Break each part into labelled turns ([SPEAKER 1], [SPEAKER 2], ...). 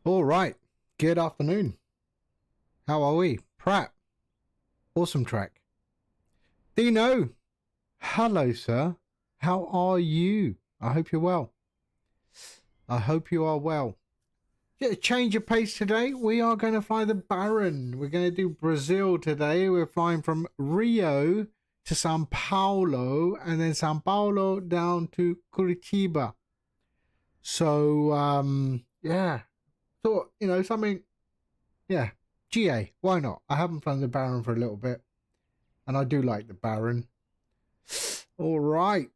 [SPEAKER 1] All right. Good afternoon. How are we? Pratt. Awesome track. Dino. Hello, sir. How are you? I hope you're well. I hope you are well. Yeah, change of pace today. We are going to fly the Baron. We're going to do Brazil today. We're flying from Rio to São Paulo and then São Paulo down to Curitiba. So, yeah. Thought, something. Yeah, GA, why not? I haven't flown the Baron for a little bit, and I do like the Baron. All right.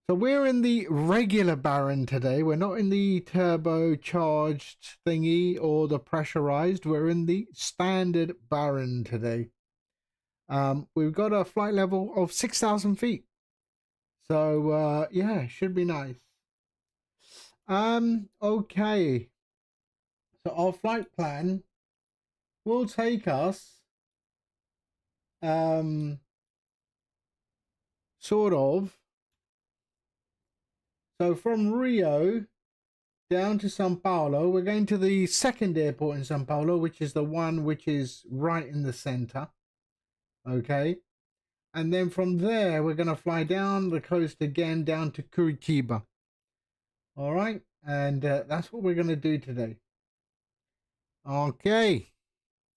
[SPEAKER 1] So we're in the regular Baron today. We're not in the turbocharged thingy or the pressurized. We're in the standard Baron today. We've got a flight level of 6,000 feet. So, yeah, should be nice. Okay. So our flight plan will take us sort of, so from Rio down to São Paulo. We're going to the second airport in São Paulo, which is the one which is right in the center. Okay, and then from there we're going to fly down the coast again down to Curitiba. All right, and that's what we're going to do today. Okay,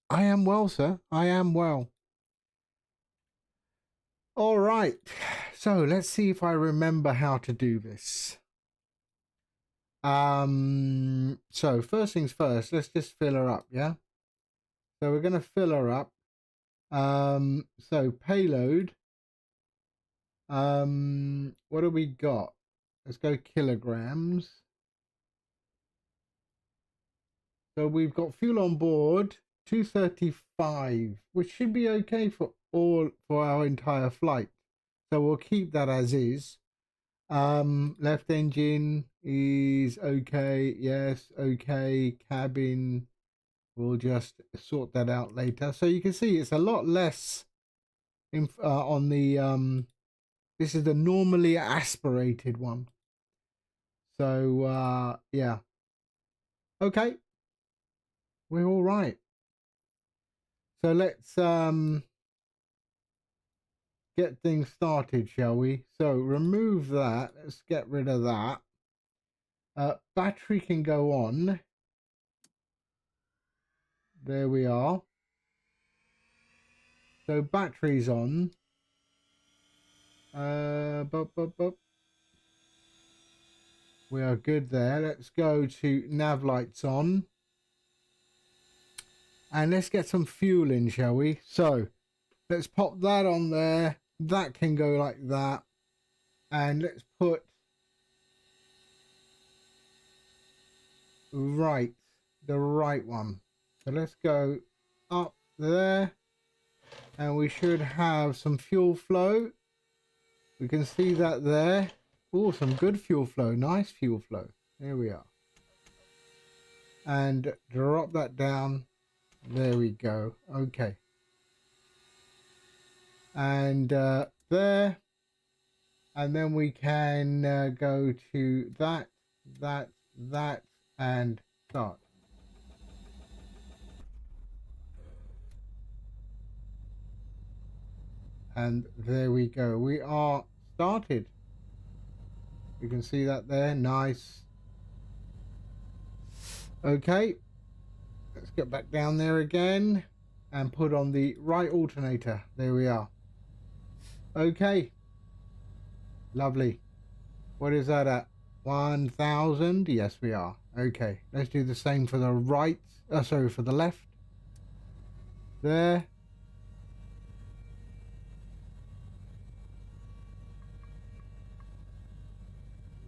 [SPEAKER 1] I am well, sir. I am well. All right, so let's see if I remember how to do this. So first things first, let's just fill her up, yeah? So we're going to fill her up. So payload. What do we got? Let's go kilograms. So we've got fuel on board 235, which should be okay for our entire flight. So we'll keep that as is. Left engine is okay. Yes, okay. Cabin, we'll just sort that out later. So you can see it's a lot less on the this is the normally aspirated one. So yeah, okay, we're all right. So let's get things started, shall we? So remove that. Let's get rid of that. Battery can go on. There we are. So battery's on. We are good there. Let's go to nav lights on. And let's get some fuel in, shall we? So let's pop that on there. That can go like that. And let's put the right one. So let's go up there. And we should have some fuel flow. We can see that there. Oh, some good fuel flow. Nice fuel flow. There we are. And drop that down. There we go. Okay. And there. And then we can go to that, and start. And there we go. We are started. You can see that there. Nice. Okay. Let's get back down there again and put on the right alternator. There we are. Okay. Lovely. What is that at? 1,000? Yes, we are. Okay. Let's do the same for the right. Sorry, for the left. There.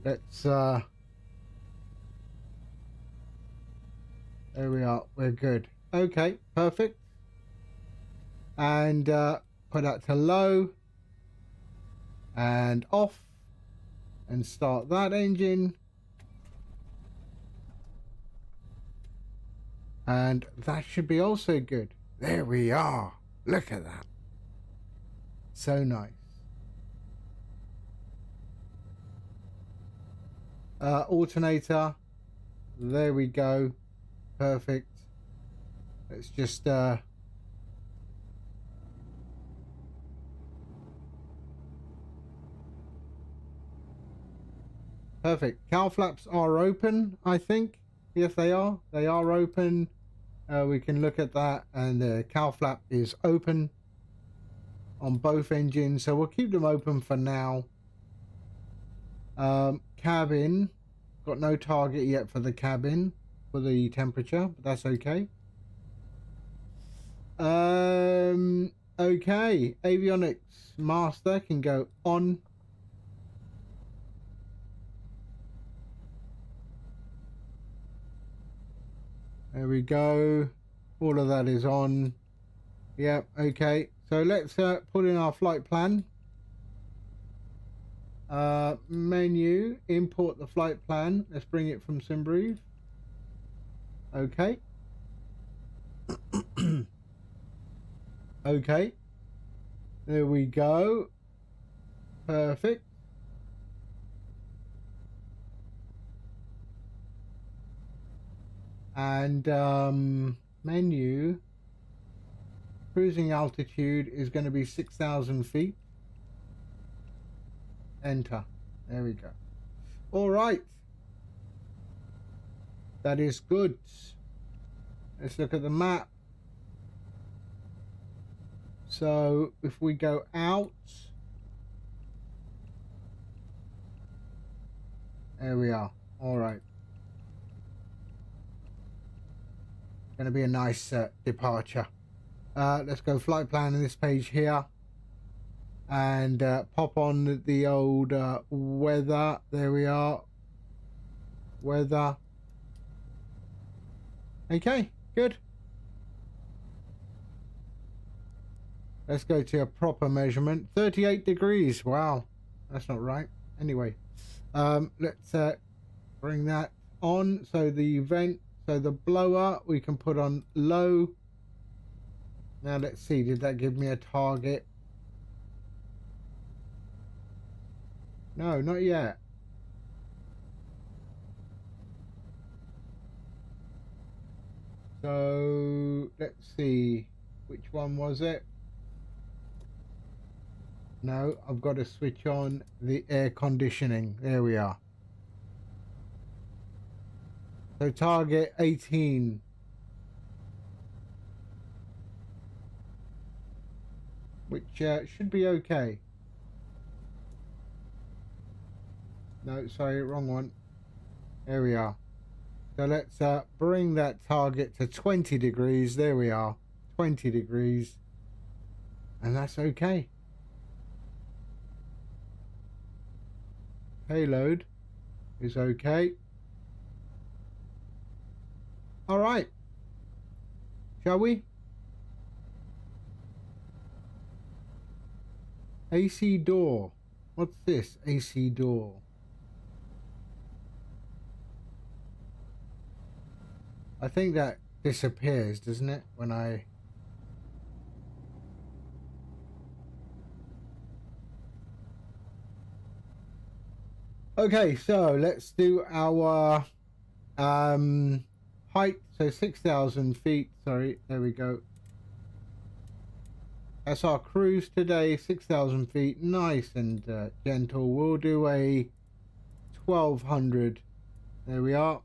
[SPEAKER 1] Let's there we are. We're good. Okay, perfect. And put that to low and off and start that engine. And that should be also good. There we are. Look at that. So nice. Alternator. There we go. Perfect. Let's just perfect. Cowl flaps are open, I think. Yes, they are. They are open. We can look at that, and the cowl flap is open on both engines, so we'll keep them open for now. Cabin, got no target yet for the cabin for the temperature, but that's okay. Okay, avionics master can go on. There we go. All of that is on. Yep, okay. So let's put in our flight plan. Menu, import the flight plan. Let's bring it from SimBrief. Okay. Okay. There we go. Perfect. And menu, cruising altitude is going to be 6,000 feet. Enter. There we go. All right. That is good. Let's look at the map. So if we go out, there we are. All right. Going to be a nice departure. Let's go flight plan on this page here, and pop on the old weather. There we are. Weather. Okay, good. Let's go to a proper measurement. 38 degrees. Wow, that's not right. Anyway, let's bring that on. So the vent, so the blower we can put on low. Now let's see, did that give me a target? No, not yet. So let's see, which one was it? No, I've got to switch on the air conditioning. There we are. So target 18. Which should be okay. No, sorry, wrong one. There we are. So let's bring that target to 20 degrees. There we are. 20 degrees. And that's okay. Payload is okay. All right. Shall we? AC door. What's this? AC door. I think that disappears, doesn't it? When I... Okay, so let's do our height. So 6,000 feet. Sorry, there we go. That's our cruise today, 6,000 feet, nice and gentle. We'll do a 1,200. There we are.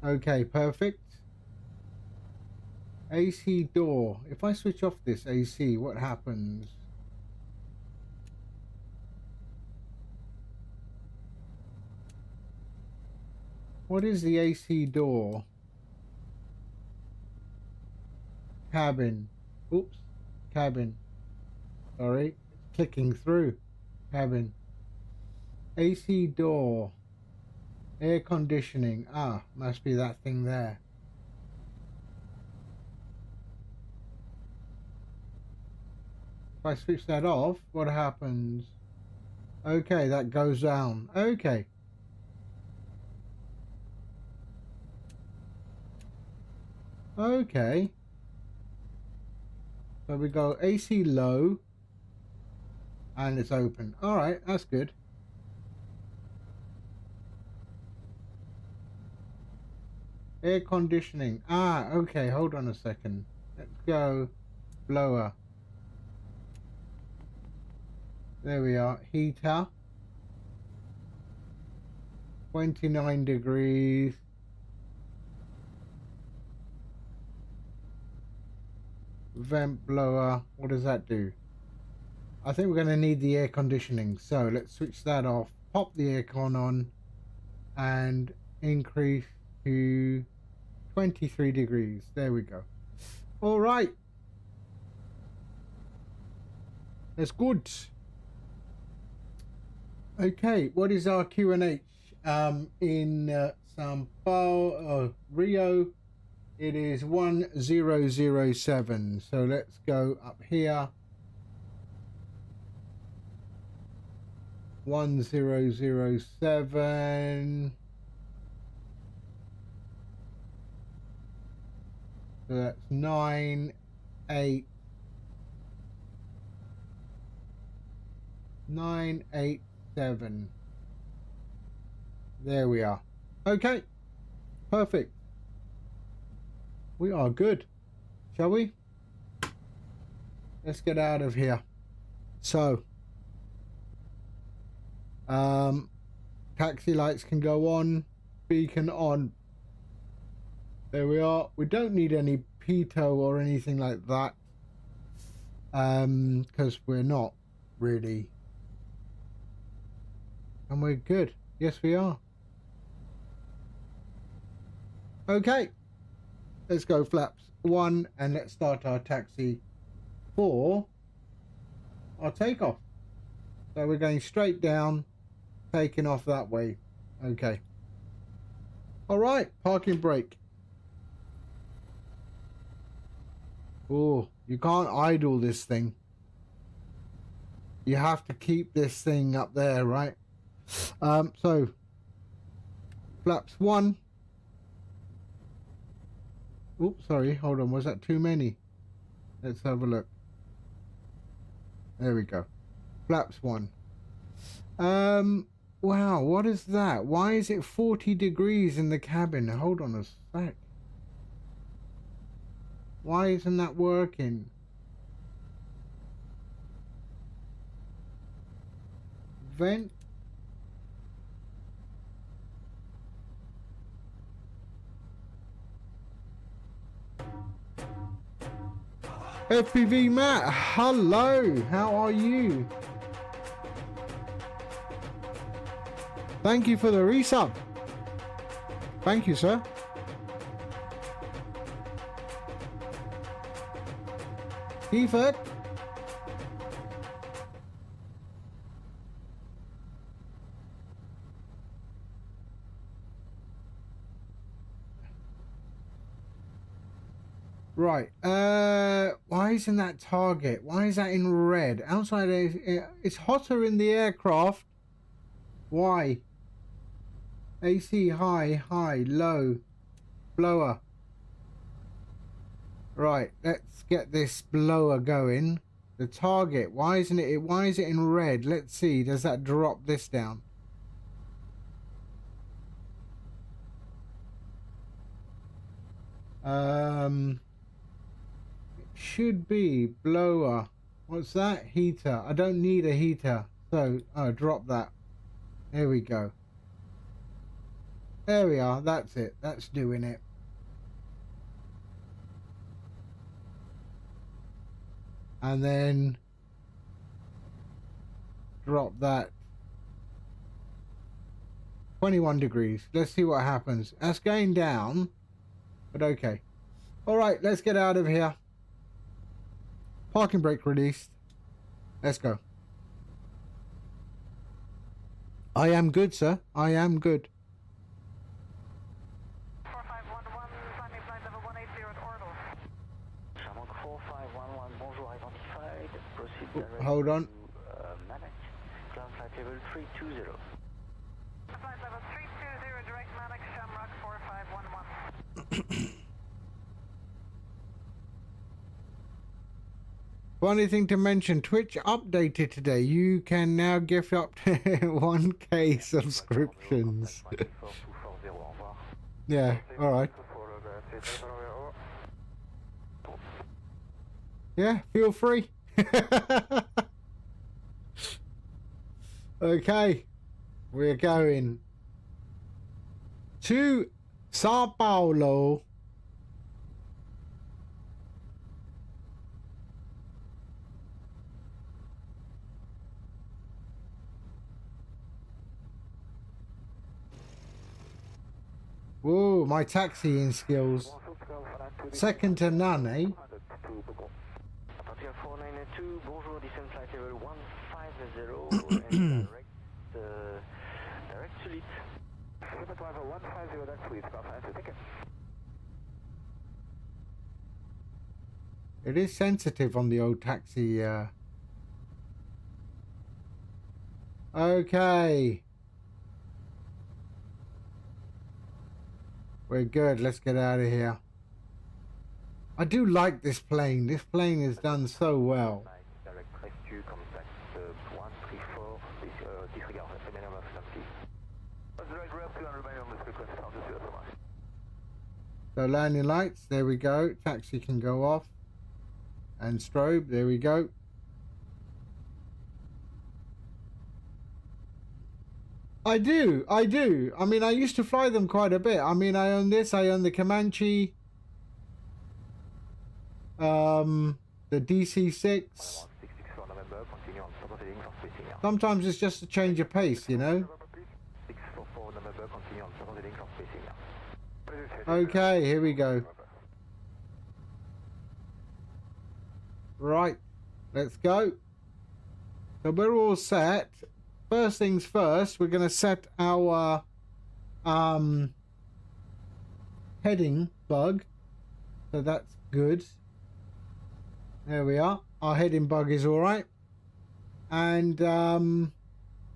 [SPEAKER 1] Okay, perfect. AC door. If I switch off this AC, what happens? What is the AC door? Cabin. Oops, cabin. Sorry, it's clicking through. Cabin. AC door. Air conditioning. Ah, must be that thing there. If I switch that off, what happens? Okay, that goes down. Okay. Okay. So we go AC low and it's open. All right, that's good. Air conditioning. Ah, okay, hold on a second. Let's go blower. There we are. Heater. 29 degrees. Vent blower. What does that do? I think we're going to need the air conditioning. So let's switch that off. Pop the aircon on and increase to 23 degrees. There we go. All right. That's good. Okay, what is our QNH in São Paulo, Rio? It is 1007. So let's go up here. 1007. So that's 987. There we are. Okay, perfect. We are good. Shall we? Let's get out of here. So taxi lights can go on, beacon on. There we are. We don't need any pitot or anything like that, because we're not really, and we're good. Yes, we are. Okay, let's go flaps 1 and let's start our taxi for our takeoff. So we're going straight down, taking off that way. Okay. All right, parking brake. Oh, you can't idle this thing. You have to keep this thing up there, right? So flaps 1. Oops, sorry, hold on, was that too many? Let's have a look. There we go. Flaps 1. Wow, what is that? Why is it 40 degrees in the cabin? Hold on a sec. Why isn't that working? Vent. FPV Matt, hello, how are you? Thank you for the resub. Thank you, sir. Eford. Right, why isn't that target? Why is that in red? Outside, it's hotter in the aircraft. Why? AC high, high, low, blower. Right, let's get this blower going. The target, why isn't it? Why is it in red? Let's see, does that drop this down? Should be blower. What's that? Heater. I don't need a heater, so drop that. There we go. There we are. That's it. That's doing it. And then drop that. 21 degrees. Let's see what happens. That's going down, but okay. All right, let's get out of here. Parking brake released. Let's go. I am good, sir. I am good.
[SPEAKER 2] 4511, climbing flight level 180 at orbital. Charmant 4511, bonjour, identified. Proceed directly
[SPEAKER 1] Hold on.
[SPEAKER 2] to Manic. Climb flight level 320. Flight level 320, direct Manic, Shamrock 4511.
[SPEAKER 1] Funny thing to mention, Twitch updated today. You can now gift up to 1K subscriptions. Yeah, alright. Yeah, feel free. Okay, we're going to São Paulo. Whoa, my taxiing skills. Second to none, eh?
[SPEAKER 2] Departure 492, bonjour, descent flight level 150 and direct to Leeds. Descent level 150, that's Leeds, thank you.
[SPEAKER 1] It is sensitive on the old taxi. Okay. We're good. Let's get out of here. I do like this plane. This plane is done so well.
[SPEAKER 2] Direct rescue, contact 134, disregard, remain on direct rescue and remain on this frequency,
[SPEAKER 1] So landing lights, there we go. Taxi can go off. And strobe, there we go. I do. I mean, I used to fly them quite a bit. I mean, I own this. I own the Comanche. The DC-6. Sometimes it's just a change of pace, you know. Okay, here we go. Right, let's go. So we're all set. First things first, we're going to set our heading bug. So that's good. There we are. Our heading bug is all right. And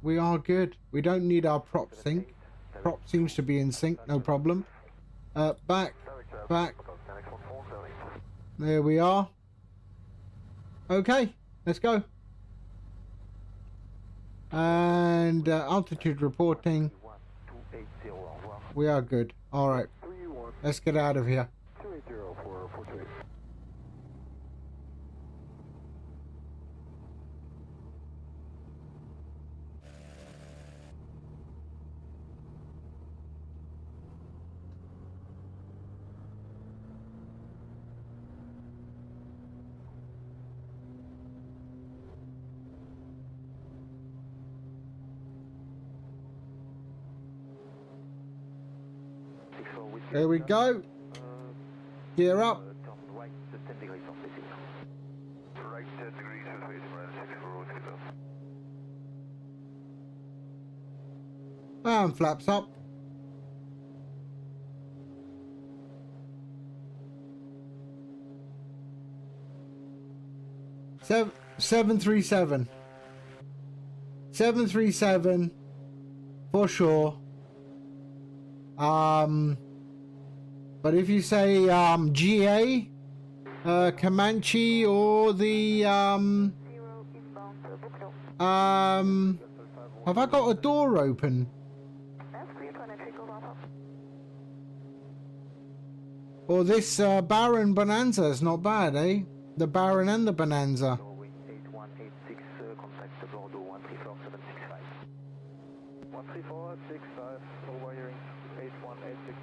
[SPEAKER 1] we are good. We don't need our prop sync. Prop seems to be in sync, no problem. Back. There we are. Okay, let's go. And altitude reporting. We are good. All right. Let's get out of here. There we go. Gear up. And flaps up. Seven 737. 737 for sure. But if you say GA, Comanche, or the have I got a door open? Or this Baron Bonanza is not bad, eh? The Baron and the Bonanza.
[SPEAKER 2] 8186, contact Bordeaux 134765. 13465, all wiring 8186.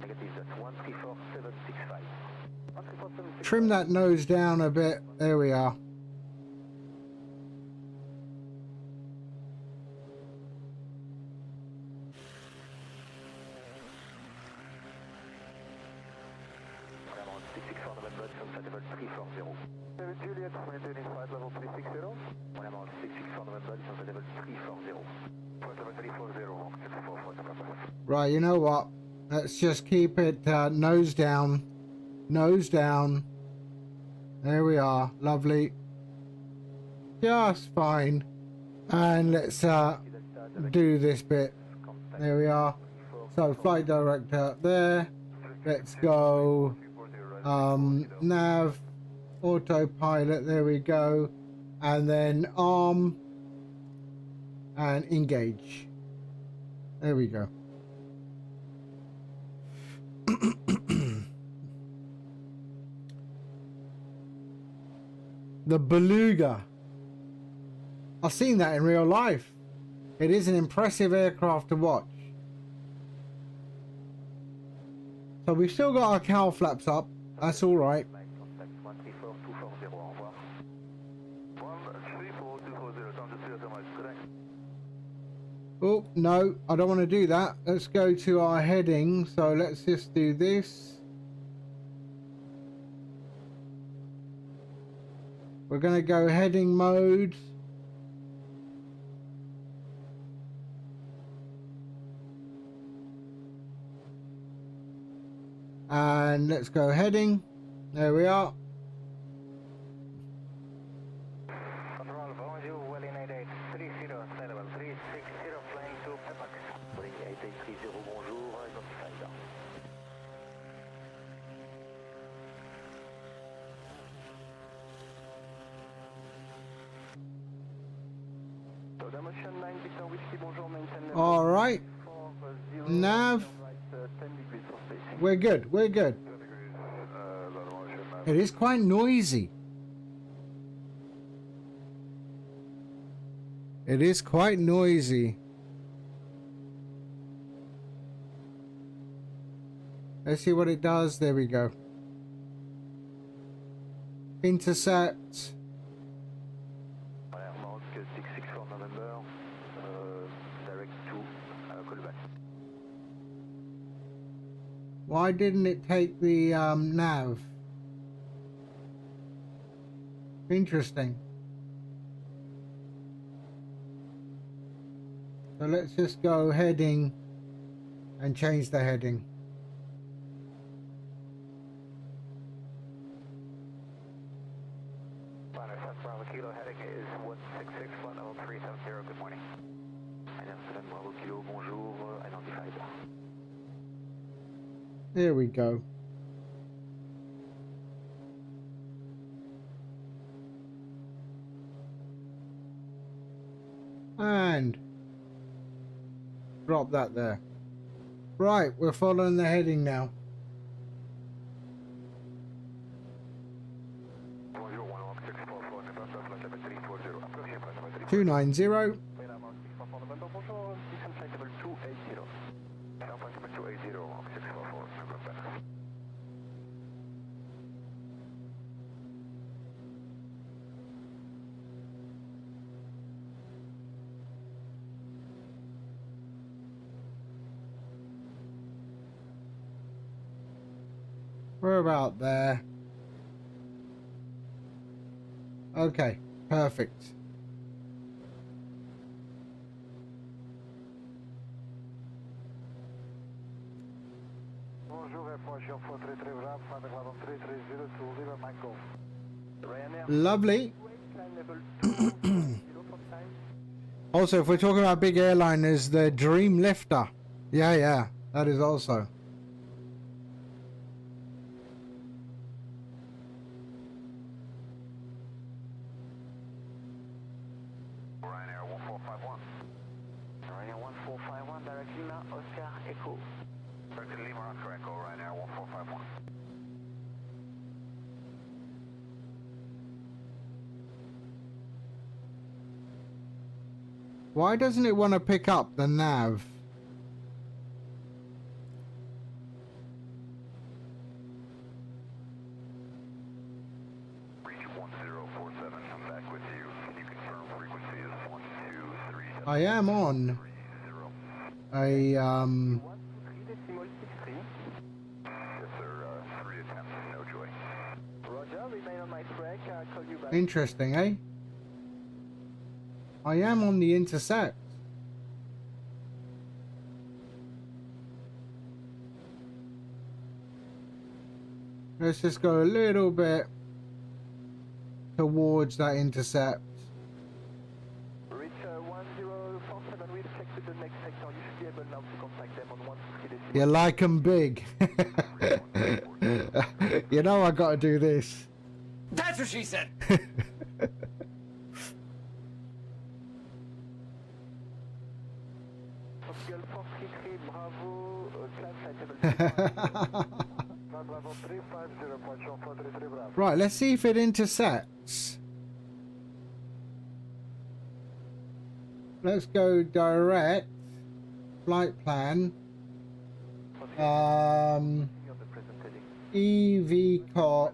[SPEAKER 2] Negative, that's 134765.
[SPEAKER 1] Trim that nose down a bit. There we are. Right, you know what? Let's just keep it nose down. Nose down. There we are. Lovely. Just fine. And let's do this bit. There we are. So flight director there. Let's go. Nav. Autopilot. There we go. And then arm. And engage. There we go. The Beluga. I've seen that in real life. It is an impressive aircraft to watch. So we've still got our cowl flaps up. That's all right. Oh, no, I don't want to do that. Let's go to our heading. So let's just do this. We're going to go heading mode. And let's go heading. There we are.
[SPEAKER 2] Control, bonjour, well in 8830, level 360, flying to Pepax. Well in 8830, bonjour, identified. So the motion 9 Victor Whiskey, bonjour, maintain level.
[SPEAKER 1] All right.
[SPEAKER 2] 40,
[SPEAKER 1] Nav.
[SPEAKER 2] right, 10 degrees for spacing.
[SPEAKER 1] We're good. We're good. It is quite noisy. It is quite noisy. Let's see what it does. There we go. Intercept.
[SPEAKER 2] Mark 664 November, direct to callback.
[SPEAKER 1] Why didn't it take the nav? Interesting. So let's just go heading and change the heading.
[SPEAKER 2] Bravo Kilo, heading is 1661037, good morning. Identified Bravo Kilo, bonjour, identified.
[SPEAKER 1] There we go. And drop that there. Right, we're following the heading now.
[SPEAKER 2] Bonjour, 11644, November, flight level 340, approaching flight level 340.
[SPEAKER 1] 290.
[SPEAKER 2] Bonjour, descend flight level 280. Flight level 280, 1644, November.
[SPEAKER 1] We're about there. Okay, perfect.
[SPEAKER 2] Bonjour, approaching 433 Bravo, flight level 330 to Lima Mike Golf. Ryanair.
[SPEAKER 1] Lovely.
[SPEAKER 2] Climb level 2, 0 for time.
[SPEAKER 1] Also, if we're talking about big airliners, the Dream Lifter. Yeah, that is also.
[SPEAKER 2] Ryanair 1451. Ryanair 1451, direct Lima, Oscar, Echo. Direct Lima, Oscar, Echo, Ryanair 1451.
[SPEAKER 1] Why doesn't it want to pick up the nav?
[SPEAKER 2] Reach 1047, I'm back with you. Can you confirm frequency is 123?
[SPEAKER 1] I am on a
[SPEAKER 2] 123.63. Yes, sir. 3 attempts, no joy. Roger, remain on my track. I'll call you back.
[SPEAKER 1] interesting, eh? I am on the intercept. Let's just go a little bit towards that intercept.
[SPEAKER 2] Reach 1047, we'll check with the next sector. You should be able now to contact them on 123.
[SPEAKER 1] You like 'em big. You know I gotta do this.
[SPEAKER 3] That's what she said.
[SPEAKER 2] Oscar 433, Bravo, climb flight level 3. Bravo 350, approach 433, Bravo.
[SPEAKER 1] Right, let's see if it intercepts. let's go direct. Flight plan. EV cot.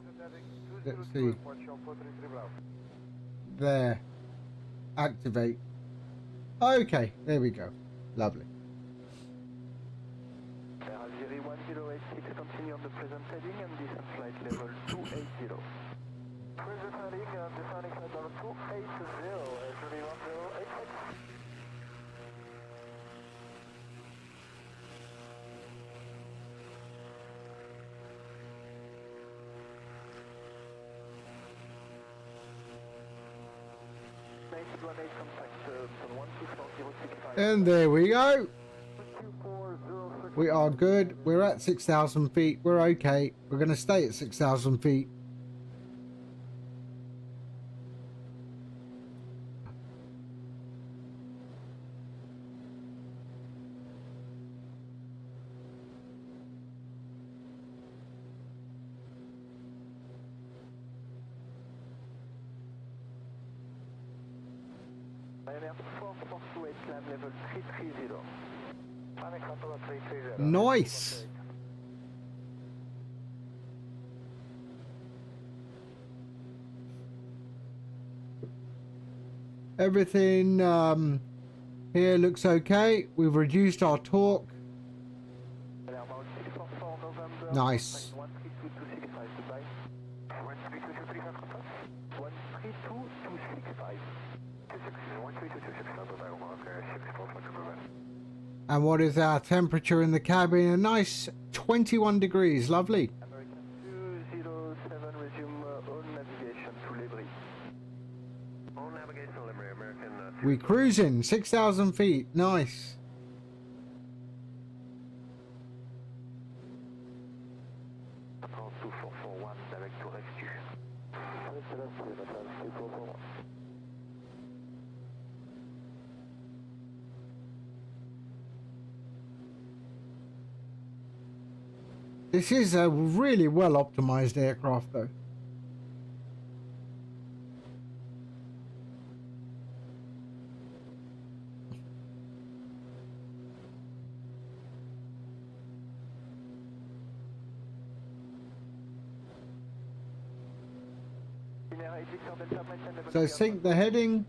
[SPEAKER 1] Let's see. There. Activate. Okay, there we go. Lovely.
[SPEAKER 2] Algeria 1086, continue on the present heading and descent flight level 280. Present heading and descending flight level 280, Algeria 1086.
[SPEAKER 1] And there we go. We are good. We're at 6,000 feet. We're okay. We're going to stay at 6,000 feet. Nice. Everything here looks okay. We've reduced our torque. Nice. And what is our temperature in the cabin? A nice 21 degrees. Lovely.
[SPEAKER 2] American 207, resume all navigation to Lebris. All navigation to Lebris, American.
[SPEAKER 1] We cruising 6,000 feet. Nice.
[SPEAKER 2] Approach 2441, direct to rescue.
[SPEAKER 1] This is a really well optimized aircraft though. So sync the heading.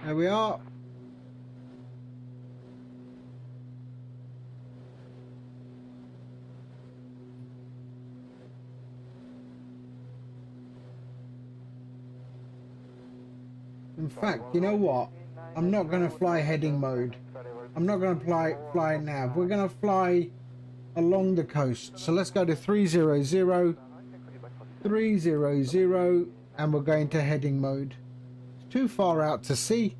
[SPEAKER 1] There we are. In fact, you know what? I'm not going to fly heading mode. I'm not going to fly nav. We're going to fly along the coast. So let's go to 300, 300, and we're going to heading mode. It's too far out to sea.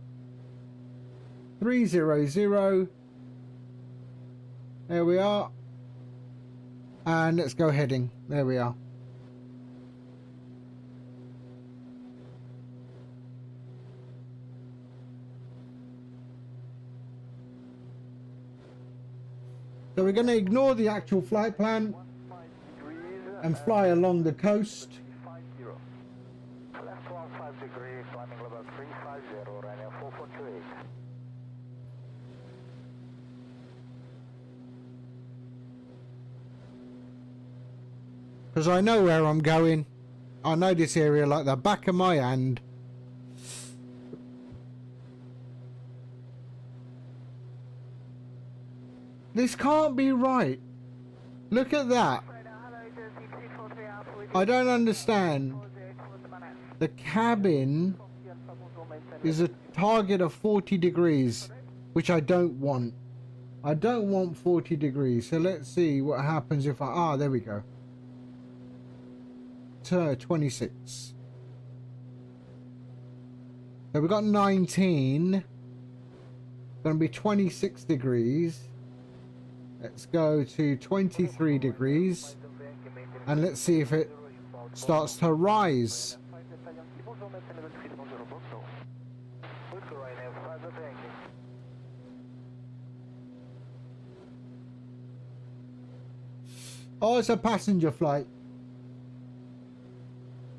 [SPEAKER 1] 300. There we are. And let's go heading. There we are. So we're going to ignore the actual flight plan and fly along the coast.
[SPEAKER 2] Left 15 degrees, climbing level 350, running 4.28.
[SPEAKER 1] Because I know where I'm going. I know this area like the back of my hand. This can't be right. Look at that. I don't understand. The cabin is a target of 40 degrees, which I don't want. I don't want 40 degrees. So let's see what happens if I... there we go. 26. So we've got 19. Going to be 26 degrees. Let's go to 23 degrees. And let's see if it starts to rise. Oh, it's a passenger flight.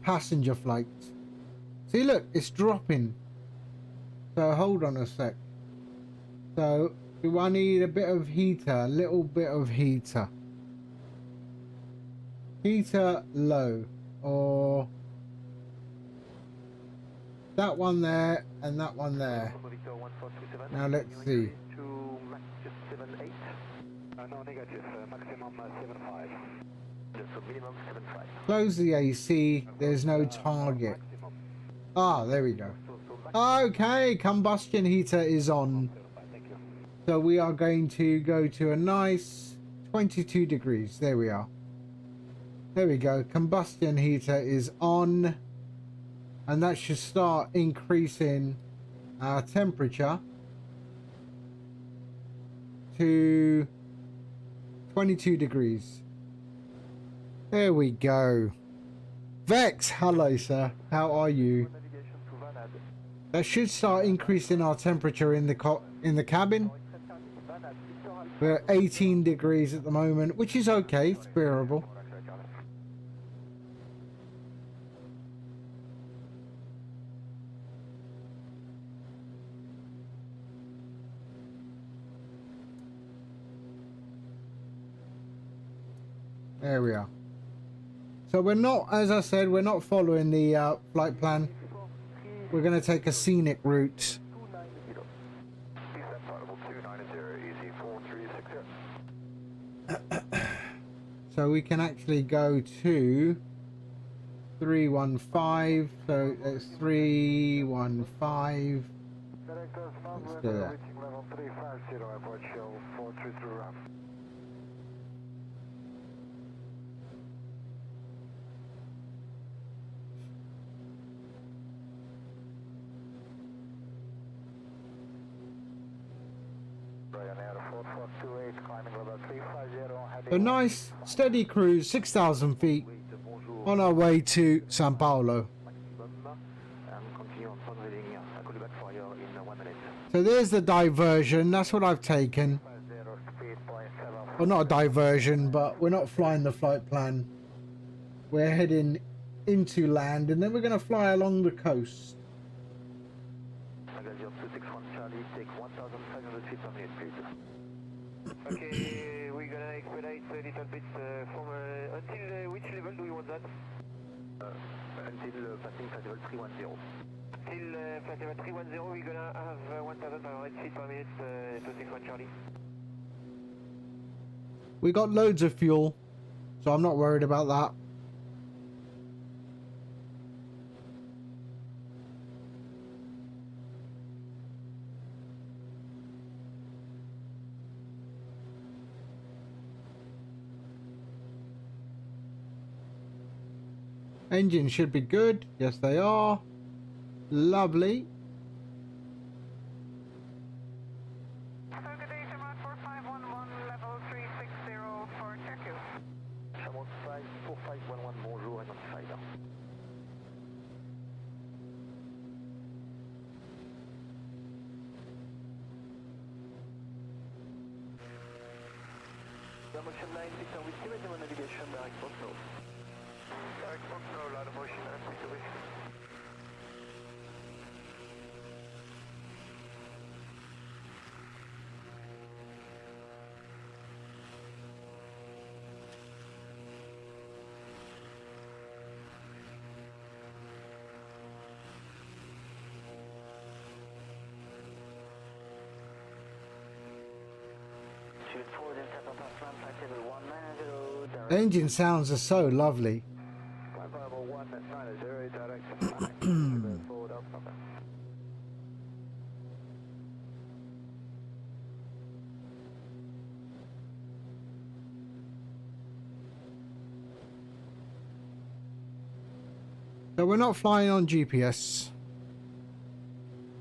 [SPEAKER 1] Passenger flight. See, look, it's dropping. So hold on a sec. So do I need a bit of heater? A little bit of heater. Heater low. Or that one there and that one there. Now let's see. Close the AC. There's no target. Ah, there we go. Okay, combustion heater is on. So we are going to go to a nice 22 degrees. There we are. There we go. Combustion heater is on. And that should start increasing our temperature to 22 degrees. There we go. Vex, hello sir. How are you? That should start increasing our temperature in the cabin. We're at 18 degrees at the moment, which is okay. It's bearable. There we are. So we're not, as I said, we're not following the flight plan. We're going to take a scenic route. So we can actually go to 315. So it's 315. Let's do that. A nice steady cruise, 6,000 feet on our way to São Paulo. So there's the diversion. That's what I've taken. Well, not a diversion, but we're not flying the flight plan. We're heading into land and then we're going to fly along the coast.
[SPEAKER 2] Okay, we're gonna expedite a little bit from until which level do you want that? Until passing flight level 310. Till flight level 310, we're gonna have 1,500 feet per minute to 61 Charlie.
[SPEAKER 1] We got loads of fuel, so I'm not worried about that. Engines should be good. Yes, they are. Lovely.
[SPEAKER 2] Motion 9, Victor Whiskey, with navigation, direct port north. Direct port north, line of motion, and Victor Whiskey.
[SPEAKER 1] The engine sounds are so lovely. So we're not flying on GPS.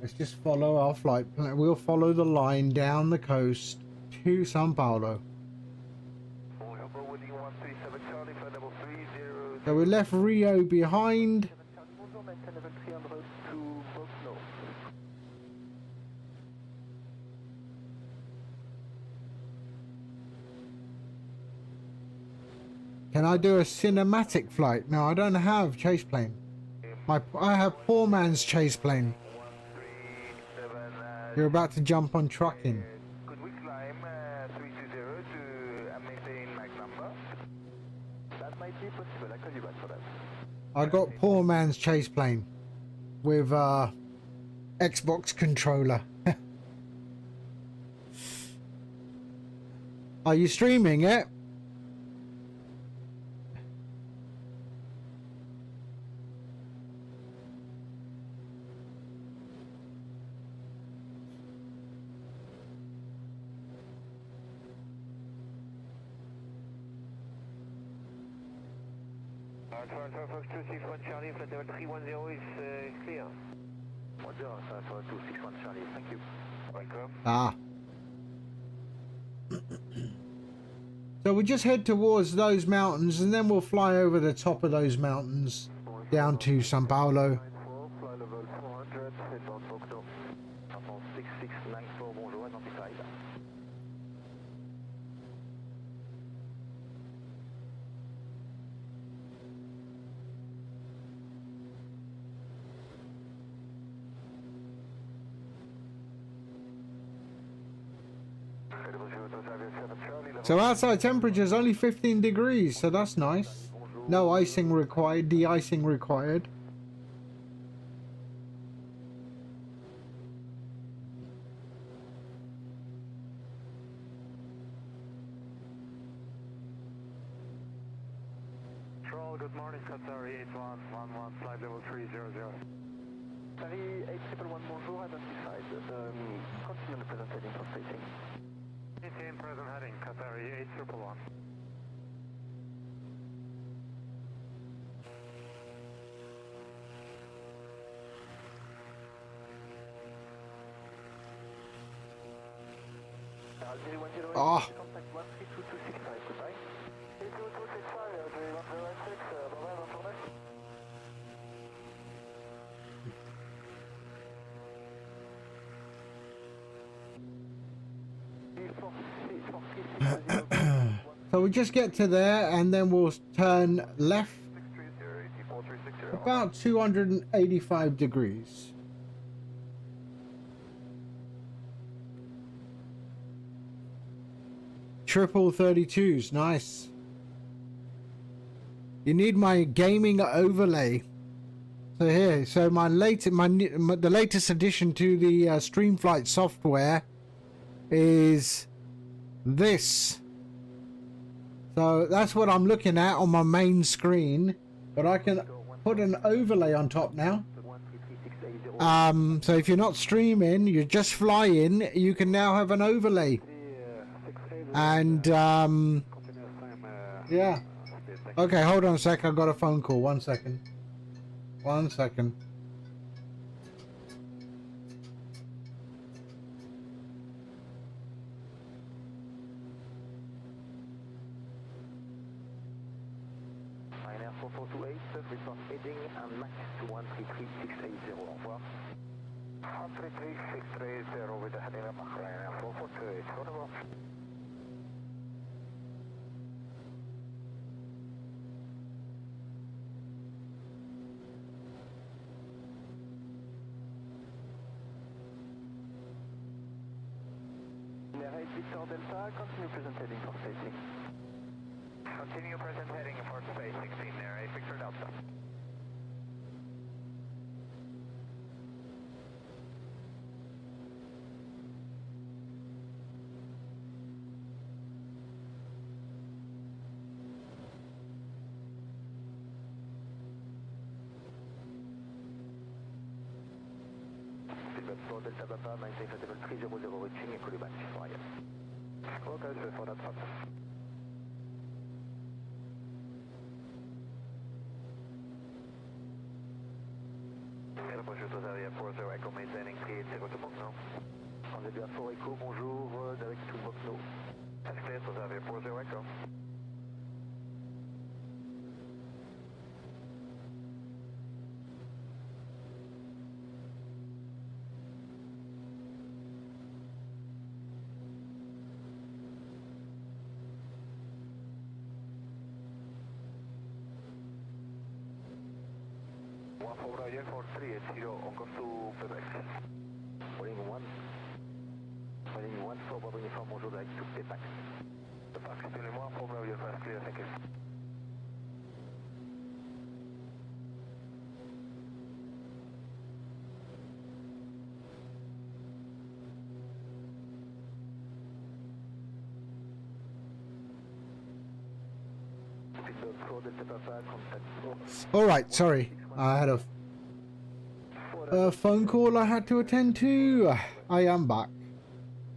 [SPEAKER 1] Let's just follow our flight plan. We'll follow the line down the coast to São Paulo. So we left Rio behind. Can I do a cinematic flight? No, I don't have chase plane. I have poor man's chase plane.
[SPEAKER 2] 137,
[SPEAKER 1] You're about to jump on trucking.
[SPEAKER 2] could we climb 320 to maintain Mach number? That might be possible. I call you back for that.
[SPEAKER 1] I got poor man's chase plane with Xbox controller. Are you streaming it?
[SPEAKER 2] Fox 261 Charlie, flight level 310 is clear. 261 Charlie, thank you. Welcome.
[SPEAKER 1] Ah. So we'll just head towards those mountains and then we'll fly over the top of those mountains down to São Paulo.
[SPEAKER 2] Fly level 400, headbound Bogno. Maintenant 6694, bonjour, identified.
[SPEAKER 1] So outside temperature is only 15 degrees, so that's nice. No icing required, de-icing required.
[SPEAKER 2] Control, good morning, Qatari 8111, flight level 300. Qatari 8111, bonjour, identified. Continue the present heading for spacing. Maintain present heading, Qatari 8111.
[SPEAKER 1] Oh.
[SPEAKER 2] Contact 13265, goodbye. 32265, J106, bye-bye, bonne journée.
[SPEAKER 1] So we just get to there and then we'll turn left about 285 degrees. Triple 32s, nice. You need my gaming overlay. So here, so the latest addition to the Streamflight software is this. So that's what I'm looking at on my main screen, but I can put an overlay on top now. So if you're not streaming, you're just flying, you can now have an overlay. And yeah. Okay, hold on a sec. I got a phone call. 1 second. 1 second.
[SPEAKER 2] Ryanair 4428, report heading and max to 133680. Au revoir. 133680 with the heading of Ryanair 4428. Au revoir. Ryanair 8 Victor Delta, continue present heading for spacing. Continue present heading for space 16 there, 8 Victor Delta. Silver Delta Papa, maintain flight level 300 reaching and call you back for Ryan. Okay, so for that purpose. Bonjour, Aviation 40 Echo, maintaining 380 to Bogno. On début à 4 Echo, bonjour, direct to Bogno. That's clear, Aviation 40 Echo. Royal for 380, on comes to Quebec. Calling 1. Calling 1 for Bravo Uniform, bonjour, direct to Quebec. Quebec, excusez-moi, for Royal fast clear, thank you.
[SPEAKER 1] All right, sorry. I had a phone call I had to attend to. I am back.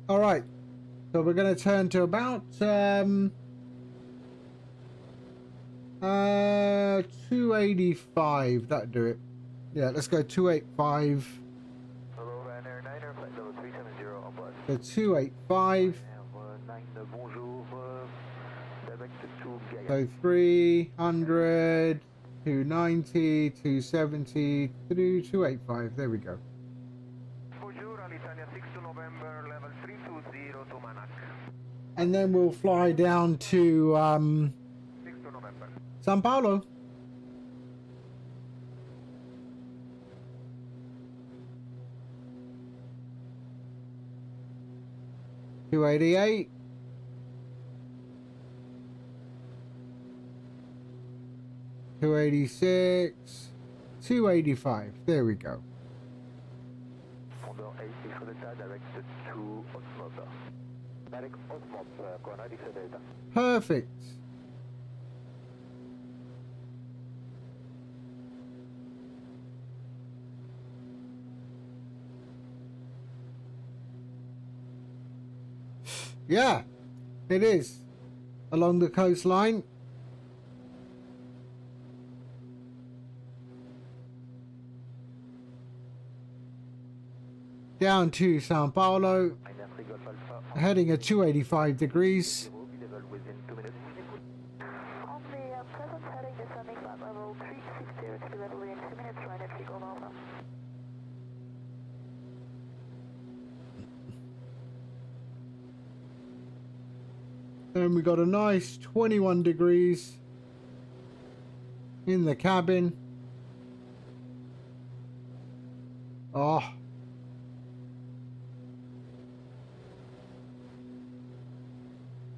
[SPEAKER 1] All right. So we're going to turn to about 285. That'd do it. Yeah, let's go 285.
[SPEAKER 2] Hello, Ryanair 9er, flight level 370 on board.
[SPEAKER 1] So 285.
[SPEAKER 2] 9, bonjour, direct to Gaia.
[SPEAKER 1] So 300, 290, 270, through 285. There we go.
[SPEAKER 2] Bonjour, Alitalia 6 to November, level 320 to Manac.
[SPEAKER 1] And then we'll fly down to
[SPEAKER 2] 6 to November.
[SPEAKER 1] São Paulo. $288. $286. $285. There we go.
[SPEAKER 2] Fondeur 8, X Delta, direct to Osmod. Direct Osmod, Conrad X Delta.
[SPEAKER 1] Perfect. Yeah, it is. Along the coastline. Down to São Paulo. Heading at 285 degrees.
[SPEAKER 2] Level within 2 minutes.
[SPEAKER 4] On the present heading, descending flight level 360, to be level within 2 minutes, right at Eagle Alpha.
[SPEAKER 1] And we got a nice 21 degrees in the cabin. Oh.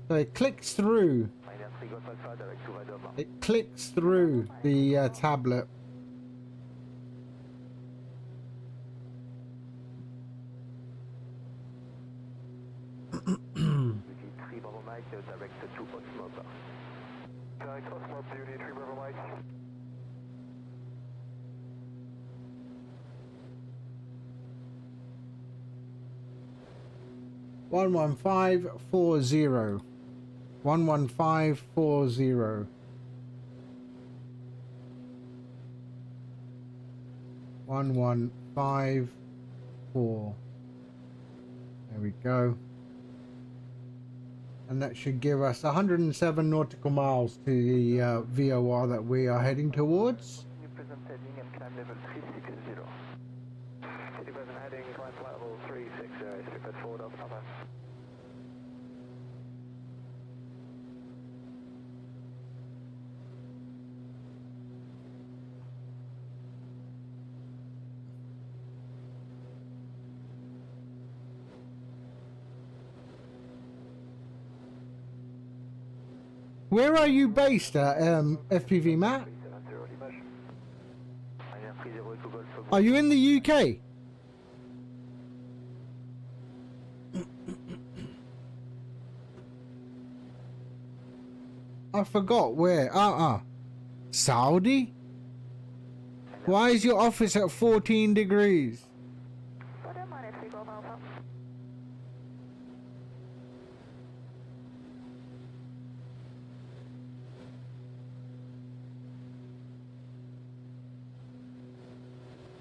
[SPEAKER 1] So it clicks through. It clicks through the tablet.
[SPEAKER 2] Three Bravo Mike, direct to Osmod. Direct Osmod, Unit 3 Bravo Mike.
[SPEAKER 1] One 11540. 11540. 1154. There we go. And that should give us 107 nautical miles to the VOR that we are heading towards.
[SPEAKER 2] New present heading and climb level 360. City present heading, climb level 360, expected forward of Papa.
[SPEAKER 1] Where are you based at, FPV Matt? Are you in the UK? I forgot where. Saudi? Why is your office at 14 degrees?
[SPEAKER 4] But I'm on at Eagle Alpha.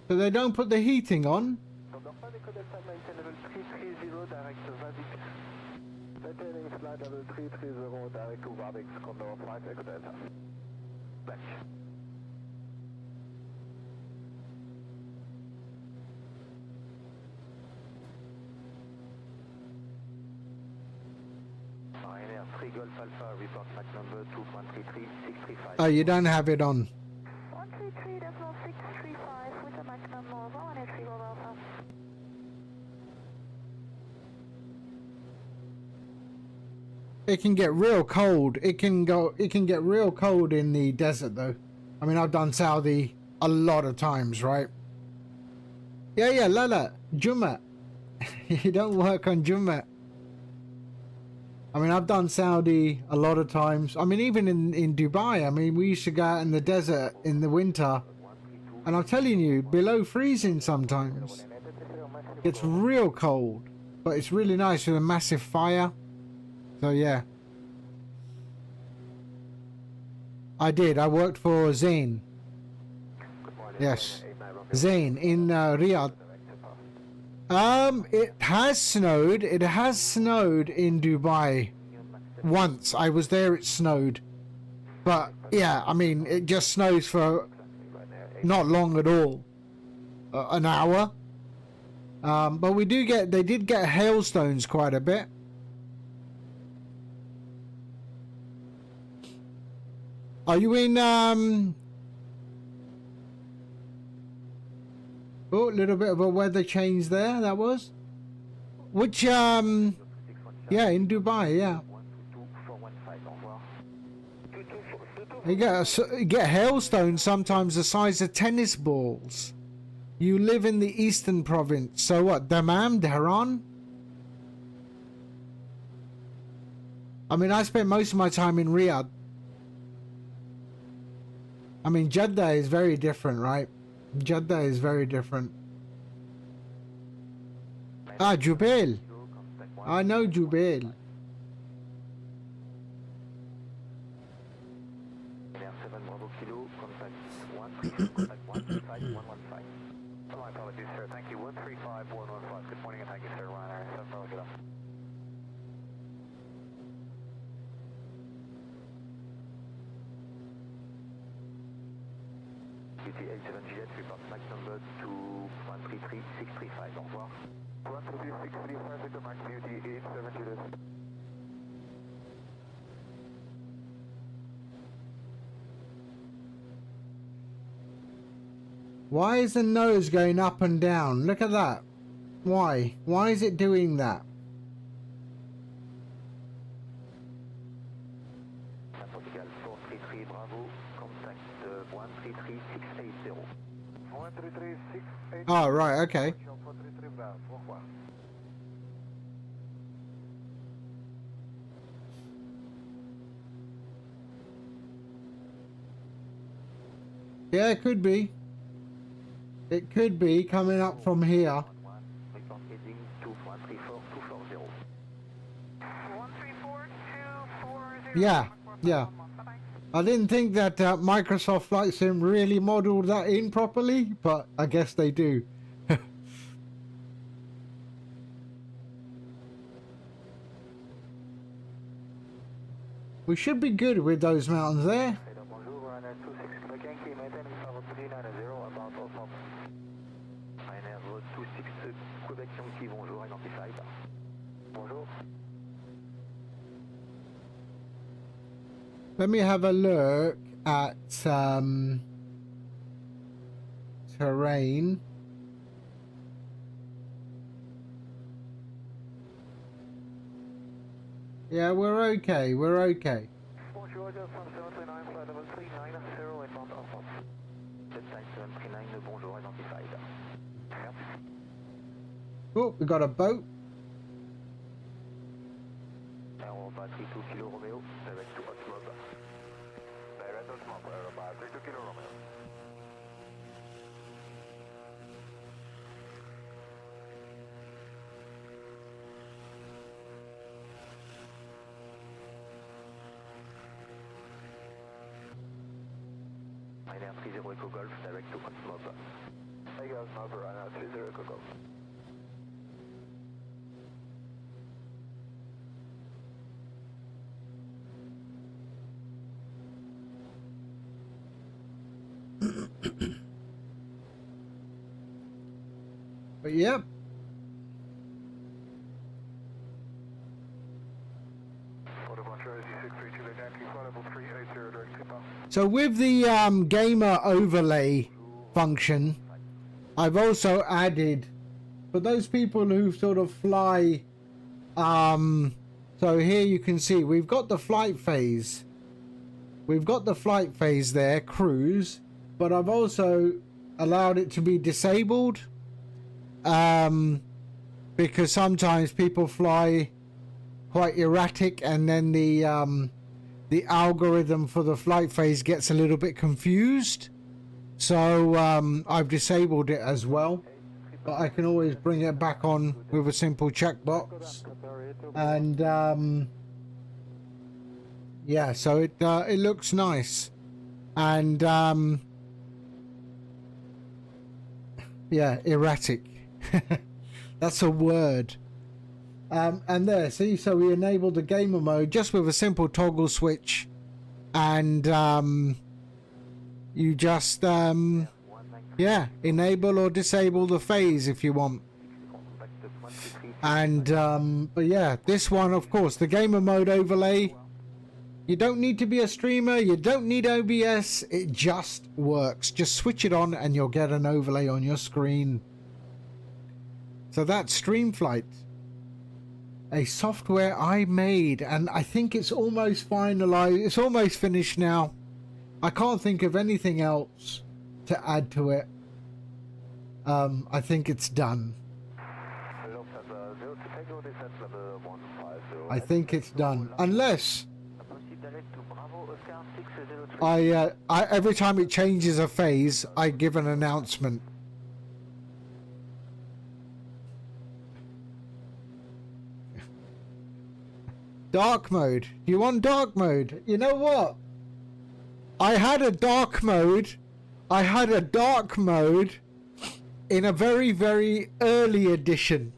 [SPEAKER 1] So they don't put the heating on?
[SPEAKER 2] Level 330, direct to Vadix. Maintaining flight level 330, direct to Vadix, Condor 5 Echo Delta. Back. Ryanair 3 Golf Alpha, report Mach number 2133-635.
[SPEAKER 1] Oh, you don't have it on.
[SPEAKER 4] 133.635,
[SPEAKER 1] it can get real cold. It can get real cold in the desert though. I mean, I've done Saudi a lot of times, right? Yeah, Lala, Jumma. You don't work on Jumma. I mean, I've done Saudi a lot of times. I mean, even in Dubai, I mean, we used to go out in the desert in the winter. And I'm telling you, below freezing sometimes. It's real cold. But it's really nice with a massive fire. So, yeah. I did. I worked for Zain. Yes. Zain in Riyadh. It has snowed. It has snowed in Dubai. Once I was there, it snowed. But yeah, I mean, it just snows for not long at all. An hour. But they did get hailstones quite a bit. Are you in oh, a little bit of a weather change there, that was. Which, yeah, in Dubai, yeah. You get hailstones sometimes the size of tennis balls. You live in the eastern province, so what, Dammam, Tehran? I mean, I spent most of my time in Riyadh. I mean, Jeddah is very different, right? Jeddah is very different. Ah, Jubail. I know Jubail.
[SPEAKER 2] My apologies, sir. Thank you. 135115. Good morning and thank you, sir. Ryanair 7 Kilo. BT87 Juliet, report max number to 133635. Au revoir. 133635, Victor Max, BT87 Juliet.
[SPEAKER 1] Why is the nose going up and down? Look at that. Why? Why is it doing that?
[SPEAKER 2] Portugal 433, Bravo. Contact 133680. 133680.
[SPEAKER 1] Oh, right, okay.
[SPEAKER 2] 433, Bravo. Au revoir.
[SPEAKER 1] Yeah, it could be. It could be coming up from here.
[SPEAKER 2] Report heading to 134240.
[SPEAKER 4] 134240.
[SPEAKER 1] Yeah. I didn't think that Microsoft Flight Sim really modeled that in properly, but I guess they do. We should be good with those mountains there.
[SPEAKER 2] Bonjour, Ryanair 26 Quebec Yankee, maintain travel 390 about Osmond. Ryanair 26 Quebec Yankee, bonjour, identified. Bonjour.
[SPEAKER 1] Let me have a look at terrain. Yeah, we're okay. We're okay.
[SPEAKER 2] Bonjour, just 739, flight level 390, inbound Osmond. Jet time 739, bonjour, identified. Merci.
[SPEAKER 1] Oh, we got a boat.
[SPEAKER 2] Aero battery 2 Kilo Romeo, direct to Osmond. Direct Osmond, aero battery 2 Kilo Romeo. Ryanair 30 Echo Golf, direct to Osmond. Hey guys, Osmond, Ryanair 30 Echo Golf.
[SPEAKER 1] But yep. So with the gamer overlay function, I've also added for those people who sort of fly sort So here you can see we've got the flight phase. We've got the flight phase there, cruise, but I've also allowed it to be disabled because sometimes people fly quite erratic and then the algorithm for the flight phase gets a little bit confused. So I've disabled it as well, but I can always bring it back on with a simple checkbox. And yeah, so it looks nice. And yeah, erratic. That's a word. And there, see, so we enabled the gamer mode just with a simple toggle switch, and you just yeah, enable or disable the phase if you want. And but yeah, this one, of course, the gamer mode overlay, you don't need to be a streamer, you don't need OBS, it just works. Just switch it on and you'll get an overlay on your screen. So that's Streamflight, a software I made, and I think it's almost finalized. It's almost finished now. I can't think of anything else to add to it. I think it's done. I think it's done, unless I every time it changes a phase, I give an announcement. Dark mode. You want dark mode? You know what? I had a dark mode. I had a dark mode in a very, very early edition.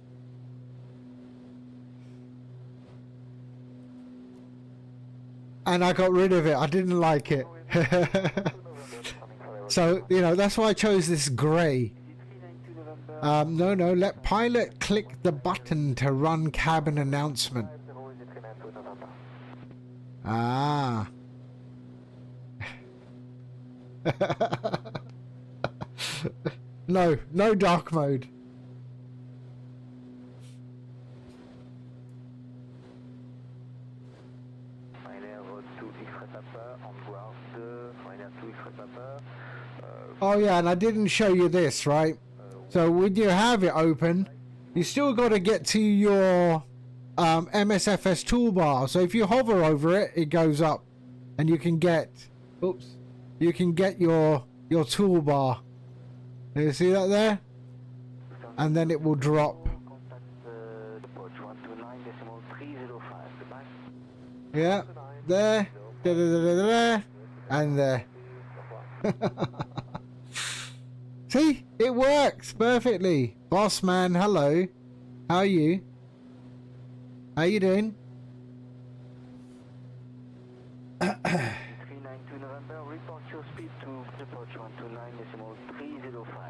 [SPEAKER 1] And I got rid of it. I didn't like it. So, you know, that's why I chose this grey. No, let pilot click the button to run cabin announcement. Ah. No dark mode. Oh yeah, and I didn't show you this, right? So when you have it open, you still got to get to your MSFS toolbar. So if you hover over it, it goes up, and you can get, you can get your toolbar. You see that there? And then it will drop. Yeah, there, and there. See, it works perfectly. Boss man, hello. How are you? How you doing?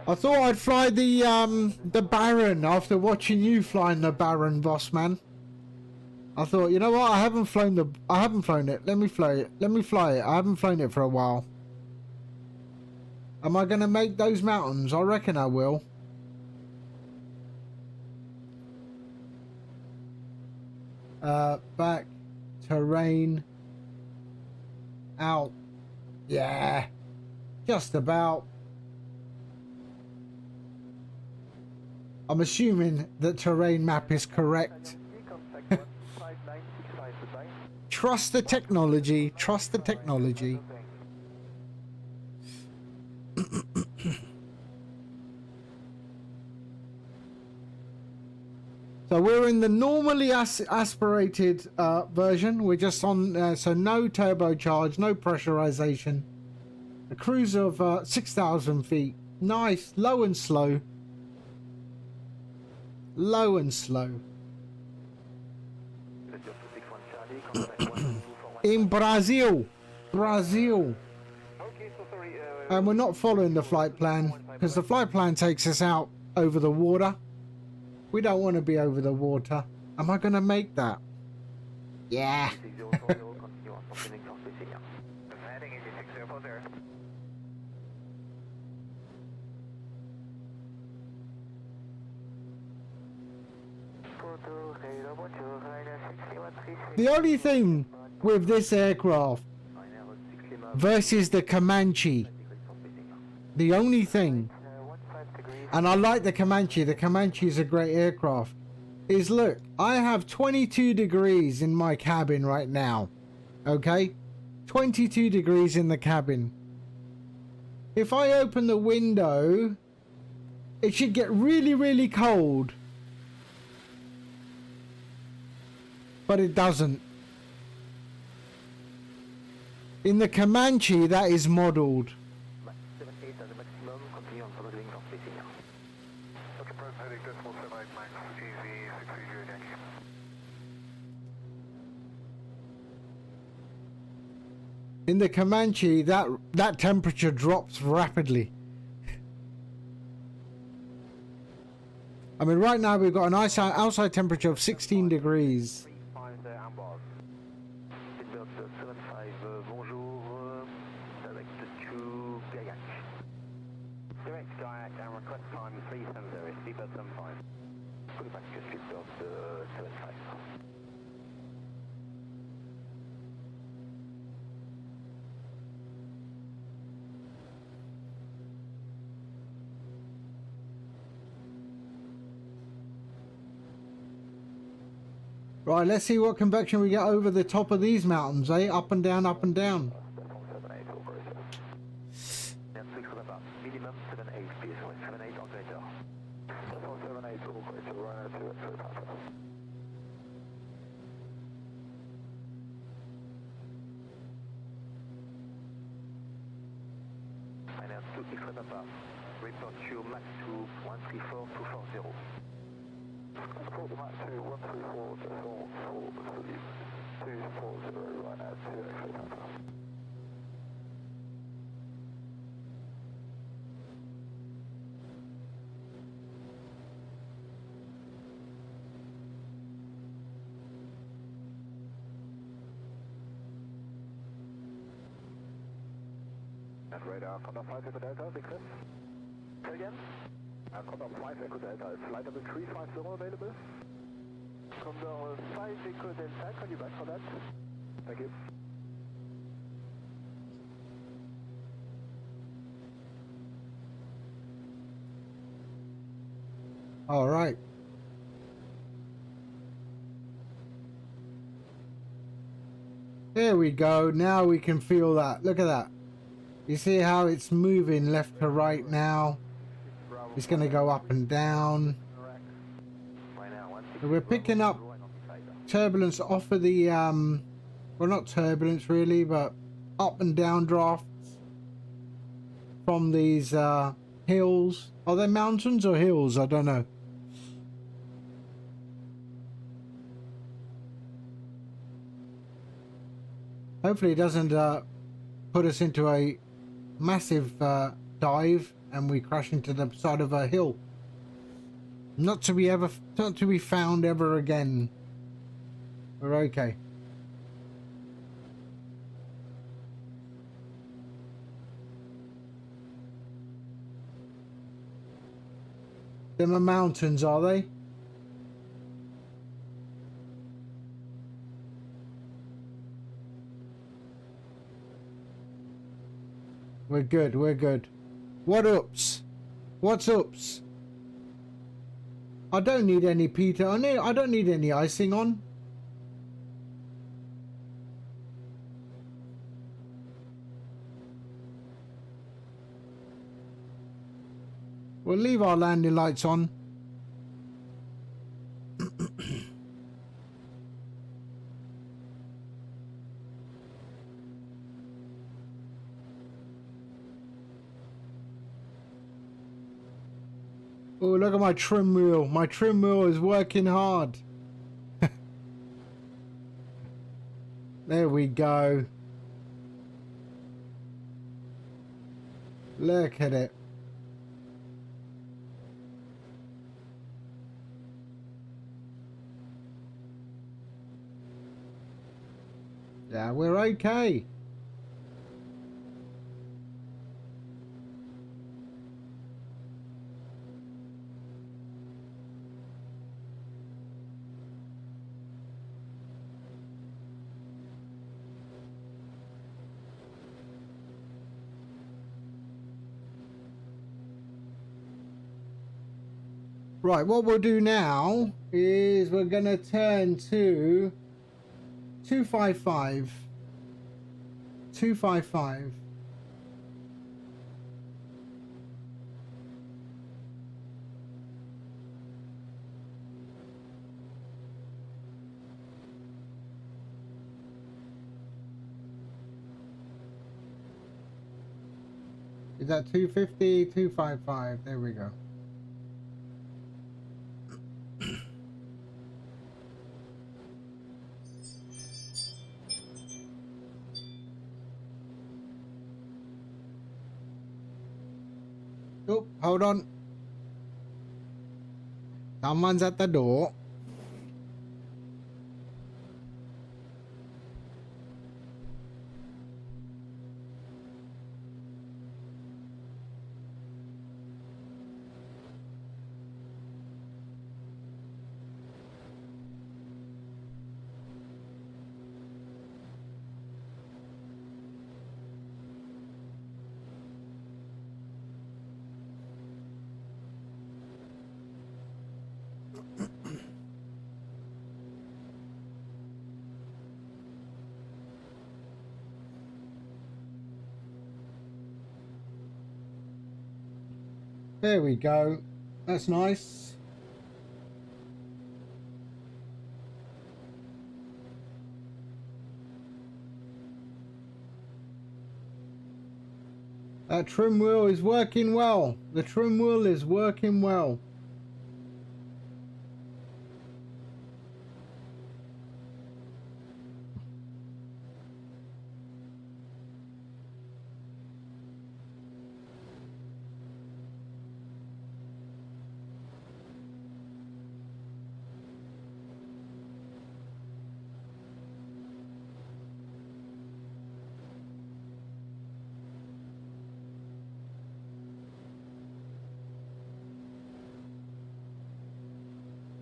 [SPEAKER 1] I thought I'd fly the Baron after watching you flying the Baron, boss man. I thought, you know what? I haven't flown it. Let me fly it. I haven't flown it for a while. Am I gonna make those mountains? I reckon I will. Back, terrain, out. Yeah, just about. I'm assuming that terrain map is correct. Trust the technology. Trust the technology. So we're in the normally aspirated version. We're just on, so no turbocharge, no pressurization. A cruise of 6,000 feet. Nice, low and slow. Low and slow. In Brazil. And we're not following the flight plan because the flight plan takes us out over the water. We don't want to be over the water. Am I going to make that? Yeah.
[SPEAKER 2] bonjour, Ryder 6136.
[SPEAKER 1] The only thing with this aircraft versus the Comanche, the only thing,
[SPEAKER 2] 15 degrees.
[SPEAKER 1] and I like the Comanche is a great aircraft, is look, I have 22 degrees in my cabin right now, okay? 22 degrees in the cabin. If I open the window, it should get really, really cold. But it doesn't. In the Comanche, that is modelled.
[SPEAKER 2] 78 as a maximum, continue on following for spacing.
[SPEAKER 5] Okay, press heading decimal 78 max, easy, 630 Yankee.
[SPEAKER 1] In the Comanche, that temperature drops rapidly. I mean, right now we've got an outside temperature of 16 degrees.
[SPEAKER 2] 35 Amboise. Seatbelt 75, bonjour, direct to Gaillac. Direct to Gaillac and request time 370, seatbelt 75. Put it back to seatbelt 75.
[SPEAKER 1] Right, let's see what convection we get over the top of these mountains, eh? Up and down, up and down.
[SPEAKER 2] 78 operator. And 6 on the bar. Minimum 78 please, 78 or greater. 78 operator, runner 2 at Papa. And then 2 X on the bar. Report to Max 2 134 240. Report to Max 2 134 240, runner 2 at Papa. And radar Condor 5 Echo Delta, big cliff. Say again? Condor 5 Echo Delta, is flight level 350 available? Condor 5 Echo Delta, call you back for that. Thank you.
[SPEAKER 1] All right. There we go. Now we can feel that. Look at that. You see how it's moving left to right now? It's going to go up and down. So we're picking up turbulence off of the, well, not turbulence really, but up and down drafts from these hills. Are they mountains or hills? I don't know. Hopefully it doesn't put us into a massive dive and we crash into the side of a hill. Not to be found ever again. We're okay. Them are mountains, are they? We're good, we're good. What ups? What's ups? I don't need any Peter. I don't need any icing on. We'll leave our landing lights on. Oh, look at my trim wheel. My trim wheel is working hard. There we go. Look at it. Yeah, we're okay. Right, what we'll do now is we're going to turn to 255. 255. Is that 250? 255. There we go. Oh, hold on. Someone's at the door. There we go. That's nice. That trim wheel is working well. The trim wheel is working well.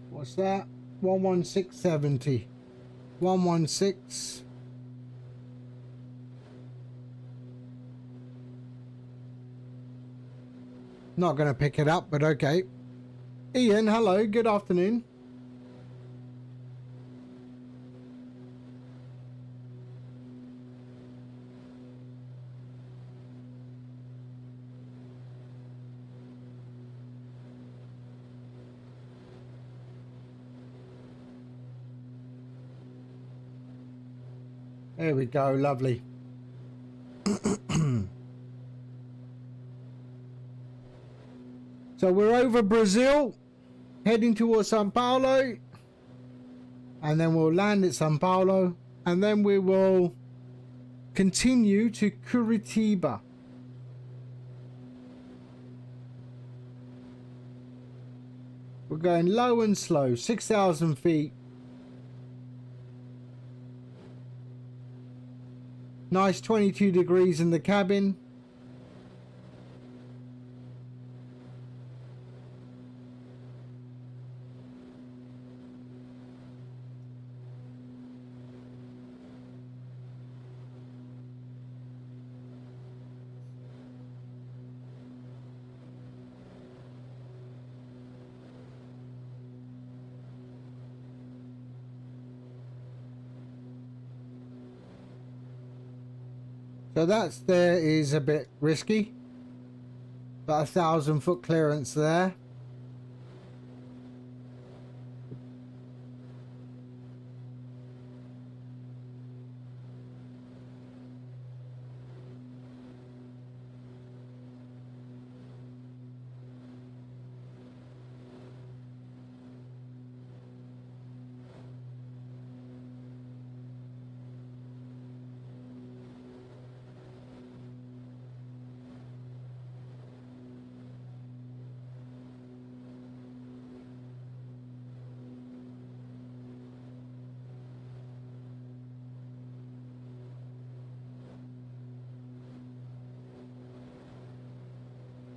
[SPEAKER 1] What's that? 11670. 116. Not going to pick it up, but okay. Ian, hello. Good afternoon. There we go. Lovely. So we're over Brazil, heading towards São Paulo, and then we'll land at São Paulo, and then we will continue to Curitiba. We're going low and slow, 6,000 feet. Nice 22 degrees in the cabin. So there is a bit risky. About 1,000 foot clearance there.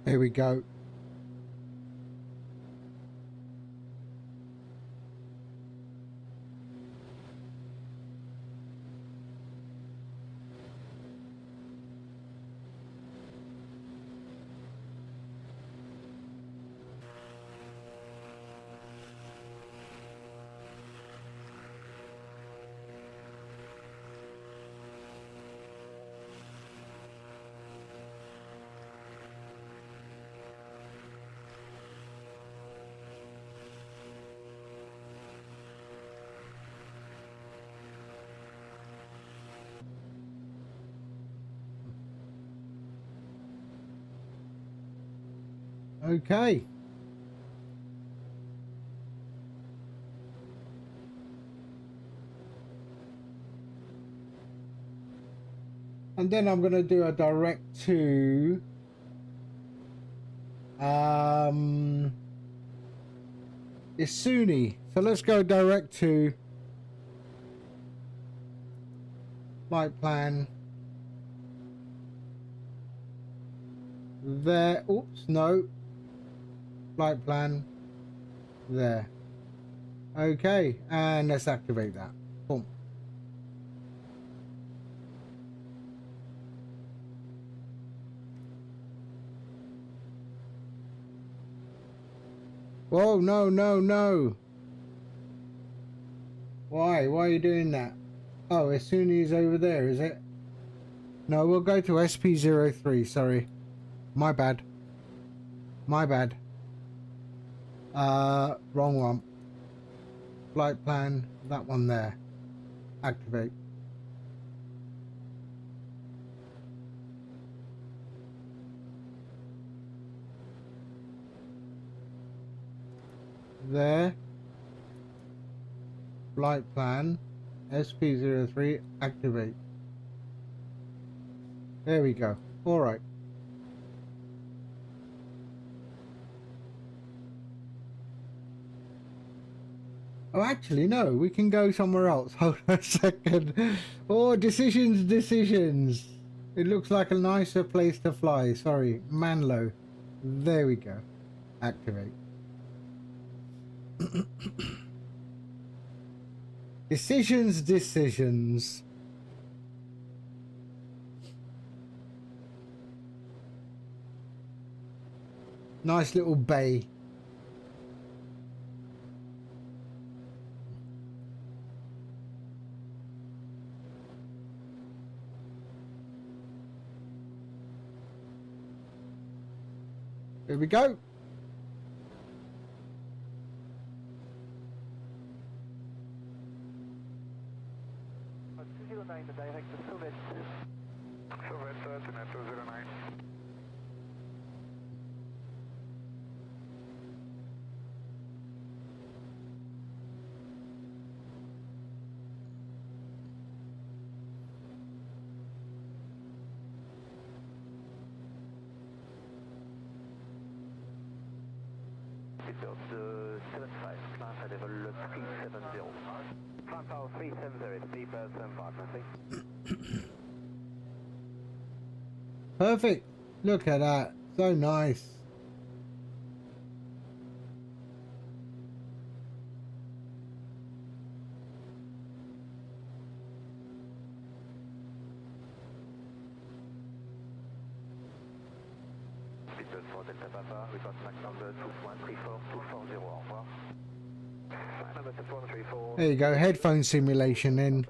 [SPEAKER 1] There we go. Okay. And then I'm going to do a direct to Isuni. So let's go direct to flight plan there. Oops, no. Flight plan there. Okay, and let's activate that. Boom. Whoa, no, no, no. Why? Why are you doing that? Oh, as soon as he's over there, is it? No, we'll go to SP03, sorry. My bad. My bad. Wrong one. Flight plan, that one there. Activate. There. Flight plan, SP03, activate. There we go. All right. Oh, actually, no. We can go somewhere else. Hold on a second. Oh, decisions. It looks like a nicer place to fly. Sorry, Manlo. There we go. Activate. Decisions. Nice little bay. Here we go.
[SPEAKER 2] Direct to Sauvet.
[SPEAKER 5] Sauvet, Alternate 209.
[SPEAKER 2] The 75, climb at level 370. Climb power 370, speed burst and partner, please.
[SPEAKER 1] Perfect. Look at that. So nice.
[SPEAKER 2] Speed burst for Delta Papa, report Mac number 2134240, au revoir. Mac number 2134.
[SPEAKER 1] There you go. Headphone simulation in.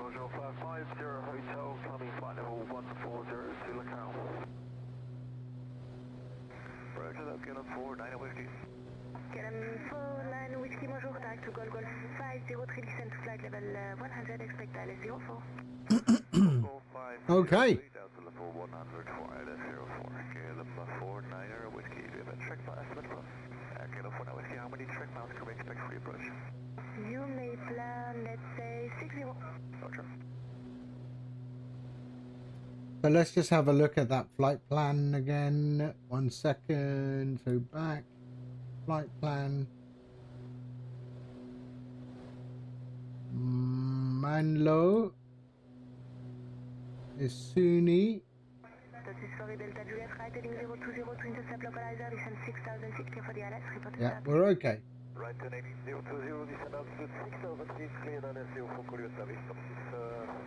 [SPEAKER 2] Bonjour 550 Hotel, climbing flight level 140 to Macau. Roger that, get on 49 whiskey.
[SPEAKER 4] KLM 49 Whiskey, bonjour, direct to Golf 50, descend to flight level 100, expect ILS 04.
[SPEAKER 1] Okay.
[SPEAKER 2] Down to level 100 for ILS 04. KLM 49er Whiskey, do you have a track mile estimate for us? KLM 49 Whiskey, how many track miles can we expect for your approach?
[SPEAKER 4] You may plan, let's say, 60.
[SPEAKER 2] Roger.
[SPEAKER 1] So let's just have a look at that flight plan again. 1 second. So back. Flight plan. Manlo. Isuni.
[SPEAKER 4] This is sorry, Delta Juliet, right heading 020 to intercept localizer, descend 6,000 feet, clear for the ILS, report to
[SPEAKER 1] Yeah,
[SPEAKER 4] start.
[SPEAKER 1] we're okay.
[SPEAKER 2] Right to name 020, descend altitude 6,000 feet, cleared ILS 04, call your service,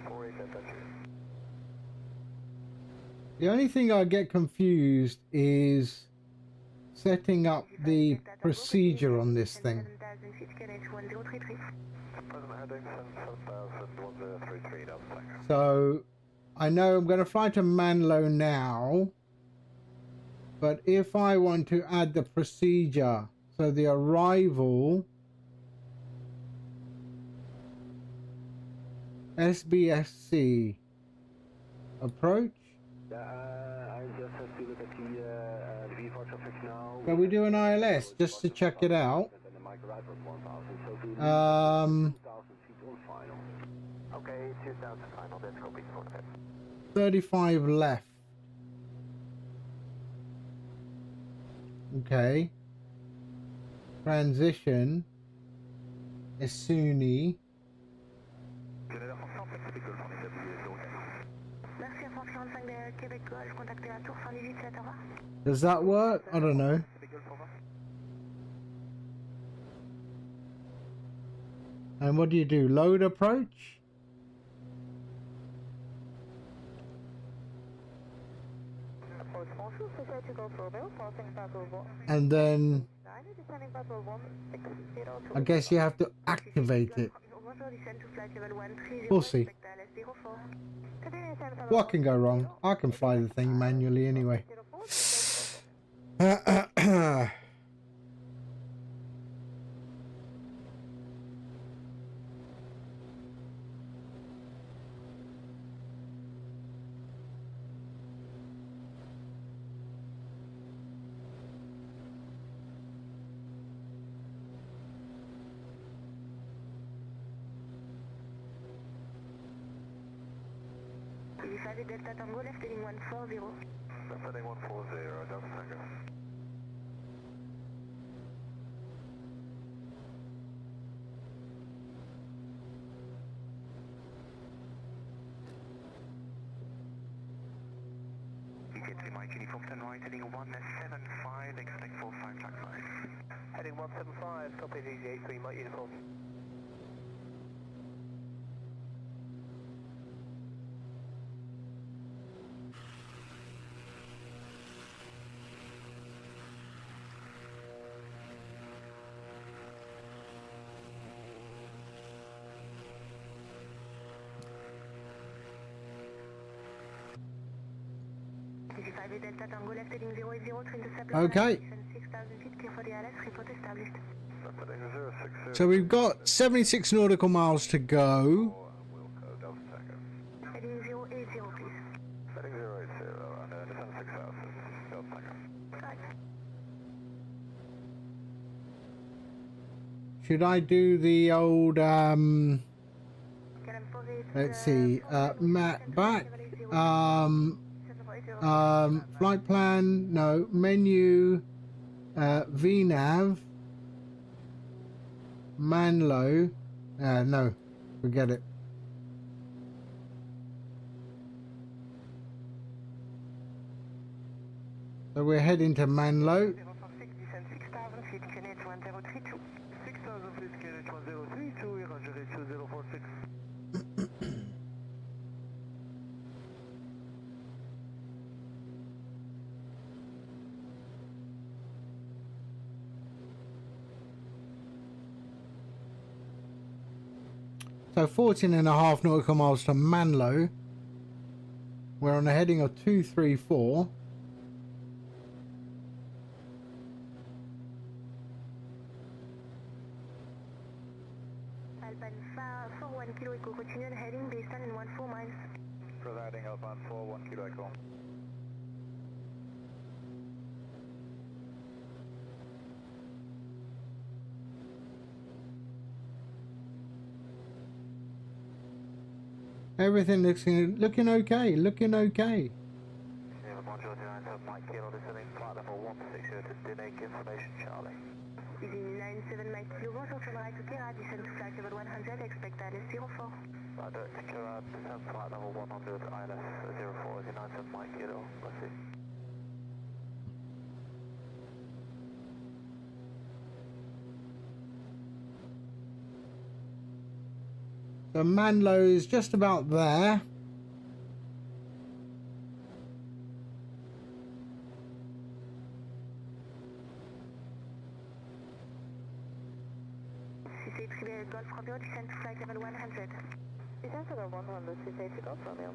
[SPEAKER 2] 48 Delta Juliet.
[SPEAKER 1] The only thing I get confused is setting up the procedure on this thing.
[SPEAKER 4] 7,000 feet, KLH 1033.
[SPEAKER 5] Present heading 7033, Delta Tango.
[SPEAKER 1] So I know I'm going to fly to Manlo now, but if I want to add the procedure, so the arrival SBSC approach.
[SPEAKER 2] I just have to look at the VFAR traffic now.
[SPEAKER 1] Can we do an ILS just to check it out?
[SPEAKER 2] And the mic right was 1000, so to 2000 feet on final. Okay, 2000 final, that's hoping for that.
[SPEAKER 1] 35 left. Okay. Transition is Sunni.
[SPEAKER 4] Merci à 145 de Québec Golf, contactez la tour 117, au revoir.
[SPEAKER 1] Does that work? I don't know. And what do you do? Load approach? And then I guess you have to activate it. We'll see. What can go wrong? I can fly the thing manually anyway.
[SPEAKER 4] Delta Tango, left heading 140.
[SPEAKER 5] Left heading 140, Delta Tango.
[SPEAKER 2] EK3 Mike, uniform 10 right, heading 175, expect 45 track 5. Heading 175, copy EK3 Mike, uniform.
[SPEAKER 4] Delta Tango, left heading 080, train to Sapler.
[SPEAKER 1] Okay.
[SPEAKER 4] 6,000 feet, clear for the ILS, report established.
[SPEAKER 5] Left heading 060.
[SPEAKER 1] So we've got 76 nautical miles to go.
[SPEAKER 5] Wilco, Delta Tango.
[SPEAKER 4] Heading 080, please.
[SPEAKER 5] Heading 080, and descend 6000, Delta Tango.
[SPEAKER 4] Right.
[SPEAKER 1] Should I do the old let's see, Matt back, flight plan, no, menu, VNAV, Manlo, no, forget it. So we're heading to Manlo.
[SPEAKER 4] 6,000 feet, QNH 1032.
[SPEAKER 2] 6,000 feet, QNH 1032, Roger, 2046.
[SPEAKER 1] So 14.5 nautical miles to Manlo. We're on a heading of 234.
[SPEAKER 4] Alpine 41 kilo echo, continue heading based on in 14 miles.
[SPEAKER 5] Providing Alpine 41 Kilo Echo.
[SPEAKER 1] Everything looking okay, looking okay.
[SPEAKER 2] Module 97 Mike Kilo, descending flight level 160 to Dinake information, Charlie.
[SPEAKER 4] Easy 97 Mike Kilo, bonjour, turn right to Kira, descend to flight level 100, expect ILS 04.
[SPEAKER 2] Roger, Kira, descend flight level 100, ILS 04, is 97 Mike Kilo, let's see.
[SPEAKER 1] So Manlo is just about there.
[SPEAKER 4] CC3 descend to flight level 100. Descend to level 100, to safety Golf Romeo.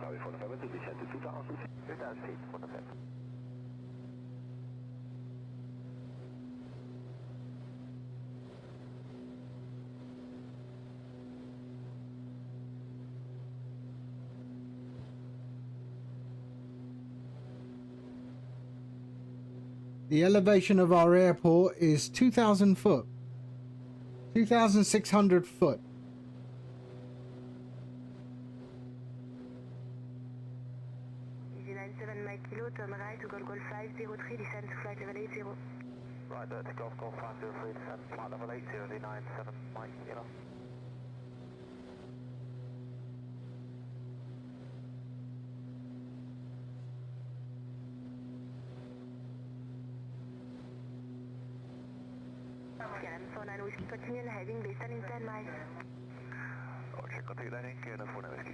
[SPEAKER 2] Sorry for November to descend to 2000 feet for November.
[SPEAKER 1] The elevation of our airport is 2,000 foot. 2,600 foot.
[SPEAKER 4] Easy 97 Mike Kilo, turn right to Golf 503, descend to flight level 80.
[SPEAKER 2] Right, to Golf 503, descend flight level 80, 97 Mike Kilo.
[SPEAKER 4] Skyline 49 Whiskey, continue heading based on in 10 miles.
[SPEAKER 2] Check continue landing, Skyline 49 Whiskey.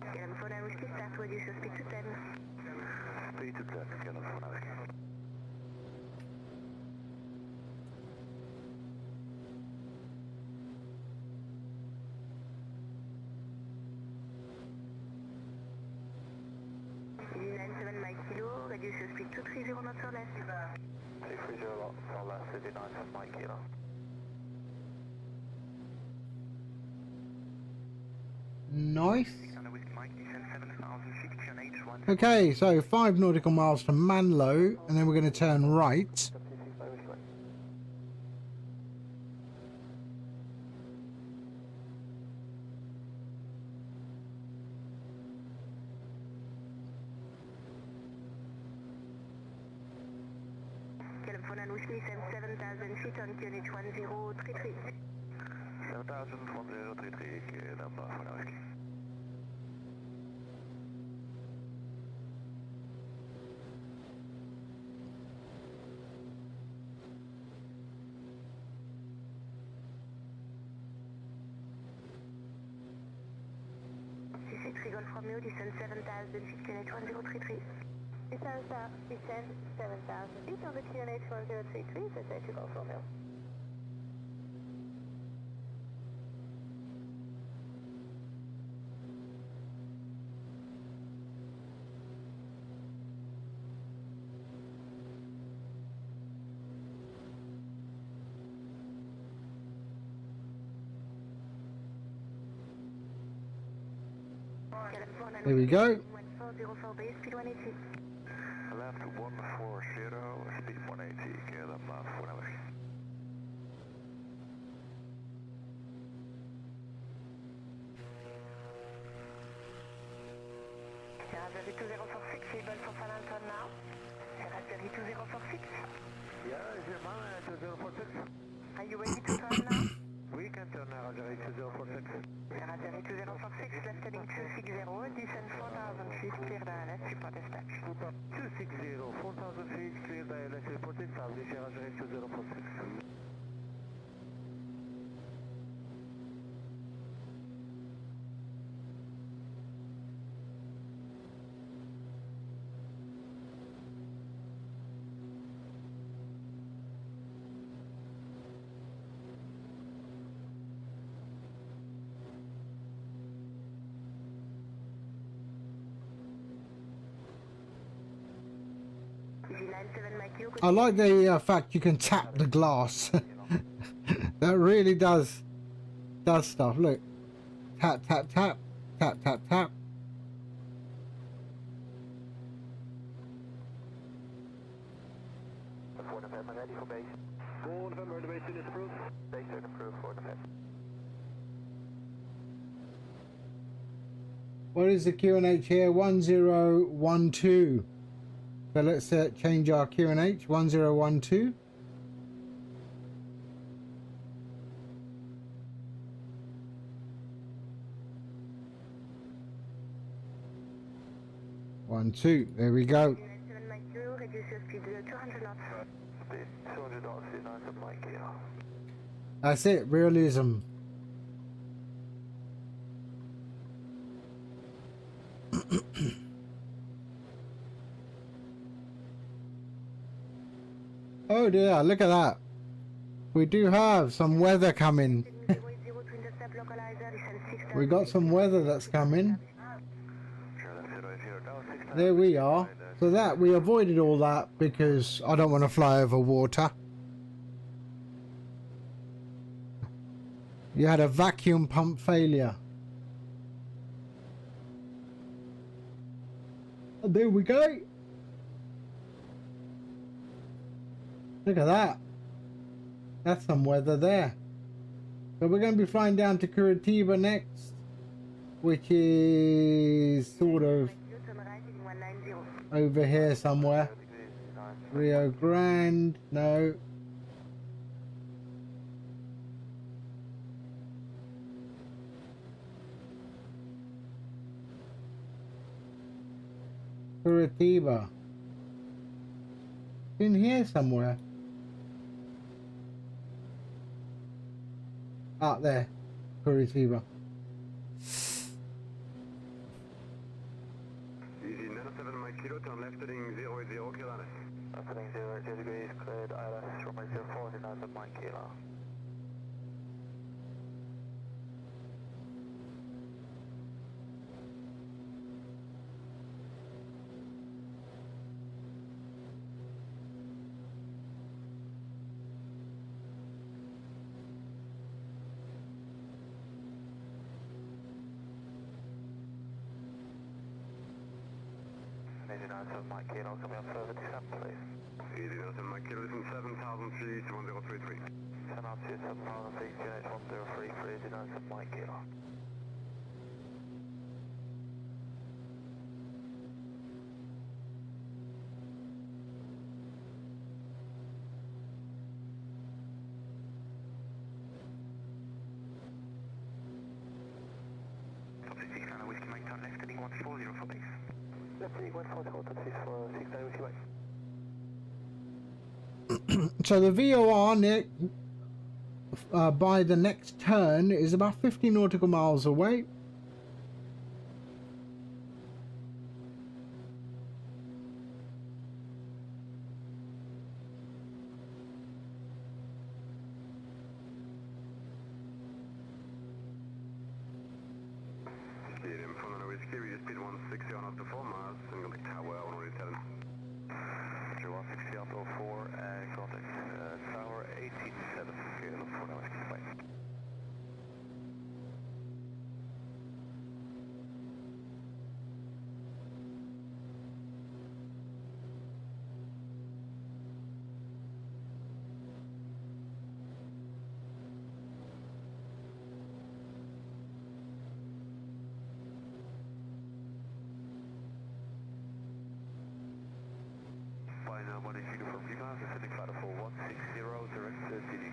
[SPEAKER 4] Skyline 49 Whiskey, start to reduce your speed to 10.
[SPEAKER 2] Speed to 10, Skyline 49 Whiskey.
[SPEAKER 4] Easy 97 Mike Kilo, reduce your speed to 30 knots or less.
[SPEAKER 2] 330 or less, 97 Mike Kilo.
[SPEAKER 1] Nice. Okay, so 5 nautical miles to Manlo, and then we're going to turn right.
[SPEAKER 4] California Whiskey, 7,000 feet on QNH 1033.
[SPEAKER 2] 7000, 1033, number 49 Whiskey.
[SPEAKER 4] C6 Golf Romeo, descend 7,000 feet, QNH 1033. Descend 7,000 feet on the QNH 1033, so safety Golf Romeo.
[SPEAKER 1] There we go.
[SPEAKER 4] 1404 base, speed 180.
[SPEAKER 2] Left 140, speed 180, KLM 49 Whiskey.
[SPEAKER 4] Raspberry 2046, able for final turn now. Raspberry 2046.
[SPEAKER 2] Yeah, German 2046.
[SPEAKER 4] Are you ready to turn now?
[SPEAKER 2] We can turn now, Raspberry 2046.
[SPEAKER 4] Raspberry 2046, left heading 260, descend 4,000 feet, clear the ILS, report dispatch.
[SPEAKER 2] 260, 4,000 feet, clear the ILS, report dispatch, Raspberry 2046.
[SPEAKER 1] I like the fact you can tap the glass. That really does stuff. Look, tap tap tap tap tap tap.
[SPEAKER 2] For November, ready for base. For November, the base unit approved. Base unit approved for November.
[SPEAKER 1] What is the QNH here? 1012. So let's change our QNH 1012. 2. There we go.
[SPEAKER 4] 7 Mike Kilo, reduce your speed to 200 knots.
[SPEAKER 2] Speed 200 knots, 97 Mike Kilo.
[SPEAKER 1] That's it, realism. Oh dear, look at that. We do have some weather coming. We got some weather that's coming. There we are. So that we avoided all that because I don't want to fly over water. You had a vacuum pump failure. And there we go. Look at that. That's some weather there. So we're going to be flying down to Curitiba next, which is sort of over here somewhere. Rio Grande, no. Curitiba. In here somewhere. Out there, Curitiba.
[SPEAKER 5] Easy 97 Mike Kilo, turn left heading 080, clear ILS.
[SPEAKER 2] Heading 080 degrees, cleared ILS, runway 04, 97 Mike Kilo. Easy 97 Mike Kilo, coming up further descent, please.
[SPEAKER 5] Easy 97 Mike Kilo, listen 7,000 feet, 1033.
[SPEAKER 2] 10 altitude, 7,000 feet, unit 1033, easy 97 Mike Kilo. Top 6 Nano Whiskey Mike, turn left heading 140 for base. Left heading 140, top 6 for 6 Nano Whiskey Mike.
[SPEAKER 1] So the VOR by the next turn is about 50 nautical miles away.
[SPEAKER 5] Helium 4 Nano Whiskey, we speed 160 on up to 4 miles, and contact tower 187.
[SPEAKER 2] 160 up to 4 and contact tower 187, Kilo 4 Nano Whiskey, bye. Final 1 is uniform Lima, descending flight of 160, direct CD.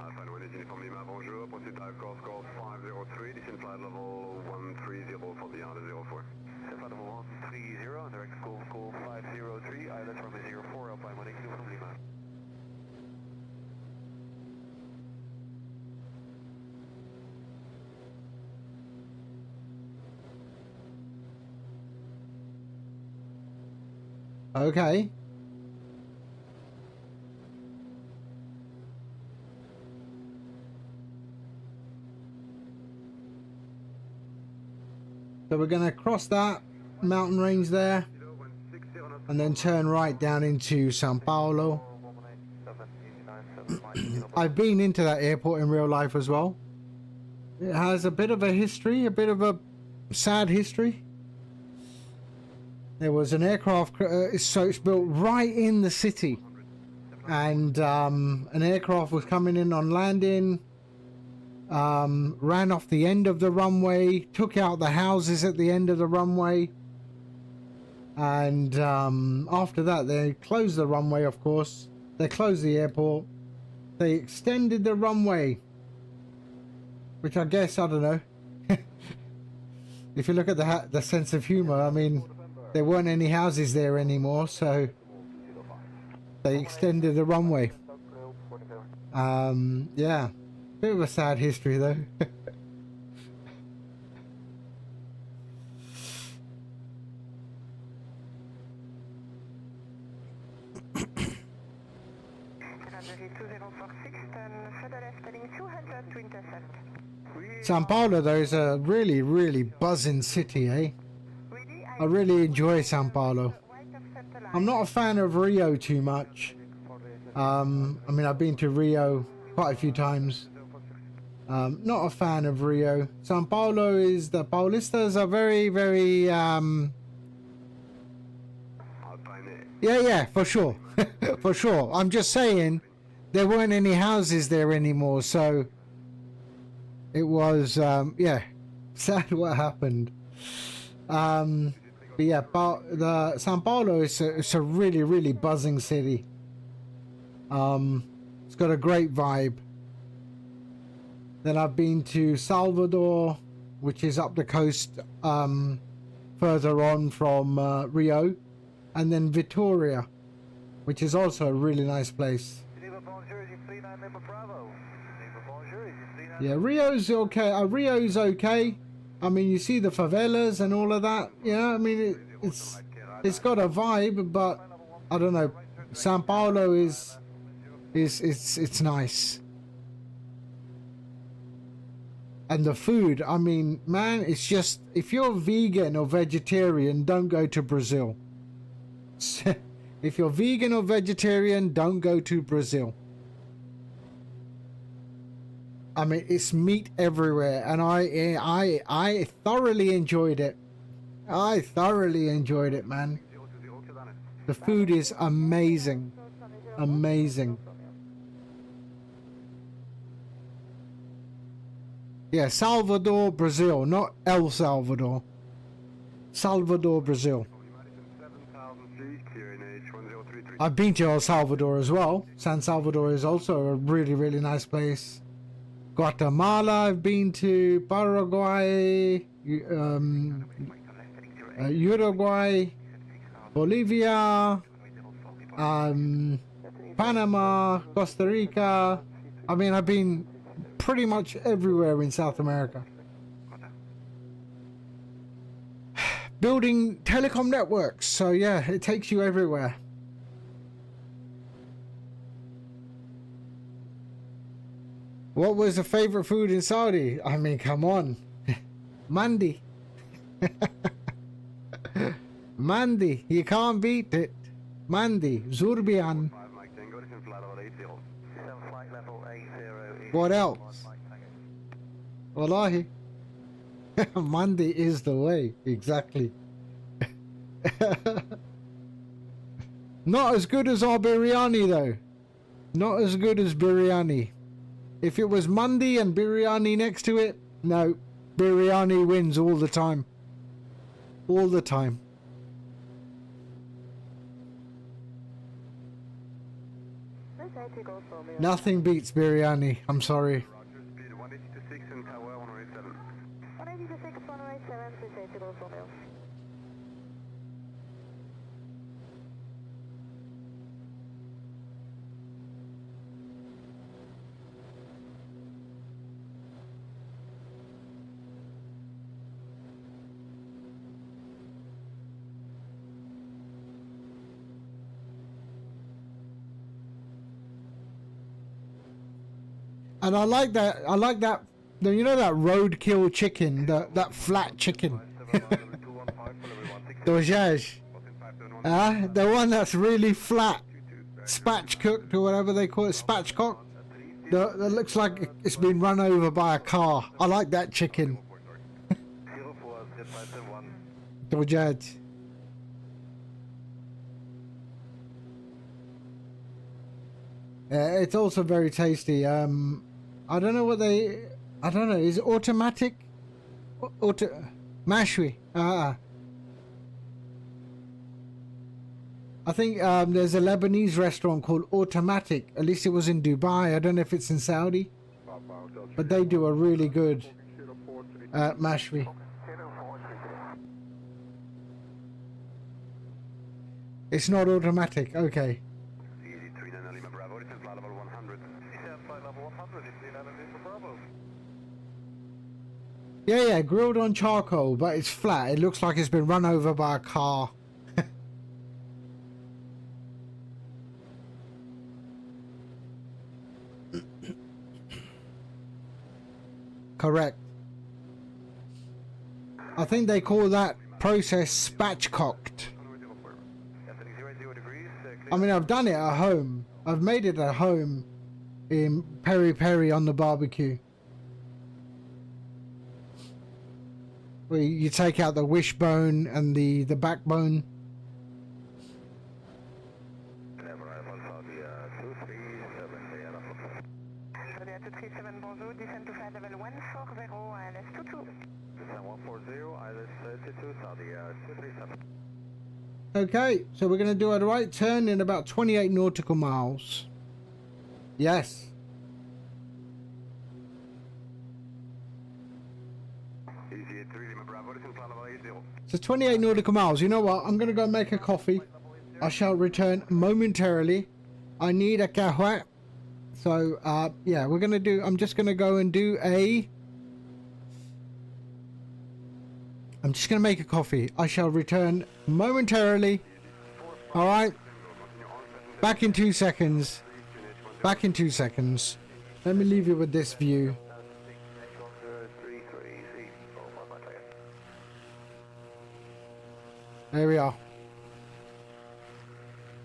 [SPEAKER 5] Alpha 1 is uniform Lima, bonjour, proceed dive course 503, descend flight level 130 for the Arda 04.
[SPEAKER 2] Descend flight level 130, direct call 503, ILS runway 04, Alpine 1 is uniform Lima.
[SPEAKER 1] Okay. So we're going to cross that mountain range there and then turn right down into São Paulo. I've been into that airport in real life as well. It has a bit of a history, a bit of a sad history. There was an aircraft, so it's built right in the city, and an aircraft was coming in on landing, ran off the end of the runway, took out the houses at the end of the runway, and after that they closed the runway, of course. They closed the airport, they extended the runway, which I guess, I don't know, if you look at the sense of humor, I mean, there weren't any houses there anymore, so they extended the runway. Yeah, bit of a sad history though. São Paulo though is a really, really buzzing city, eh? I really enjoy São Paulo. I'm not a fan of Rio too much. I mean, I've been to Rio quite a few times. Not a fan of Rio. São Paulo is, the Paulistas are very, very, yeah, for sure. For sure. I'm just saying, there weren't any houses there anymore, so it was, yeah, sad what happened. But yeah, the São Paulo is it's a really, really buzzing city. It's got a great vibe. Then I've been to Salvador, which is up the coast, further on from Rio, and then Vitoria, which is also a really nice place. Yeah, Rio's okay. Rio's okay. I mean, you see the favelas and all of that. Yeah, I mean, it's got a vibe, but I don't know. São Paulo is it's nice. And the food, I mean, man, it's just, if you're vegan or vegetarian, don't go to Brazil. If you're vegan or vegetarian, don't go to Brazil. I mean, it's meat everywhere, and I thoroughly enjoyed it. I thoroughly enjoyed it, man. The food is amazing. Amazing. Yeah, Salvador, Brazil, not El Salvador. Salvador, Brazil. I've been to El Salvador as well. San Salvador is also a really, really nice place. Guatemala, I've been to. Paraguay, Uruguay, Bolivia, Panama, Costa Rica. I mean, I've been pretty much everywhere in South America. Building telecom networks, so yeah, it takes you everywhere. What was the favorite food in Saudi? I mean, come on. Mandi. Mandi. You can't beat it. Mandi. Zurbian. What else? Wallahi. Mandi is the way. Exactly. Not as good as our biryani though. Not as good as biryani. If it was Mandi and biryani next to it, no, biryani wins all the time. All the time. Nothing beats biryani, I'm sorry. And I like that, you know that roadkill chicken, that flat chicken. Dojaj. The one that's really flat. Spatchcooked or whatever they call it, spatchcock. That looks like it's been run over by a car. I like that chicken. Dojaj. It's also very tasty. I don't know what they... I don't know. Is it automatic? Mashwi. I think there's a Lebanese restaurant called Automatic. At least it was in Dubai. I don't know if it's in Saudi. But they do a really good mashwi. It's not automatic. Okay.
[SPEAKER 5] Easy 39 Lima Bravo, descend flight level 100.
[SPEAKER 2] Descend flight level 100, 39 Lima Bravo.
[SPEAKER 1] Yeah, grilled on charcoal, but it's flat. It looks like it's been run over by a car. Correct. I think they call that process spatchcocked.
[SPEAKER 2] Descending 0 degrees,
[SPEAKER 1] I mean, I've done it at home. I've made it at home in peri peri on the barbecue. Where you take out the wishbone and the backbone.
[SPEAKER 4] Saudi 237, bonjour, descend to flight level 140, ILS 22.
[SPEAKER 2] descend 140, ILS 22, Saudi 237.
[SPEAKER 1] Okay, so we're going to do a right turn in about 28 nautical miles. Yes.
[SPEAKER 5] Easy 83 Lima Bravo, descend flight level 80.
[SPEAKER 1] So 28 nautical miles. You know what? I'm going to go make a coffee. I shall return momentarily. I need a kahwa. So, yeah, we're going to do... I'm just going to go and do a... I'm just going to make a coffee. I shall return momentarily. Alright. Back in 2 seconds. Back in 2 seconds. Let me leave you with this view. There we are.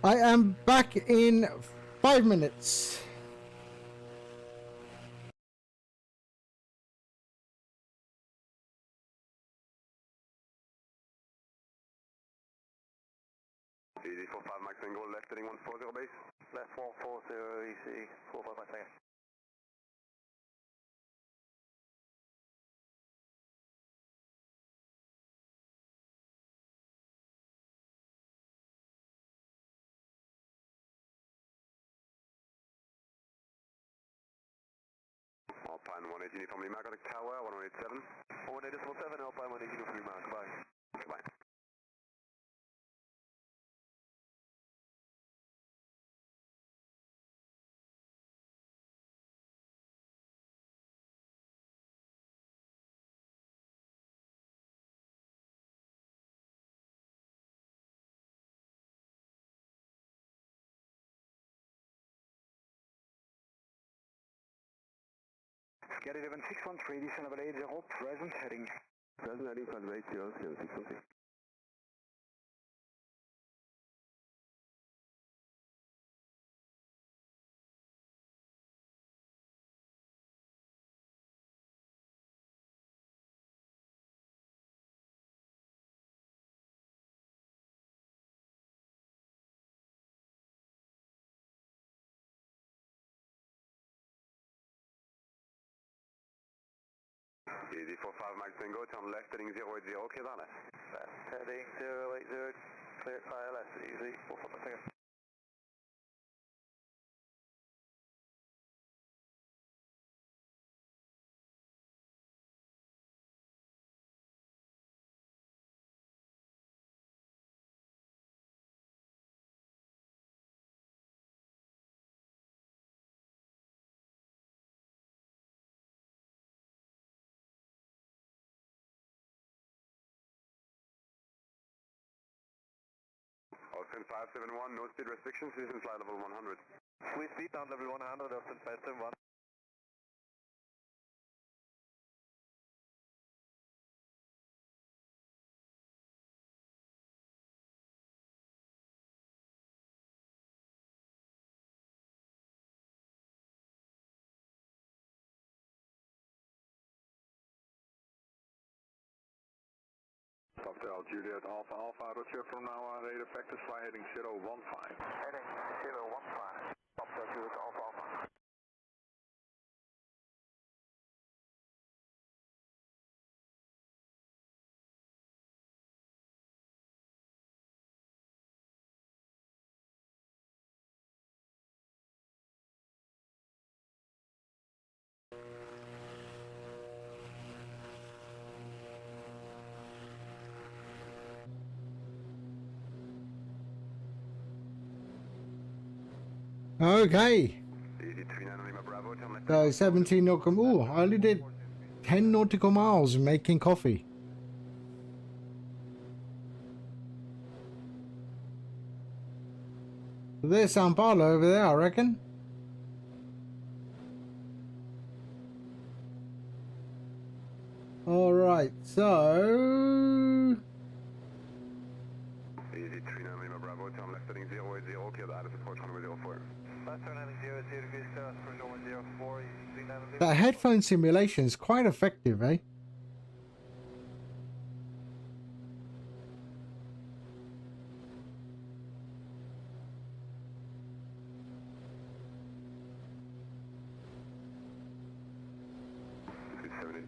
[SPEAKER 1] I am back in 5 minutes.
[SPEAKER 5] Easy 45 Max Tango, left heading 140 base.
[SPEAKER 2] Left 140, easy 45 Max Tango.
[SPEAKER 5] Alpine 180 uniform Lima, got a tower, 187.
[SPEAKER 2] 187, Alpine 180 uniform Lima, goodbye.
[SPEAKER 5] Goodbye.
[SPEAKER 2] Scary 7613, descend level 80, present heading.
[SPEAKER 5] Present heading, flight level 80, 613. Easy 45 Max Tango, turn left heading 080, clear ILS.
[SPEAKER 2] Left heading 080, clear ILS, easy 45 Max Tango.
[SPEAKER 5] Austin 571, no speed restrictions, descend flight level 100.
[SPEAKER 2] Sweet speed down level 100, Austin 571.
[SPEAKER 5] Software Juliet Alpha Alpha, roger from now on, radar factors fly heading 015.
[SPEAKER 2] Heading 015, Software Juliet Alpha Alpha.
[SPEAKER 1] Okay.
[SPEAKER 5] Easy 39 Lima Bravo, turn left.
[SPEAKER 1] So 17 nautical. Ooh, I only did 10 nautical miles making coffee. There's São Paulo over there, I reckon. All right, so
[SPEAKER 5] Easy 39 Lima Bravo, turn left heading 080, clear the Alice approach runway 04.
[SPEAKER 2] Last turn heading 00, good start, approach runway 04, easy 39 Lima.
[SPEAKER 1] that headphone simulation is quite effective, eh?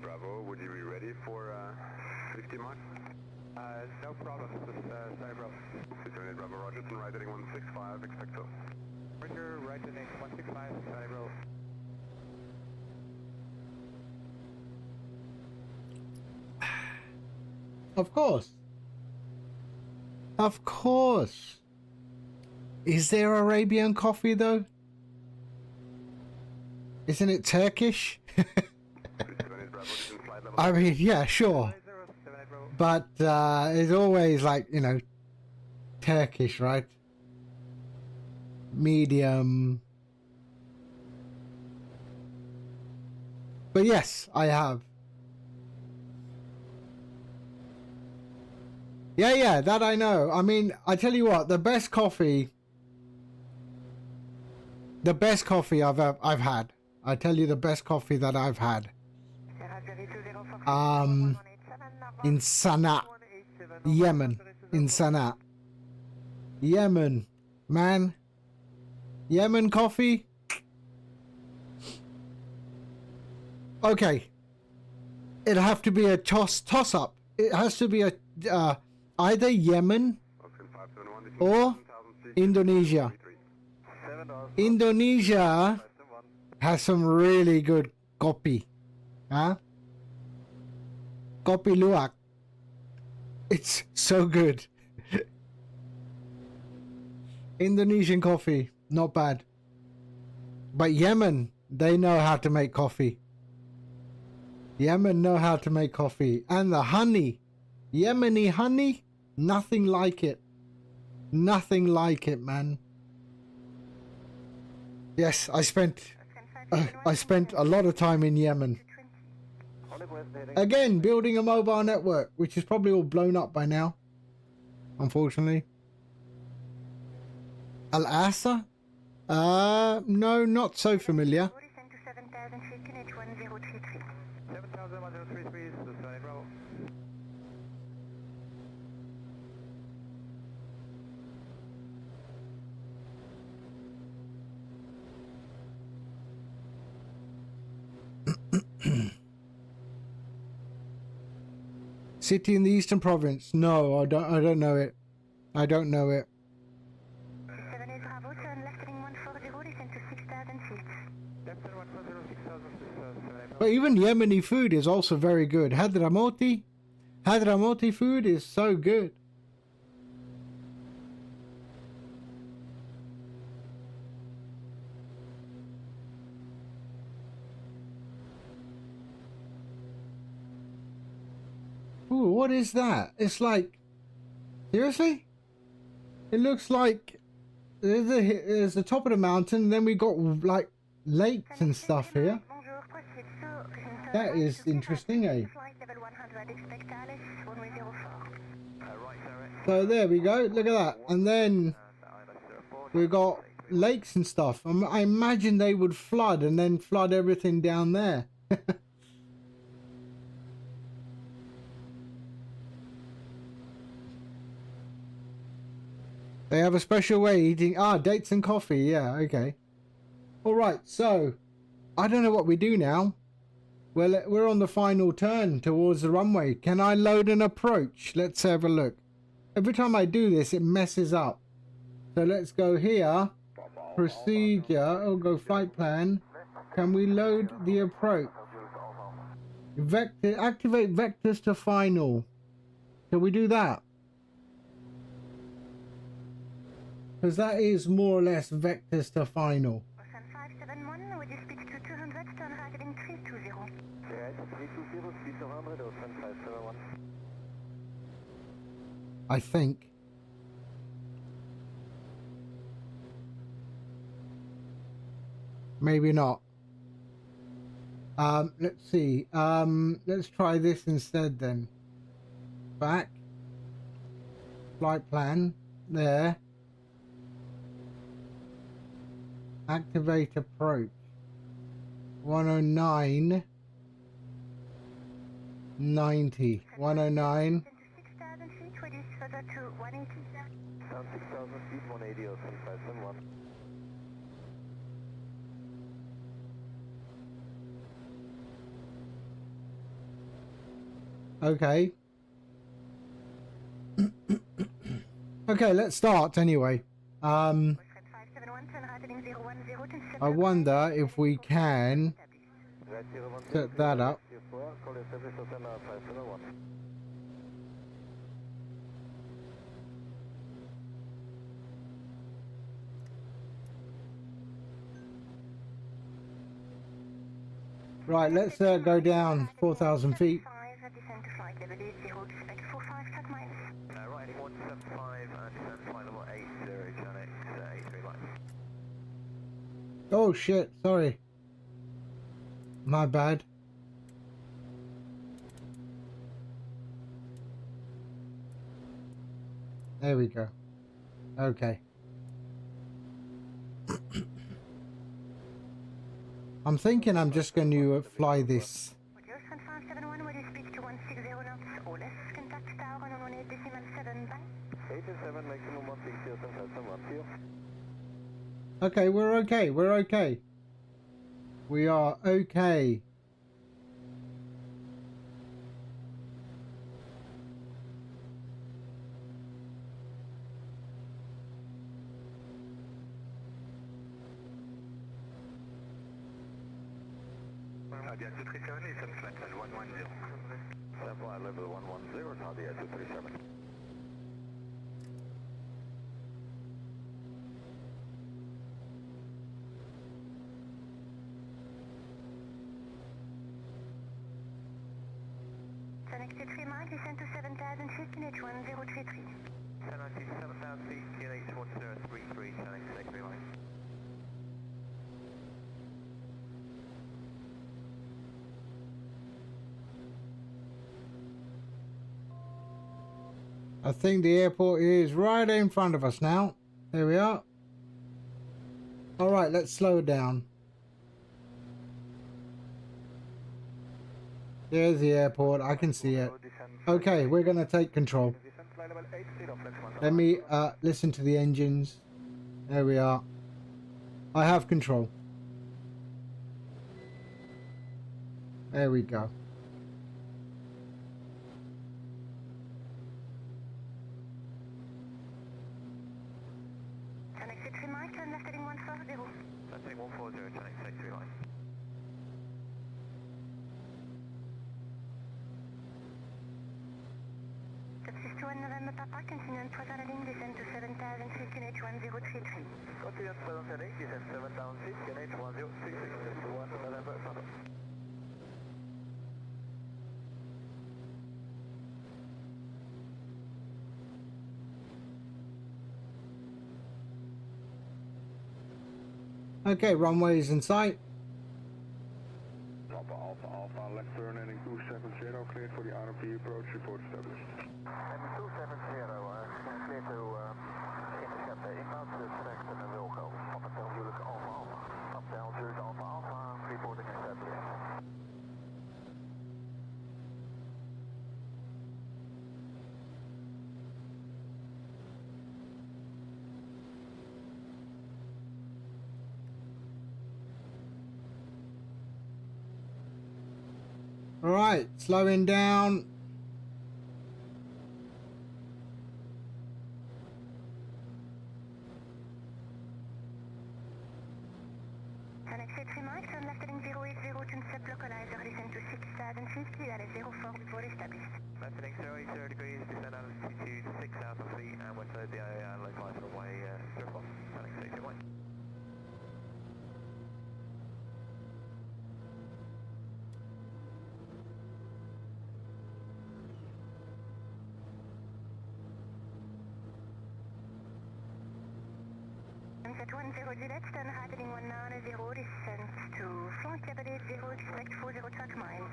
[SPEAKER 5] Bravo, would you be ready for 50 miles?
[SPEAKER 2] No problem, this is Cyber.
[SPEAKER 5] 78 Bravo, Roger, turn right heading 165, expect so.
[SPEAKER 2] Roger, right heading 165, Cyber.
[SPEAKER 1] Of course. Of course. Is there Arabian coffee though? Isn't it Turkish?
[SPEAKER 5] 78 Bravo, descend flight level.
[SPEAKER 1] I mean, yeah, sure. But it's always like, you know, Turkish, right? Medium. But yes, I have. Yeah, that I know. I mean, I tell you what, the best coffee I've had. I tell you the best coffee that I've had. In Sana'a, Yemen. In Sana'a, Yemen, man. Yemen coffee. Okay, it'll have to be a toss up. It has to be a either Yemen or Indonesia. Indonesia has some really good kopi. Huh? Kopi luwak. It's so good. Indonesian coffee, not bad. But Yemen, they know how to make coffee. Yemen know how to make coffee. And the honey. Yemeni honey, nothing like it. Nothing like it, man. Yes, I spent a lot of time in Yemen. Again, building a mobile network, which is probably all blown up by now, unfortunately. Al Asa? No, not so familiar.
[SPEAKER 2] 7,1033 is the side row.
[SPEAKER 1] City in the Eastern Province? No, I don't know it. I don't know it.
[SPEAKER 4] 78 Bravo, turn left heading 140, descend to 6,000 feet.
[SPEAKER 2] Left turn 140, 6,000 is 78
[SPEAKER 1] But even Yemeni food is also very good. Hadramoti food is so good. Ooh, what is that? It's like, seriously? It looks like there's the top of the mountain, and then we got like lakes and stuff here. That is interesting, eh? So there we go, look at that. And then we got lakes and stuff. I imagine they would flood and then flood everything down there. They have a special way eating. Dates and coffee. Yeah, okay. All right, so I don't know what we do now. Well, we're on the final turn towards the runway. Can I load an approach? Let's have a look. Every time I do this, it messes up. So let's go here. Procedure. Oh, go flight plan. Can we load the approach? Vector. Activate vectors to final. Can we do that? because that is more or less vectors to final.
[SPEAKER 4] Ocean 571, would you speak to 200, turn right heading 320?
[SPEAKER 2] Yes, 320, speed to 100, Ocean 571.
[SPEAKER 1] I think. Maybe not. Let's see. Let's try this instead then. Back. Flight plan. There. Activate approach. 109. 90. 109.
[SPEAKER 4] 6,000 feet, reduce further to 180.
[SPEAKER 2] Sound 6,000 feet, 180, Ocean 571.
[SPEAKER 1] Okay. Okay, let's start anyway.
[SPEAKER 4] Ocean 571, turn right heading 010 to
[SPEAKER 1] I wonder if we can set that up.
[SPEAKER 2] Call establish Ocean 571.
[SPEAKER 1] Right, let's go down 4,000 feet.
[SPEAKER 4] Descend to flight level 80, expect 45 track minus.
[SPEAKER 2] Riding 175 and descend flight level 80, Janet, 83 line.
[SPEAKER 1] Oh shit, sorry. My bad. There we go. Okay. I'm thinking I'm just going to fly this.
[SPEAKER 4] With your Ocean 571, would you speak to 160 knots or less? Contact tower on 18.7 by.
[SPEAKER 2] 87, maximum 160, Ocean 571, clear.
[SPEAKER 1] Okay, we're okay. We're okay. We are okay.
[SPEAKER 5] Tardia 237 is on flight level 110.
[SPEAKER 2] Flight level 110, Tardia 237.
[SPEAKER 4] Connected 3 miles, descend to 7,000 feet, QNH 1033.
[SPEAKER 2] 7,000 feet, QNH 1033, connect 3 line.
[SPEAKER 1] I think the airport is right in front of us now. There we are. All right, let's slow it down. There's the airport. I can see it. Okay, we're going to take control. Let me listen to the engines. There we are. I have control. There we go.
[SPEAKER 4] Connected 3 miles, turn left heading 140.
[SPEAKER 2] Setting 140, connect 3 line.
[SPEAKER 4] Subsist 1 November Papa, continue on present heading, descend to 7,000 feet, QNH 1033.
[SPEAKER 2] Continue on present heading, descend 7,000 feet, QNH 1033, 1 November Papa.
[SPEAKER 1] Okay, runway is in sight.
[SPEAKER 5] Alpha, Alpha, Alpha, left turn heading 270, cleared for the RMP approach, report established.
[SPEAKER 2] Heading 270, clear to intercept the inbound tracks and then Wilco. Papa Tel Julius Alpha Alpha. Papa Tel Julius Alpha Alpha, reporting established.
[SPEAKER 1] All right, slowing down.
[SPEAKER 4] Annex 3 Mike, turn left heading 080 to set localizer, descend to 6,000 feet, clear at 04 report established.
[SPEAKER 2] Left heading 080 degrees, descend altitude 6,000 feet, and we're to the localizer runway 04. Annex 3 Mike.
[SPEAKER 4] At 10 Juliet, turn right heading 190, descend to flight level 80, expect 40 track miles.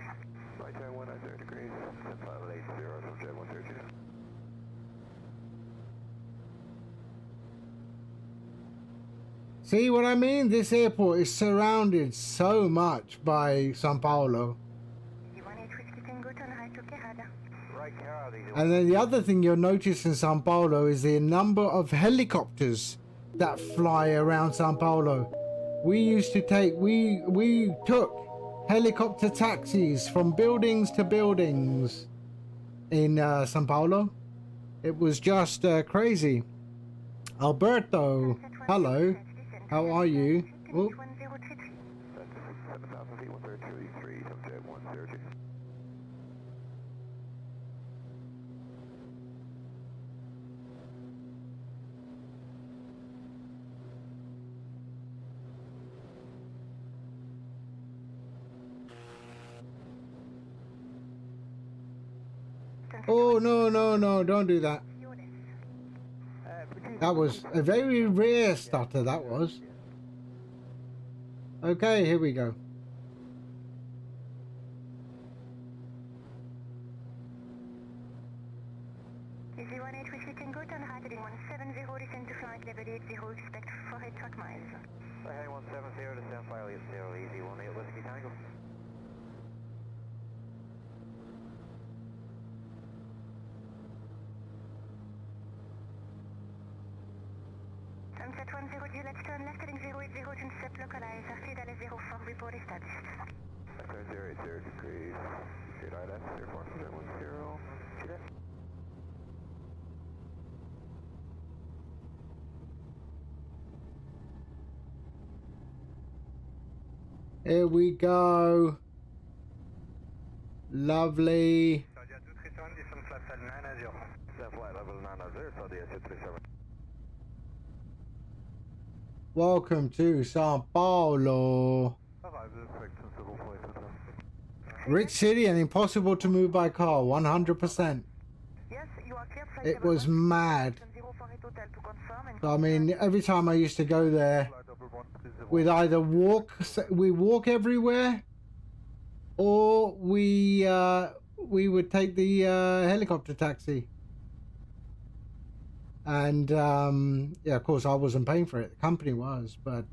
[SPEAKER 2] Right turn 190 degrees, set level 80 from jet 130.
[SPEAKER 1] See what I mean? This airport is surrounded so much by São Paulo.
[SPEAKER 2] Right,
[SPEAKER 1] And then the other thing you'll notice in São Paulo is the number of helicopters that fly around São Paulo. We took helicopter taxis from buildings to buildings in São Paulo. It was just crazy. Alberto, hello. How are you? Oh.
[SPEAKER 2] That's 7,000 feet, 133, jet 130.
[SPEAKER 1] Oh, no, don't do that. That was a very rare stutter, that was. Okay, here we go.
[SPEAKER 4] Easy 18 Whiskey Tango, turn right heading 170, descend to flight level 80, expect 48 track miles.
[SPEAKER 2] Right heading 170, descend flight level 0, easy 18 Whiskey Tango.
[SPEAKER 4] Sunset 10 Juliet, turn left heading 080 to set localizer, feed at 04 report established.
[SPEAKER 2] Right turn 080 degrees, straight right at 04, jet 10, Juliet.
[SPEAKER 1] Here we go. Lovely.
[SPEAKER 2] Flight level 900, so the 237.
[SPEAKER 1] Welcome to São Paulo. Rich city and impossible to move by car, 100%.
[SPEAKER 4] Yes, you are clear.
[SPEAKER 1] It was mad. I mean, every time I used to go there, we'd either we walk everywhere, or we would take the helicopter taxi. And yeah, of course I wasn't paying for it, the company was, but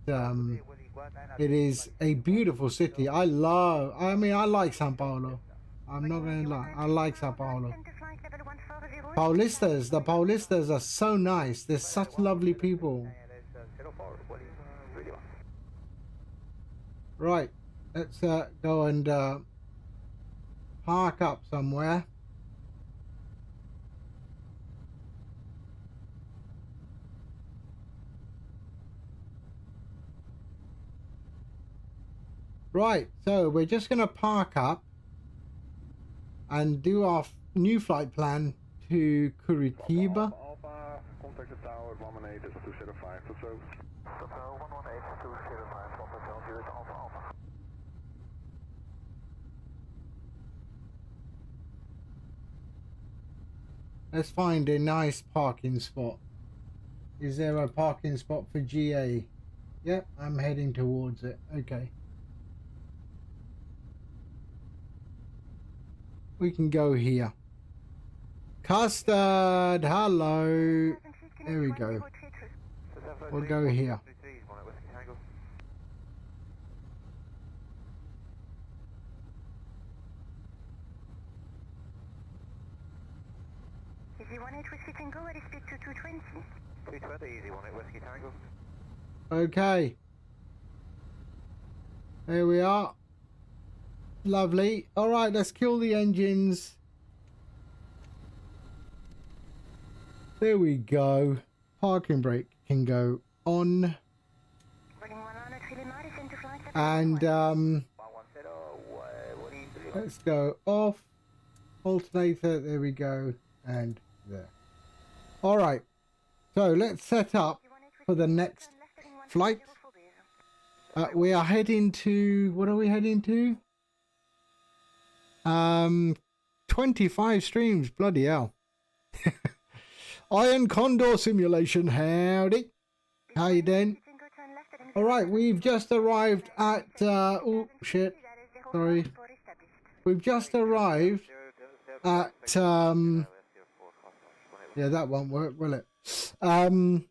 [SPEAKER 1] it is a beautiful city. I like São Paulo. I'm not gonna lie, I like São Paulo. The Paulistas are so nice. They're such lovely people. Right, let's go and park up somewhere. Right, so we're just going to park up and do our new flight plan to Curitiba.
[SPEAKER 5] Alpha, contact the tower 118 is 205 for service.
[SPEAKER 2] 118 205, contact Alpha Alpha.
[SPEAKER 1] Let's find a nice parking spot. Is there a parking spot for GA? Yep, I'm heading towards it. Okay. We can go here. Custard, hello. There we go. We'll go here.
[SPEAKER 4] Easy 18 Whiskey Tango, ready speed to 220.
[SPEAKER 2] 220, easy 18 Whiskey Tango.
[SPEAKER 1] Okay. There we are. Lovely. All right, let's kill the engines. There we go. Parking brake can go on.
[SPEAKER 4] Running 100 Lima, descend to flight
[SPEAKER 1] And let's go off. Alternator, there we go. And there. All right. So let's set up for the next flight. We are heading to, what are we heading to? 25 streams, bloody hell. Iron Condor simulation, howdy. How you doing? All right, we've just arrived at, oh shit, sorry. We've just arrived at, yeah, that won't work, will it? Where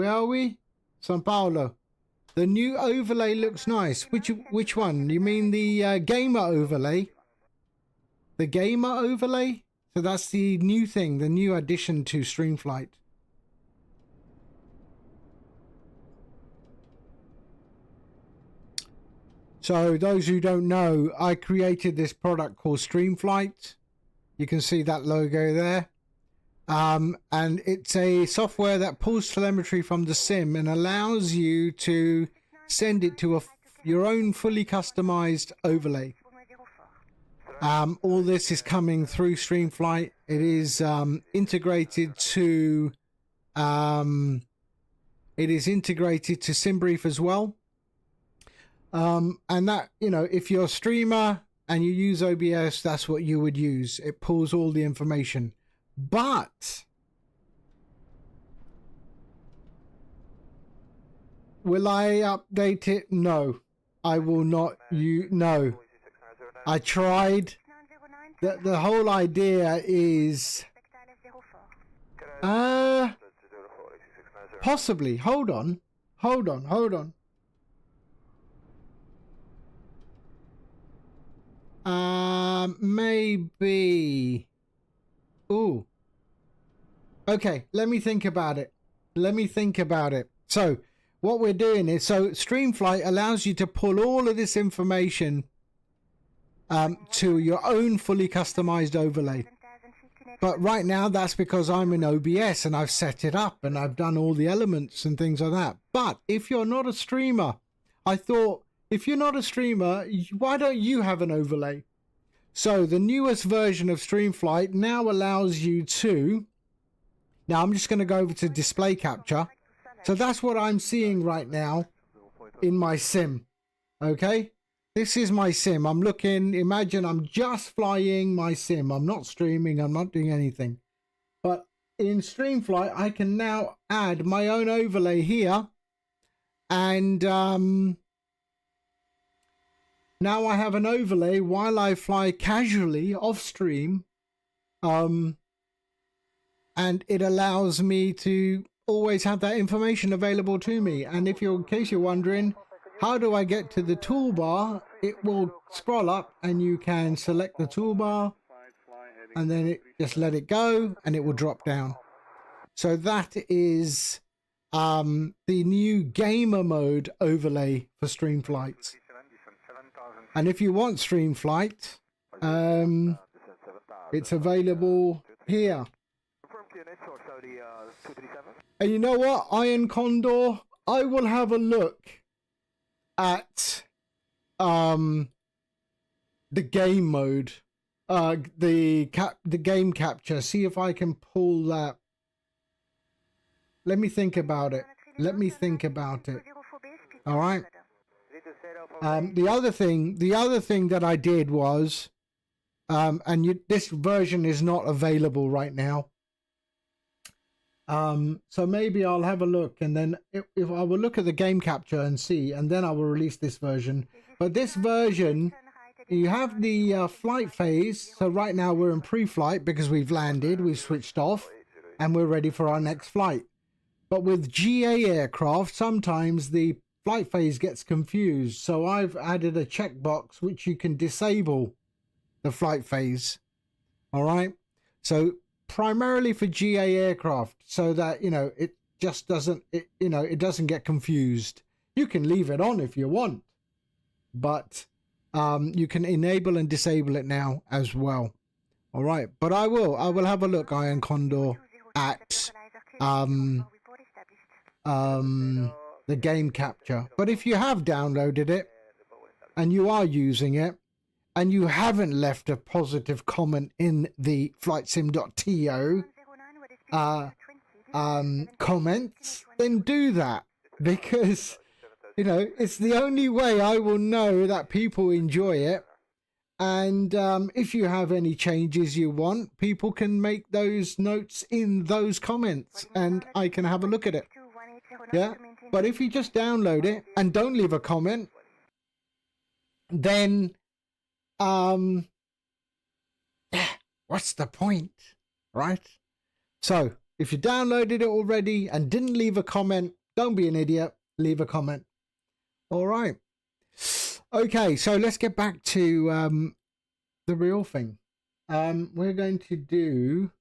[SPEAKER 1] are we? São Paulo. The new overlay looks nice. Which one? You mean the gamer overlay? The gamer overlay? So that's the new thing, the new addition to Streamflight. So those who don't know, I created this product called Streamflight. You can see that logo there. And it's a software that pulls telemetry from the sim and allows you to send it to your own fully customized overlay. All this is coming through Streamflight. It is integrated to SimBrief as well. And that, you know, if you're a streamer and you use OBS, that's what you would use. It pulls all the information. But will I update it? No, I will not. No, I tried. The whole idea is possibly. Hold on. Maybe. Ooh. Okay, let me think about it. So what we're doing is, so Streamflight allows you to pull all of this information to your own fully customized overlay. But right now that's because I'm in OBS and I've set it up and I've done all the elements and things like that. But if you're not a streamer, I thought, if you're not a streamer, why don't you have an overlay? So the newest version of Streamflight now allows you to, now I'm just going to go over to display capture. So that's what I'm seeing right now in my sim. Okay, this is my sim. I'm looking, imagine I'm just flying my sim. I'm not streaming, I'm not doing anything. But in Streamflight, I can now add my own overlay here. And now I have an overlay while I fly casually off stream. And it allows me to always have that information available to me. And if you're, in case you're wondering, how do I get to the toolbar? It will scroll up and you can select the toolbar and then it just let it go and it will drop down. So that is the new gamer mode overlay for Streamflight. And if you want Streamflight, it's available here. And you know what, Iron Condor, I will have a look at the game mode, the game capture, see if I can pull that. Let me think about it. All right. The other thing that I did was, this version is not available right now. So maybe I'll have a look, and then if I will look at the game capture and see, and then I will release this version. But this version, you have the flight phase. So right now we're in pre-flight because we've landed, we've switched off, and we're ready for our next flight. But with GA aircraft, sometimes the flight phase gets confused. So I've added a checkbox which you can disable the flight phase. All right. So primarily for GA aircraft, so that, you know, it just doesn't, it doesn't get confused. You can leave it on if you want, but you can enable and disable it now as well. All right. But I will have a look, Iron Condor, at the game capture. But if you have downloaded it and you are using it and you haven't left a positive comment in the flightsim.to comments, then do that, because you know it's the only way I will know that people enjoy it. And if you have any changes you want, people can make those notes in those comments and I can have a look at it. Yeah, but if you just download it and don't leave a comment, then what's the point, right? So if you downloaded it already and didn't leave a comment, don't be an idiot, leave a comment. All right. Okay, so let's get back to the real thing. We're going to do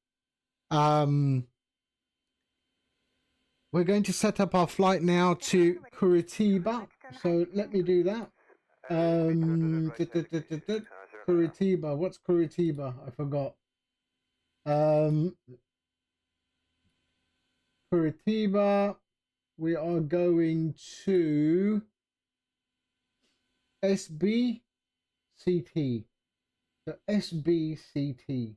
[SPEAKER 1] we're going to set up our flight now to Curitiba. So let me do that. Curitiba. What's Curitiba? I forgot. Curitiba. We are going to SBCT. So SBCT.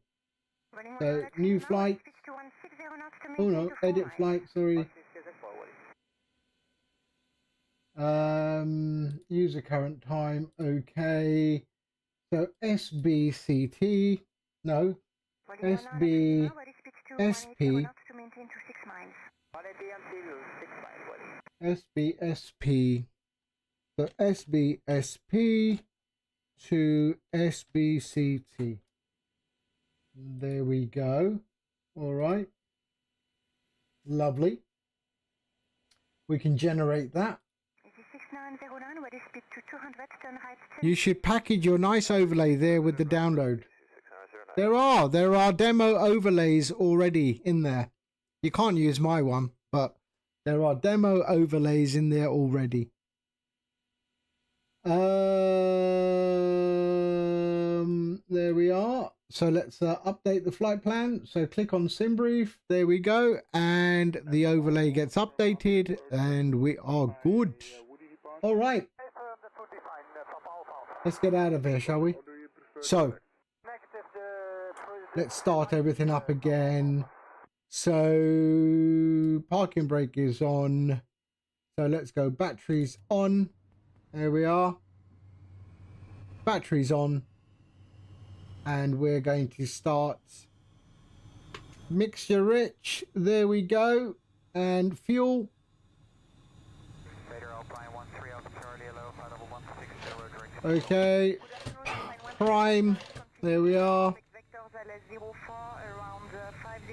[SPEAKER 1] So new flight. Oh no, edit flight, sorry. User current time, okay. So SBCT, no, SBSP, SBSP, so SBSP to SBCT. There we go. All right. Lovely. We can generate that. You should package your nice overlay there with the download. There are demo overlays already in there. You can't use my one, but there are demo overlays in there already. There we are. So let's update the flight plan. So click on SimBrief. There we go. And the overlay gets updated and we are good. All right. Let's get out of here, shall we? So let's start everything up again. So parking brake is on. So let's go batteries on. There we are. Batteries on. And we're going to start mixture rich. There we go. And fuel. Okay. Prime. There we are.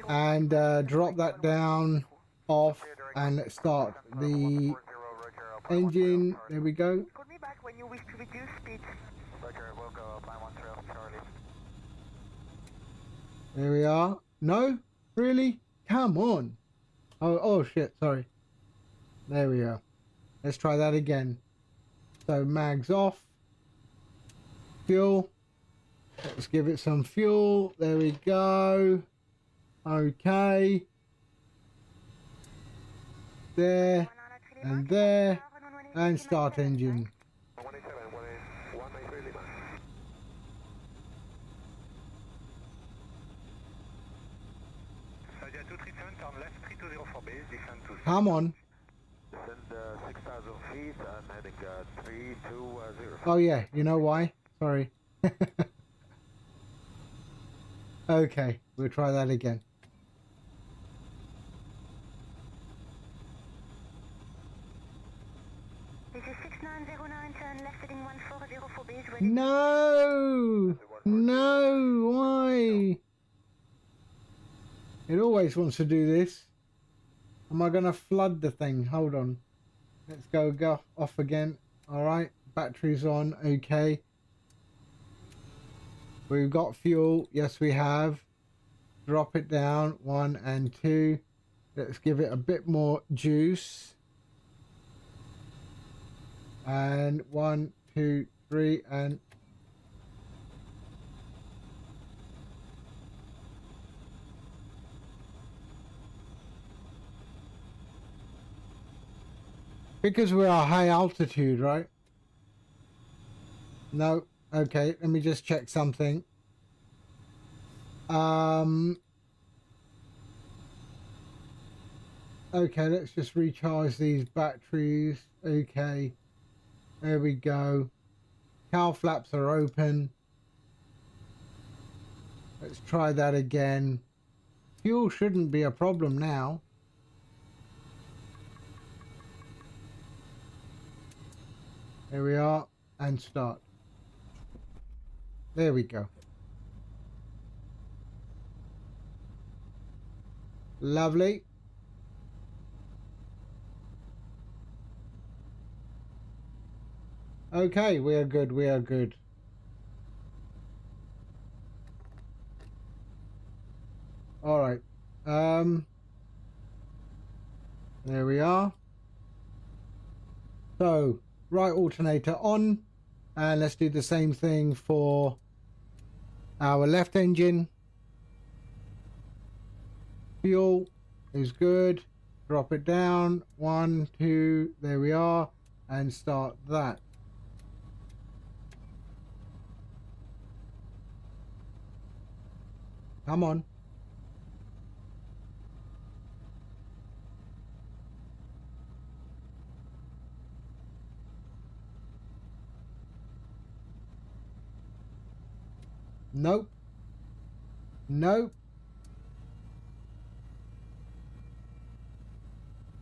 [SPEAKER 1] And drop that down, off, and let's start the engine. There we go. There we are. No? Really? Come on. Oh shit, sorry. There we are. Let's try that again. So mags off. Fuel. Let's give it some fuel. There we go. Okay. There. And there. And start engine. Come on. Oh yeah, you know why? Sorry. Okay, we'll try that again. No! No! Why? It always wants to do this. Am I going to flood the thing? Hold on. Let's go off again. Alright, batteries on. Okay. We've got fuel. Yes, we have. Drop it down. 1 and 2. Let's give it a bit more juice. And 1, 2, 3, and Because we're at high altitude, right? No. Okay, let me just check something. Okay, let's just recharge these batteries. Okay, there we go. Cowl flaps are open. Let's try that again. Fuel shouldn't be a problem now. There we are, and start. There we go. Lovely. Okay, we are good, we are good. All right. There we are. So, right alternator on, and let's do the same thing for our left engine. Fuel is good. Drop it down. 1, 2, there we are, and start that. Come on. Nope. Nope.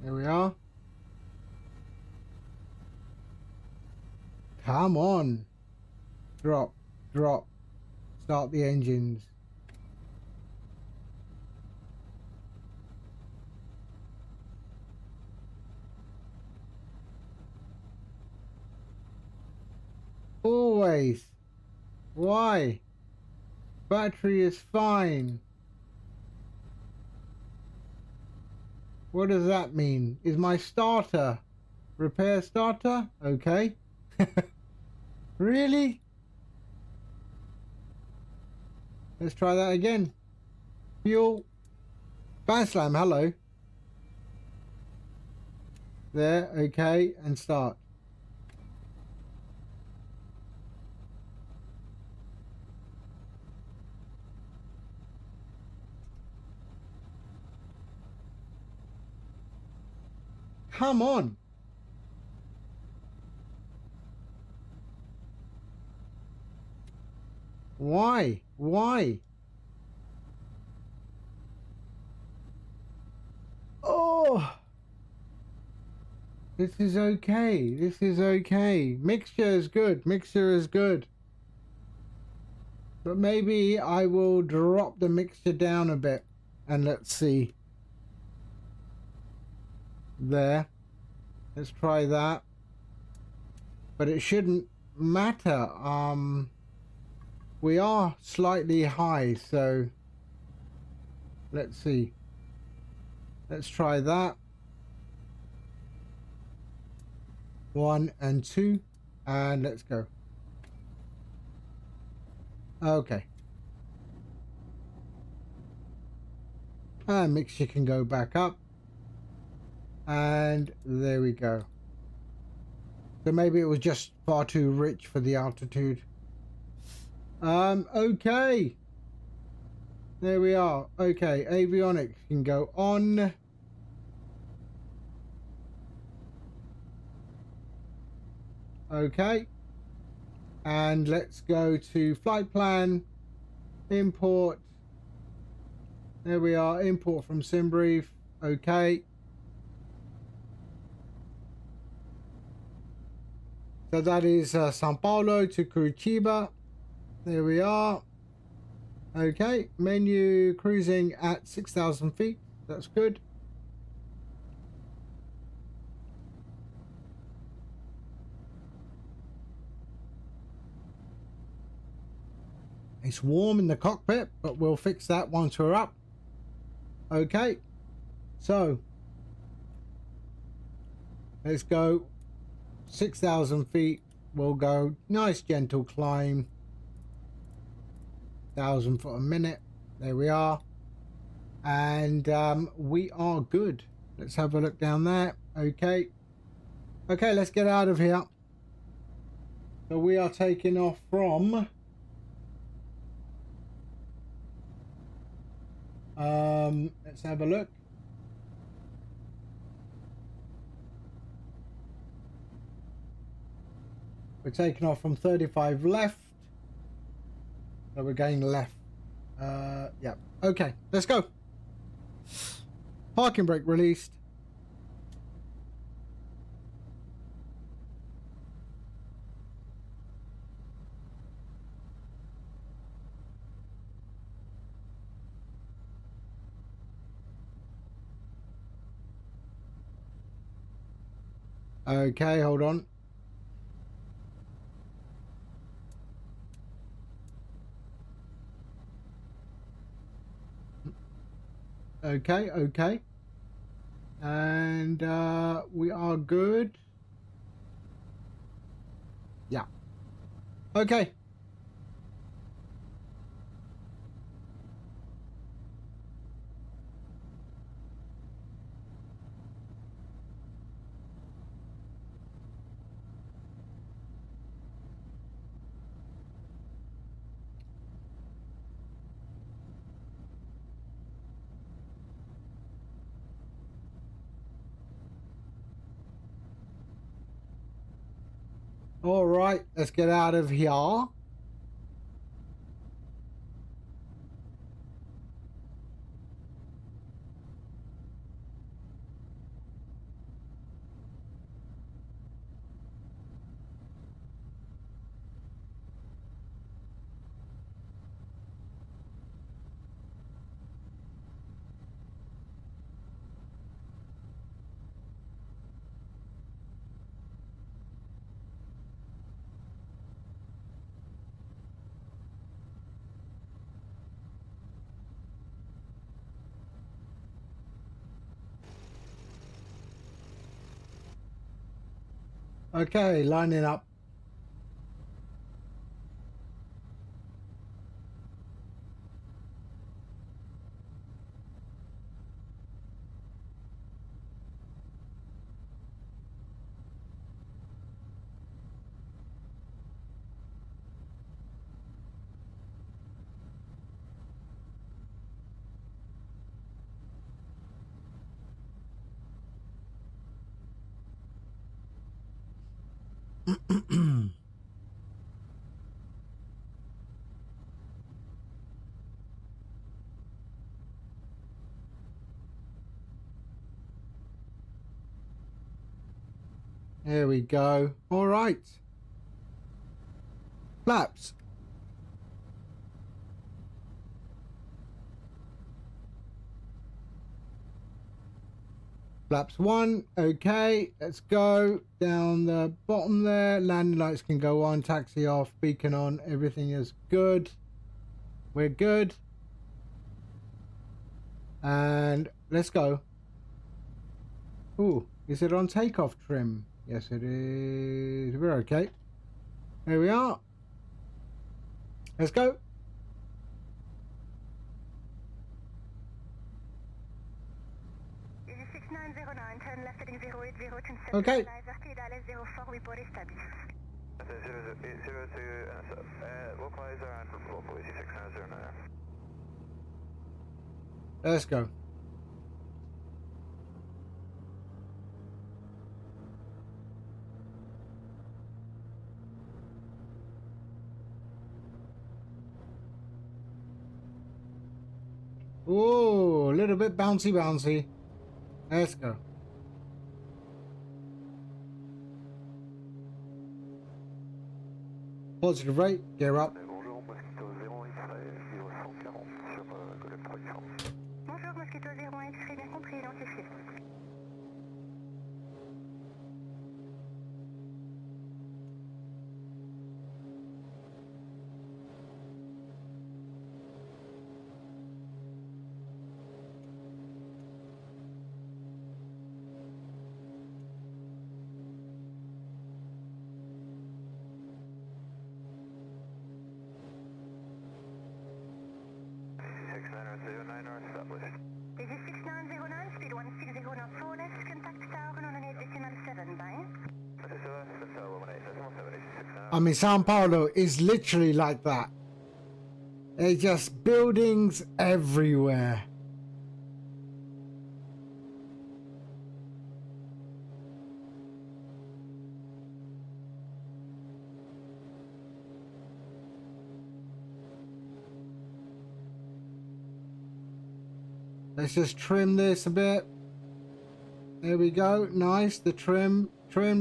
[SPEAKER 1] There we are. Come on. Drop. Drop. Start the engines. Always. Why? Battery is fine. What does that mean? Is my starter repair starter? Okay. Really? Let's try that again. Fuel. Band slam, hello. There, okay, and start. Come on. Why? Why? Oh. This is okay. This is okay. Mixture is good. Mixture is good. But maybe I will drop the mixture down a bit. And let's see. There. Let's try that. But it shouldn't matter. We are slightly high, so let's see. Let's try that. 1 and 2, and let's go. Okay. And mixture can go back up. And there we go. So maybe it was just far too rich for the altitude. Okay. There we are. Okay, avionics can go on. Okay. And let's go to flight plan. Import. There we are. Import from SimBrief. Okay. So that is São Paulo to Curitiba. There we are. Okay, menu cruising at 6,000 feet. That's good. It's warm in the cockpit, but we'll fix that once we're up. Okay, so let's go 6,000 feet. We'll go nice gentle climb. 1,000 foot a minute. There we are. And we are good. Let's have a look down there. Okay. Okay, let's get out of here. So we are taking off from let's have a look. We're taking off from 35 left. So we're going left. Yeah. Okay, let's go. Parking brake released. Okay, hold on. Okay, okay. And we are good. Yeah. Okay. All right, let's get out of here. Okay, lining up. There we go. All right. Flaps. Flaps 1. Okay, let's go down the bottom there. Landing lights can go on. Taxi off. Beacon on. Everything is good. We're good. And let's go. Ooh, is it on takeoff trim? Yes, it is. We're okay. There we are. Let's go.
[SPEAKER 4] Turn left heading 080,
[SPEAKER 1] Okay.
[SPEAKER 4] report established.
[SPEAKER 2] Localizer and localizer 6909.
[SPEAKER 1] Let's go. Ooh, a little bit bouncy bouncy. Let's go. Positive rate, gear up.
[SPEAKER 2] Bonjour, Mosquito 0 X-ray, 140 sur Golf 300.
[SPEAKER 4] Bonjour, Mosquito 0 X-ray, bien compris, identifié. This is 6909, speed 1609 4 left, contact tower on 8.7, bye.
[SPEAKER 1] I mean, São Paulo is literally like that. There's just buildings everywhere. Let's just trim this a bit. There we go. Nice. The trim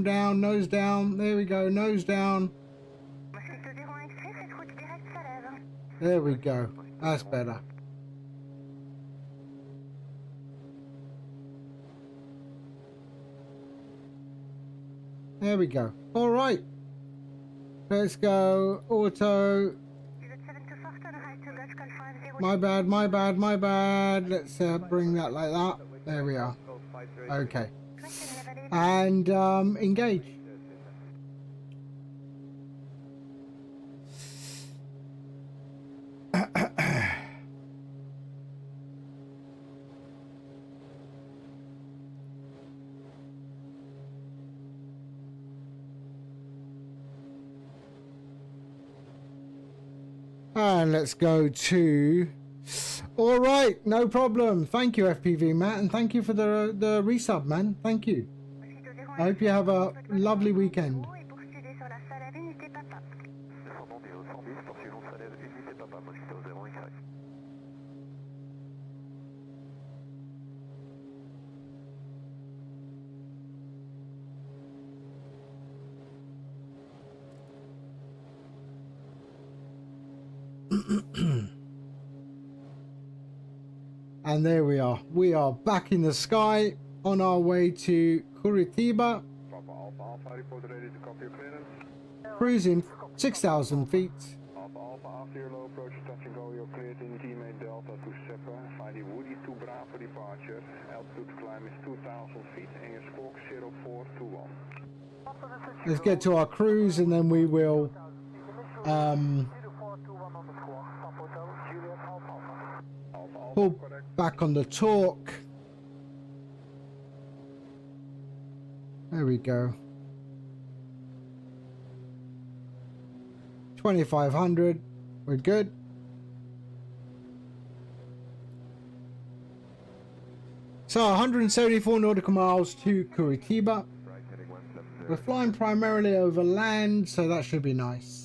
[SPEAKER 1] down, nose down. There we go. Nose down. There we go. That's better. There we go. All right. Let's go. Auto. My bad, my bad, my bad. Let's bring that like that. There we are. Okay. And engage. And let's go to... All right, no problem. Thank you, FPV Matt, and thank you for the resub, man. Thank you. I hope you have a lovely weekend. And there we are. We are back in the sky on our way to Curitiba. Cruising 6,000 feet.
[SPEAKER 5] Alpha Alpha after your low approach touch and go, you're cleared in teammate Delta to Seppa. Find Woody to Bravo departure. Altitude climb is 2,000 feet and your squawk 0421.
[SPEAKER 1] Let's get to our cruise and then we will pull back on the torque. There we go. 2,500. We're good. So 174 nautical miles to Curitiba. We're flying primarily over land, so that should be nice.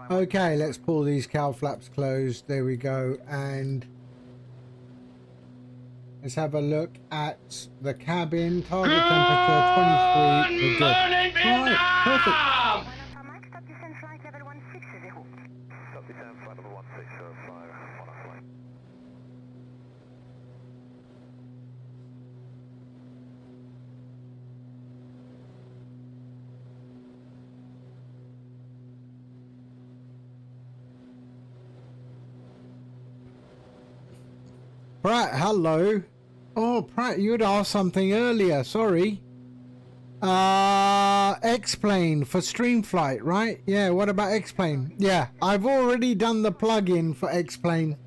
[SPEAKER 1] Okay, let's pull these cowl flaps closed. There we go. And let's have a look at the cabin. Target temperature 23. We're good. Alright, perfect. Pratt, hello. Oh, Pratt, you had asked something earlier. Sorry. X-Plane for Streamflight, right? Yeah, what about X-Plane? Yeah, I've already done the plugin for X-Plane.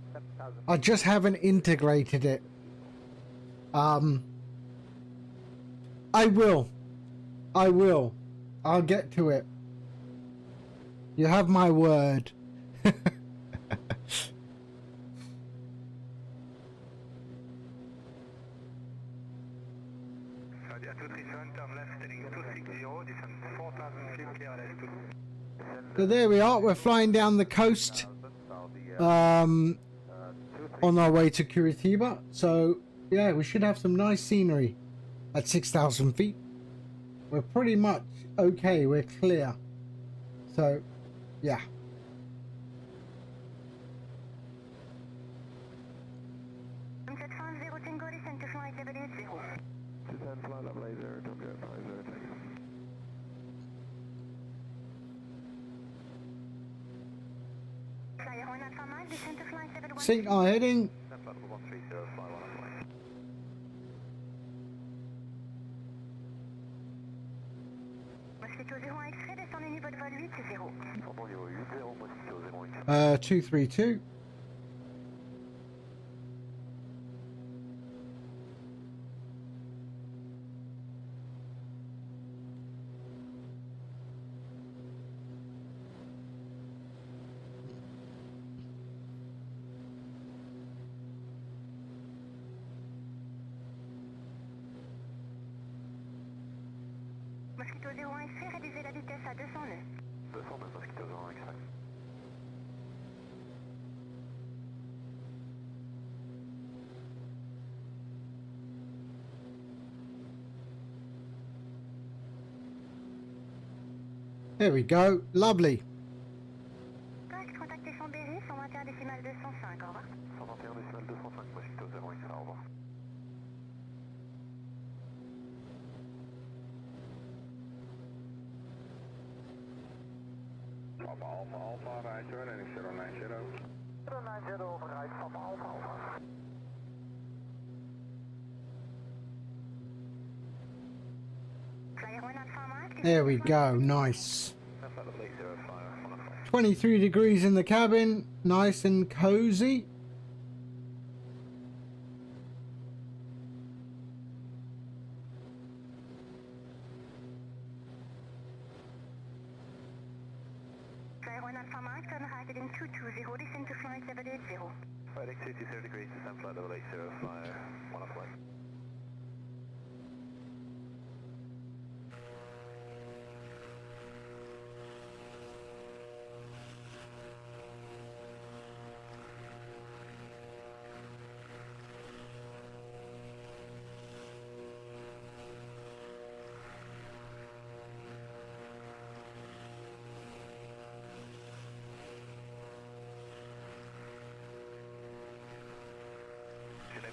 [SPEAKER 1] I just haven't integrated it. I will. I'll get to it. You have my word. So there we are, we're flying down the coast on our way to Curitiba. So yeah, we should have some nice scenery at 6,000 feet. We're pretty much okay, we're clear. So yeah. Sync our heading.
[SPEAKER 4] Mosquito 01 extrait, descendez niveau de vol 80.
[SPEAKER 2] Entendu, niveau 80, Mosquito 01 extrait.
[SPEAKER 1] 232.
[SPEAKER 4] Mosquito 01 extrait, réduisez la vitesse à 200 nœuds.
[SPEAKER 2] 209, Mosquito 01 extrait.
[SPEAKER 1] There we go. Lovely.
[SPEAKER 4] Correct, contactez son Berry, 121 décimal 205, au revoir.
[SPEAKER 2] 121 décimal 205, Mosquito 01 extrait, au revoir.
[SPEAKER 5] Papa Alpha Alpha, right turn, heading 090.
[SPEAKER 2] 090 over right, Papa Alpha Alpha.
[SPEAKER 4] Flyer 1 Alpha Mike.
[SPEAKER 1] There we go. Nice.
[SPEAKER 2] That's at the Blake 05, 105.
[SPEAKER 1] 23 degrees in the cabin. Nice and cozy.
[SPEAKER 4] Flyer 1 Alpha Mike, turn right heading 220, descend to flight 780.
[SPEAKER 2] Heading 220 degrees, descend flight level 80, flyer 105.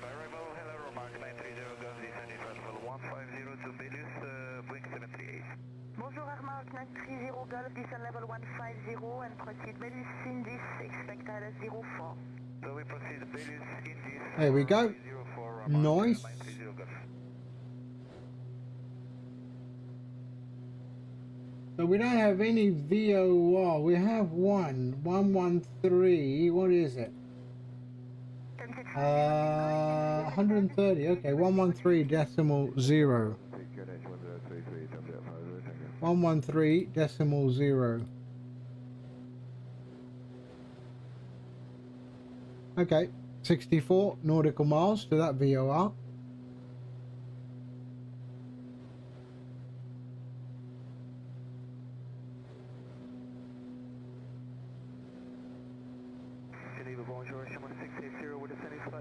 [SPEAKER 2] By arrival, hello, Mark 930, Gulf, descending flight level 150 to Belus, Boeing 738.
[SPEAKER 4] Bonjour, Mark 930 Gulf, descend level 150 and proceed Belus Indis, expected at 04.
[SPEAKER 2] So we proceed Belus Indis.
[SPEAKER 1] There we go.
[SPEAKER 2] 04,
[SPEAKER 1] Nice.
[SPEAKER 2] 930 Gulf.
[SPEAKER 1] So we don't have any VOR. We have 113. What is it? 130. Okay, 113 decimal 0. 113 decimal 0. Okay, 64 nautical miles to that VOR.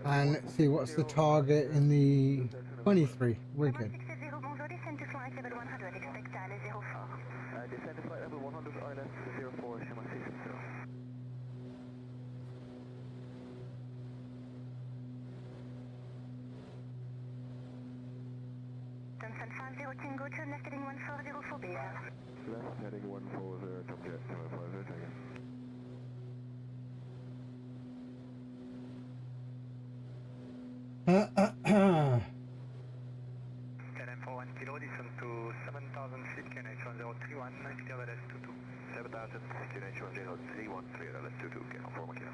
[SPEAKER 1] And let's see what's the target in the 23. Wicked.
[SPEAKER 4] 160, bonjour, descend to flight level 100, expect à 04.
[SPEAKER 2] Descend to flight level 100, ILS 04, Shima 60.
[SPEAKER 4] Thompson 50 Tango, turn left heading 1404 base.
[SPEAKER 2] Left heading 140, Tom Jet 750, take it. LM41 kilo, descend to 7,000 feet, QNH 1031, 90 LS 22. 7,000 QNH 1031, 3 LS 22, okay, confirm kilo.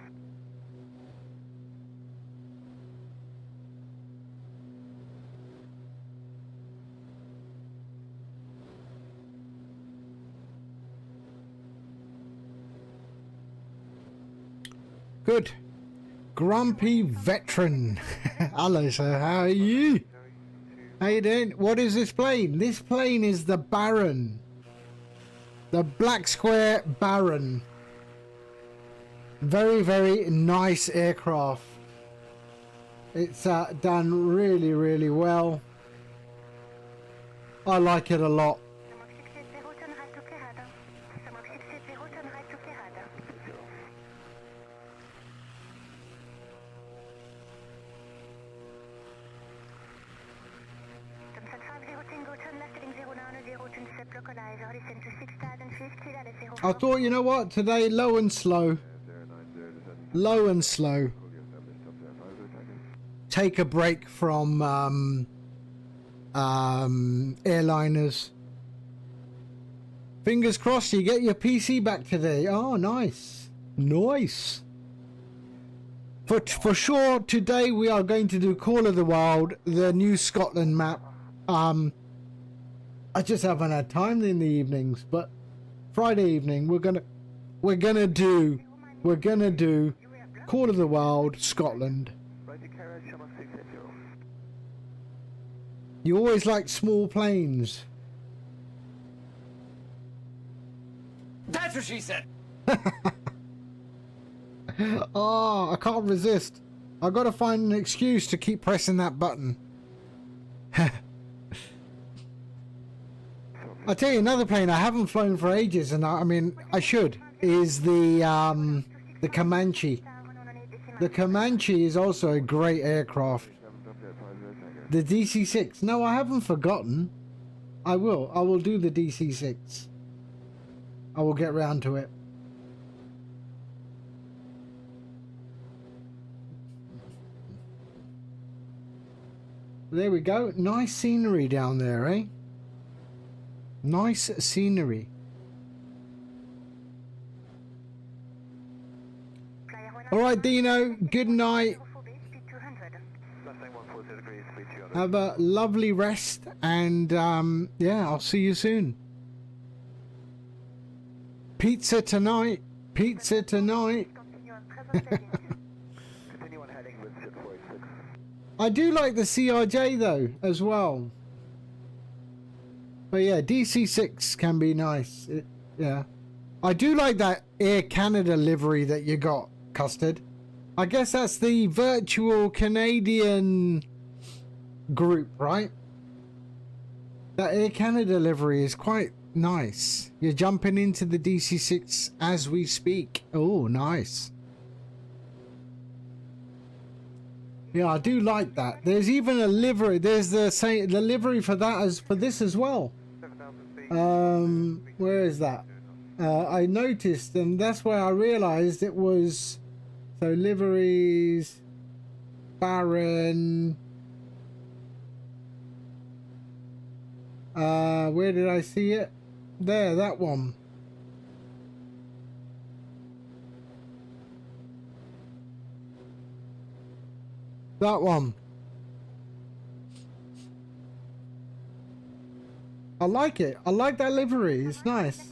[SPEAKER 1] Good. Grumpy veteran. Hello, sir. How are you? How you doing? What is this plane? This plane is the Baron. The Black Square Baron. Very, very nice aircraft. It's done really, really well. I like it a lot.
[SPEAKER 4] Samok 680, turn right to Kerada. Samok 680, turn right to Kerada. Thompson 50 Tango, turn left heading 090, to step localizer, descend to 6,000 feet, clear at 04.
[SPEAKER 1] I thought, you know what? Today, low and slow. Low and slow. Take a break from airliners. Fingers crossed you get your PC back today. Oh, nice. Nice. For sure, today we are going to do Call of the Wild, the new Scotland map. I just haven't had time in the evenings, but Friday evening we're gonna do Call of the Wild Scotland. You always like small planes.
[SPEAKER 3] That's what she said.
[SPEAKER 1] Oh, I can't resist. I gotta find an excuse to keep pressing that button. I'll tell you another plane I haven't flown for ages, and I mean I should, is the Comanche. The Comanche is also a great aircraft. The DC-6. No, I haven't forgotten. I will do the DC-6. I will get round to it. There we go. Nice scenery down there, eh? Nice scenery. All right, Dino. Good night. Have a lovely rest, and yeah, I'll see you soon. Pizza tonight. Pizza tonight. I do like the CRJ though as well. But yeah, DC-6 can be nice. Yeah. I do like that Air Canada livery that you got, Custard. I guess that's the virtual Canadian group, right? That Air Canada livery is quite nice. You're jumping into the DC-6 as we speak. Oh, nice. Yeah, I do like that. There's even a livery. There's the livery for that as for this as well. Where is that? I noticed, and that's where I realized it was. So liveries, Baron. Where did I see it? There, that one. That one. I like it. I like that livery. It's nice.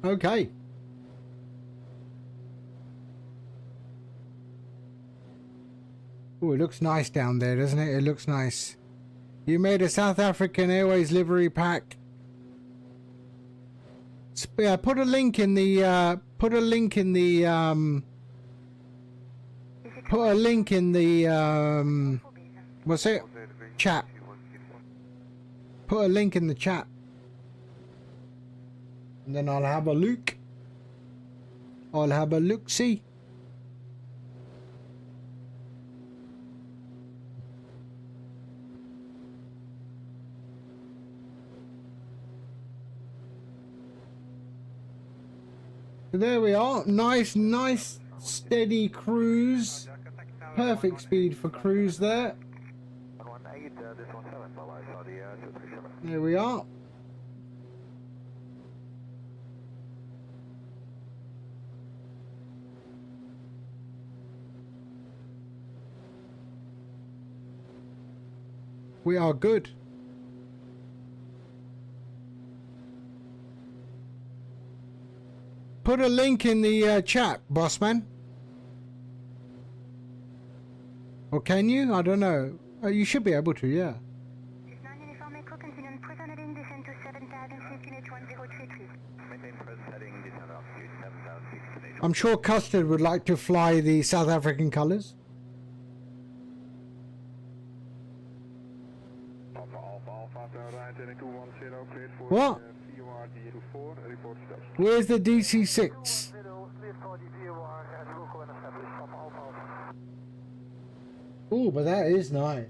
[SPEAKER 1] Okay. Oh, it looks nice down there, doesn't it? It looks nice. You made a South African Airways livery pack. Yeah, put a link in the what's it? Chat. Put a link in the chat. And then I'll have a look. I'll have a look-see. So there we are. Nice, steady cruise. Perfect speed for cruise there. There we are. We are good. Put a link in the chat, bossman. Or can you? I don't know. You should be able to, yeah. I'm sure Custard would like to fly the South African colours.
[SPEAKER 5] Alpha Alpha Alpha, turn right heading 210, cleared for
[SPEAKER 1] What?
[SPEAKER 5] VOR D24, report steps.
[SPEAKER 1] Where's the DC6?
[SPEAKER 2] Cleared for the VOR and local and established Papa Alpha.
[SPEAKER 1] Oh, but that is nice.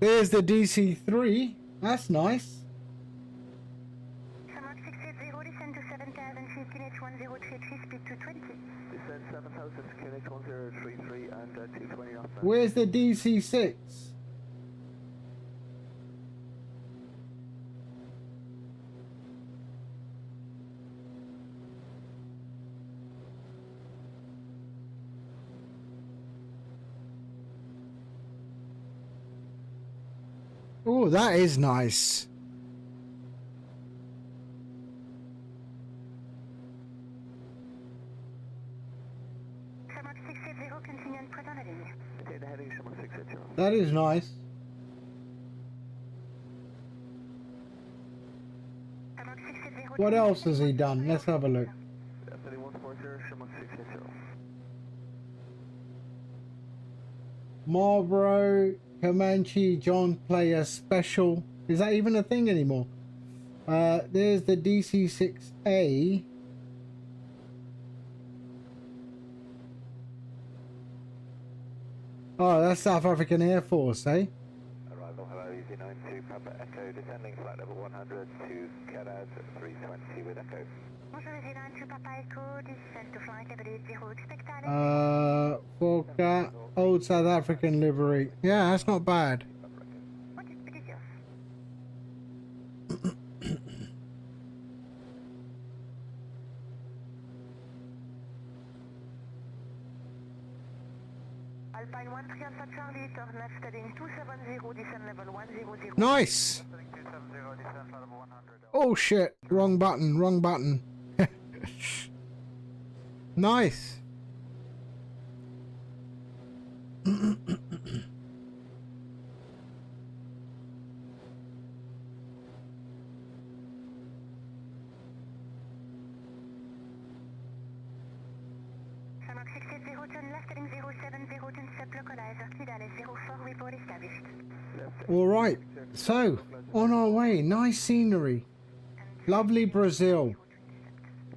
[SPEAKER 1] There's the DC3. That's nice.
[SPEAKER 4] Shamrock 680, descend to 7000 feet, QNH1033, speed 220.
[SPEAKER 2] Descend 7000, QNH 1033 and 220 knots.
[SPEAKER 1] Where's the DC6? Oh, that is nice.
[SPEAKER 4] Shamrock 680, continue and press on la ligne.
[SPEAKER 2] Maintain the heading, Shamrock 680.
[SPEAKER 1] That is nice.
[SPEAKER 4] Shamrock 680.
[SPEAKER 1] What else has he done? Let's have a look.
[SPEAKER 2] F-30 140, Shamrock 680.
[SPEAKER 1] Marlboro, Comanche, John Player Special. Is that even a thing anymore? There's the DC6A. Oh, that's South African Air Force, eh?
[SPEAKER 2] Arrival, hello, Easy 92, Papa Echo, descending flight level 100 to Keras 320 with Echo.
[SPEAKER 4] Bonjour, Easy 92, Papa Echo, descend to flight level 80, expect Alex.
[SPEAKER 1] Forca, old South African livery. Yeah, that's not bad.
[SPEAKER 4] What is British? Alpine 13 Alpha Charlie, turn left heading 270, descend level 100.
[SPEAKER 1] Nice.
[SPEAKER 2] 270, descend flight level 100.
[SPEAKER 1] Oh shit, wrong button, wrong button. Nice.
[SPEAKER 4] Shamrock 680, turn left heading 070, intercept localizer, Kidale 04, report established.
[SPEAKER 1] All right, so on our way. Nice scenery, lovely Brazil.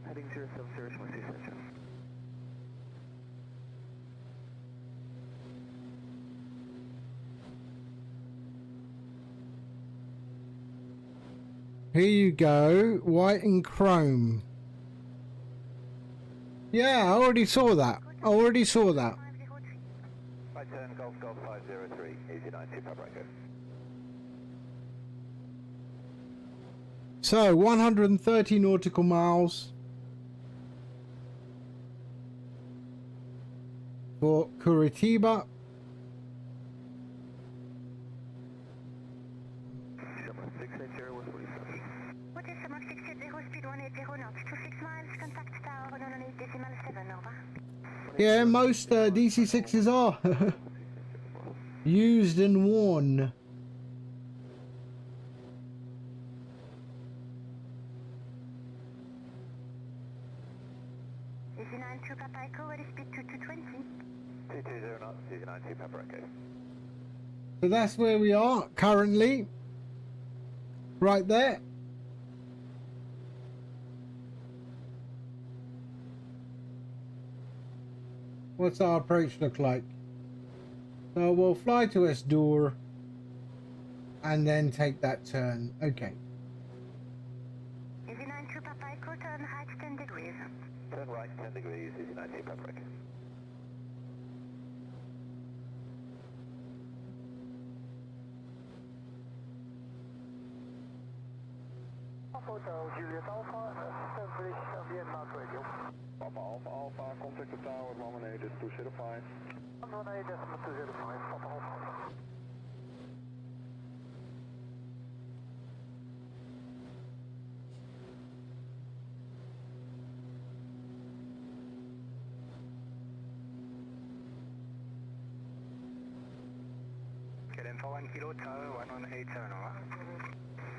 [SPEAKER 2] Heading 070, Shamrock 680.
[SPEAKER 1] Here you go, white and chrome. Yeah, I already saw that. I already saw that.
[SPEAKER 4] 503.
[SPEAKER 2] Right turn, Golf Golf 503, Easy 92, Papa Echo.
[SPEAKER 1] So 130 nautical miles for Curitiba.
[SPEAKER 2] Shamrock 680, 147.
[SPEAKER 4] What is Shamrock 680, speed 180 knots, 26 miles, contact tower 108.7, over.
[SPEAKER 1] Yeah, most DC6s are used and worn.
[SPEAKER 4] Easy 92, Papa Echo, ready speed to 220.
[SPEAKER 2] 220 knots, Easy 92, Papa Echo.
[SPEAKER 1] So that's where we are currently. Right there. What's our approach look like? So we'll fly to Esdur and then take that turn. Okay.
[SPEAKER 4] Easy 92, Papa Echo, turn right 10 degrees.
[SPEAKER 2] Turn right 10 degrees, Easy 92, Papa Echo.
[SPEAKER 5] Hotel Juliet Alpha, establish ambient mount radio. Papa Alpha Alpha, contact the tower, 118.205.
[SPEAKER 2] 118.205, Papa Alpha. Get info 1 kilo tower, 118 over.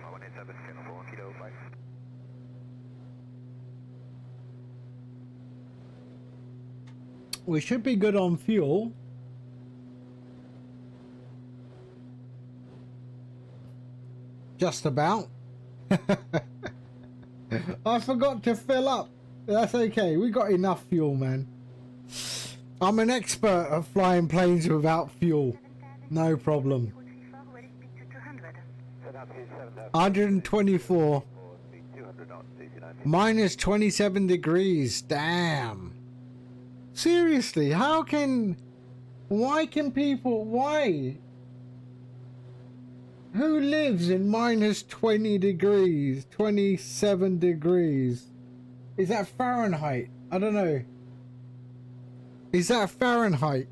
[SPEAKER 2] 118 7, channel 4, kilo 5.
[SPEAKER 1] We should be good on fuel. Just about. I forgot to fill up. That's okay. We got enough fuel, man. I'm an expert at flying planes without fuel. No problem. 124. Minus 27 degrees. Damn. Seriously, how can... Why can people... Why? Who lives in minus 20 degrees? 27 degrees? Is that Fahrenheit? I don't know. Is that Fahrenheit?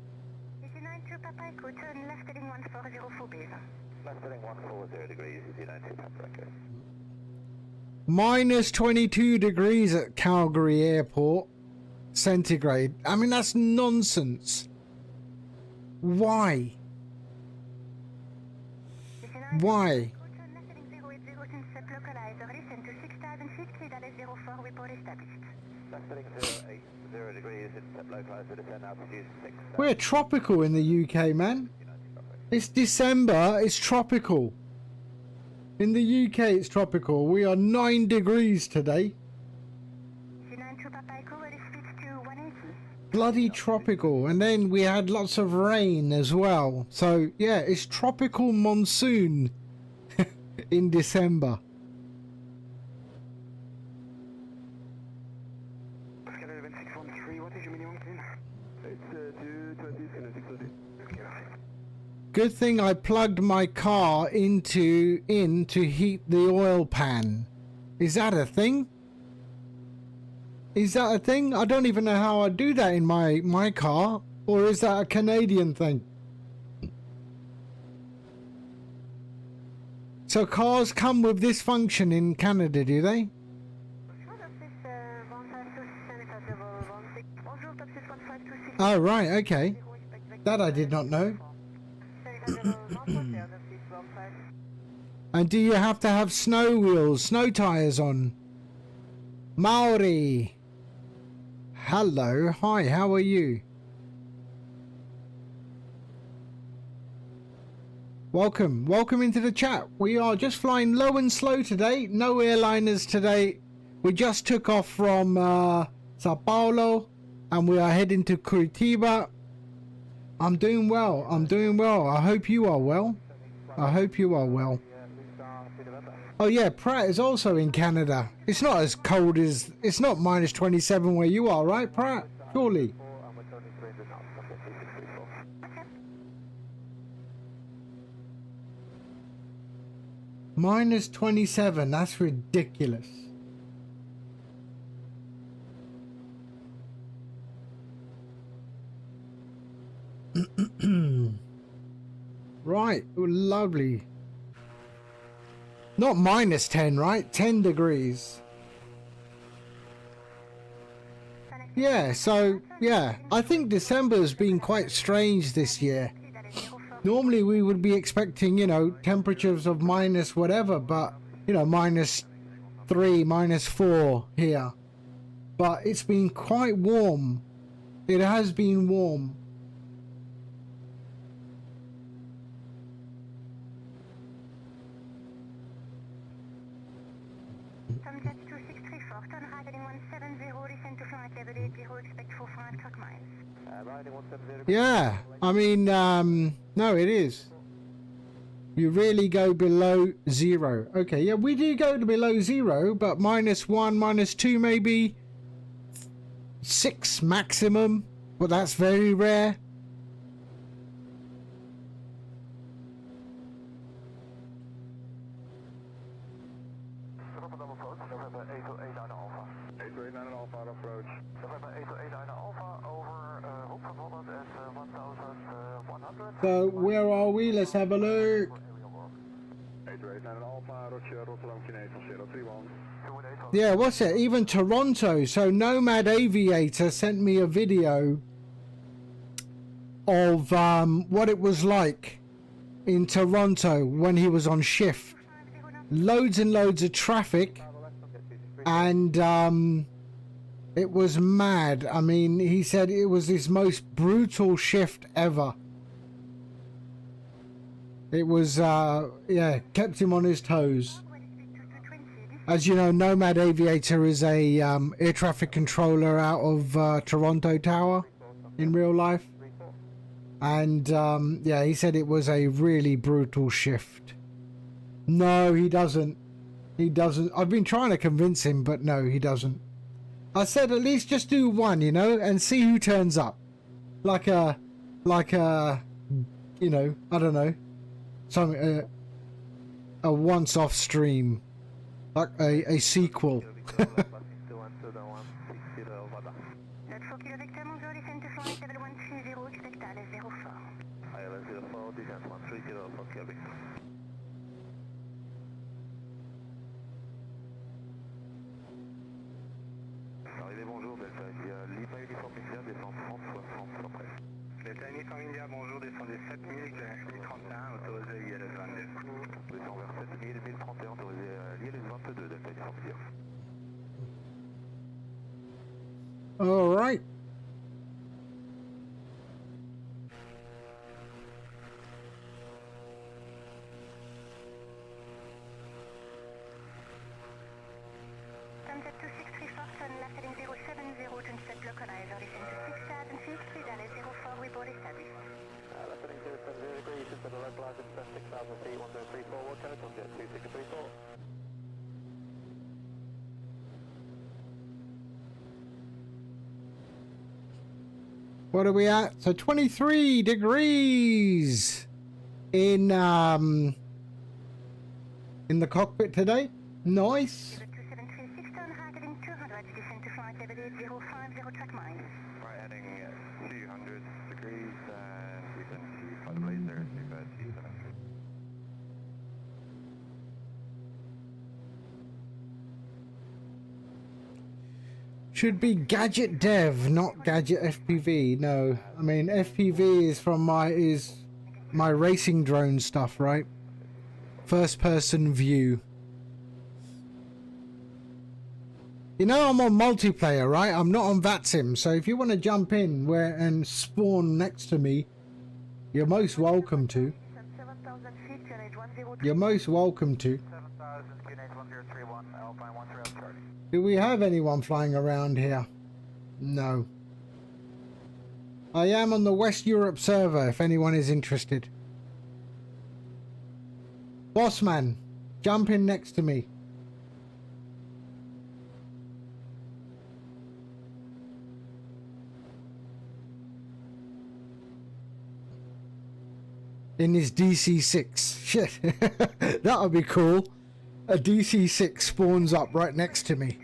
[SPEAKER 1] Minus 22 degrees at Calgary Airport. Centigrade. I mean, that's nonsense. Why? Why? We're tropical in the UK, man. It's December, it's tropical. In the UK, it's tropical. We are 9 degrees today. Bloody tropical. And then we had lots of rain as well. So, yeah, it's tropical monsoon in December. Good thing I plugged my car in to heat the oil pan. Is that a thing? Is that a thing? I don't even know how I do that in my car. Or is that a Canadian thing? So cars come with this function in Canada, do they? Oh, right, okay. That I did not know. And do you have to have snow wheels, snow tires on? Maori. Hello, hi, how are you? Welcome into the chat. We are just flying low and slow today. No airliners today. We just took off from São Paulo and we are heading to Curitiba. I'm doing well. I hope you are well. Oh yeah, Pratt is also in Canada. It's not as cold as... It's not minus 27 where you are, right, Pratt? Surely. Minus 27, that's ridiculous. Right, lovely. Not minus 10, right? 10 degrees. Yeah, so, yeah. I think December's been quite strange this year. Normally we would be expecting, you know, temperatures of minus whatever, but, you know, minus 3, minus 4 here. But it's been quite warm. It has been warm. Yeah, I mean, no, it is. You really go below 0. Okay, yeah, we do go to below 0, but minus 1, minus 2, maybe 6 maximum. But that's very rare. So where are we? Let's have a look. Yeah, what's it? Even Toronto. So Nomad Aviator sent me a video of what it was like in Toronto when he was on shift. loads and loads of traffic, and it was mad. I mean, he said it was his most brutal shift ever. It was, yeah, kept him on his toes. As you know, Nomad Aviator is a air traffic controller out of Toronto Tower in real life. And, yeah, he said it was a really brutal shift. No, he doesn't. He doesn't. I've been trying to convince him, but no, he doesn't. I said at least just do one, you know, and see who turns up. Like a, you know, I don't know, some a once-off stream, like a sequel.
[SPEAKER 2] Bonjour, Delta India, Lima Uniform India, descend 30, 60, soit prêt. Delta Uniform India, bonjour, descendez 7000, 1031, autorisé ILS 22. Descend vers 7000, 1031, autorisé ILS 22, Delta Uniform India.
[SPEAKER 1] All right. What are we at? So 23 degrees in the cockpit today. Nice.
[SPEAKER 2] Right, heading 200 degrees and we can see flight blazer, 257.
[SPEAKER 1] Should be Gadget Dev, not Gadget FPV. No, I mean FPV is from my racing drone stuff, right? First person view. You know I'm on multiplayer, right? I'm not on VATSIM, so if you want to jump in and spawn next to me, you're most welcome to. You're most welcome to. Do we have anyone flying around here? No. I am on the West Europe server if anyone is interested. Bossman, jump in next to me. In his DC-6. Shit. That would be cool. A DC-6 spawns up right next to me.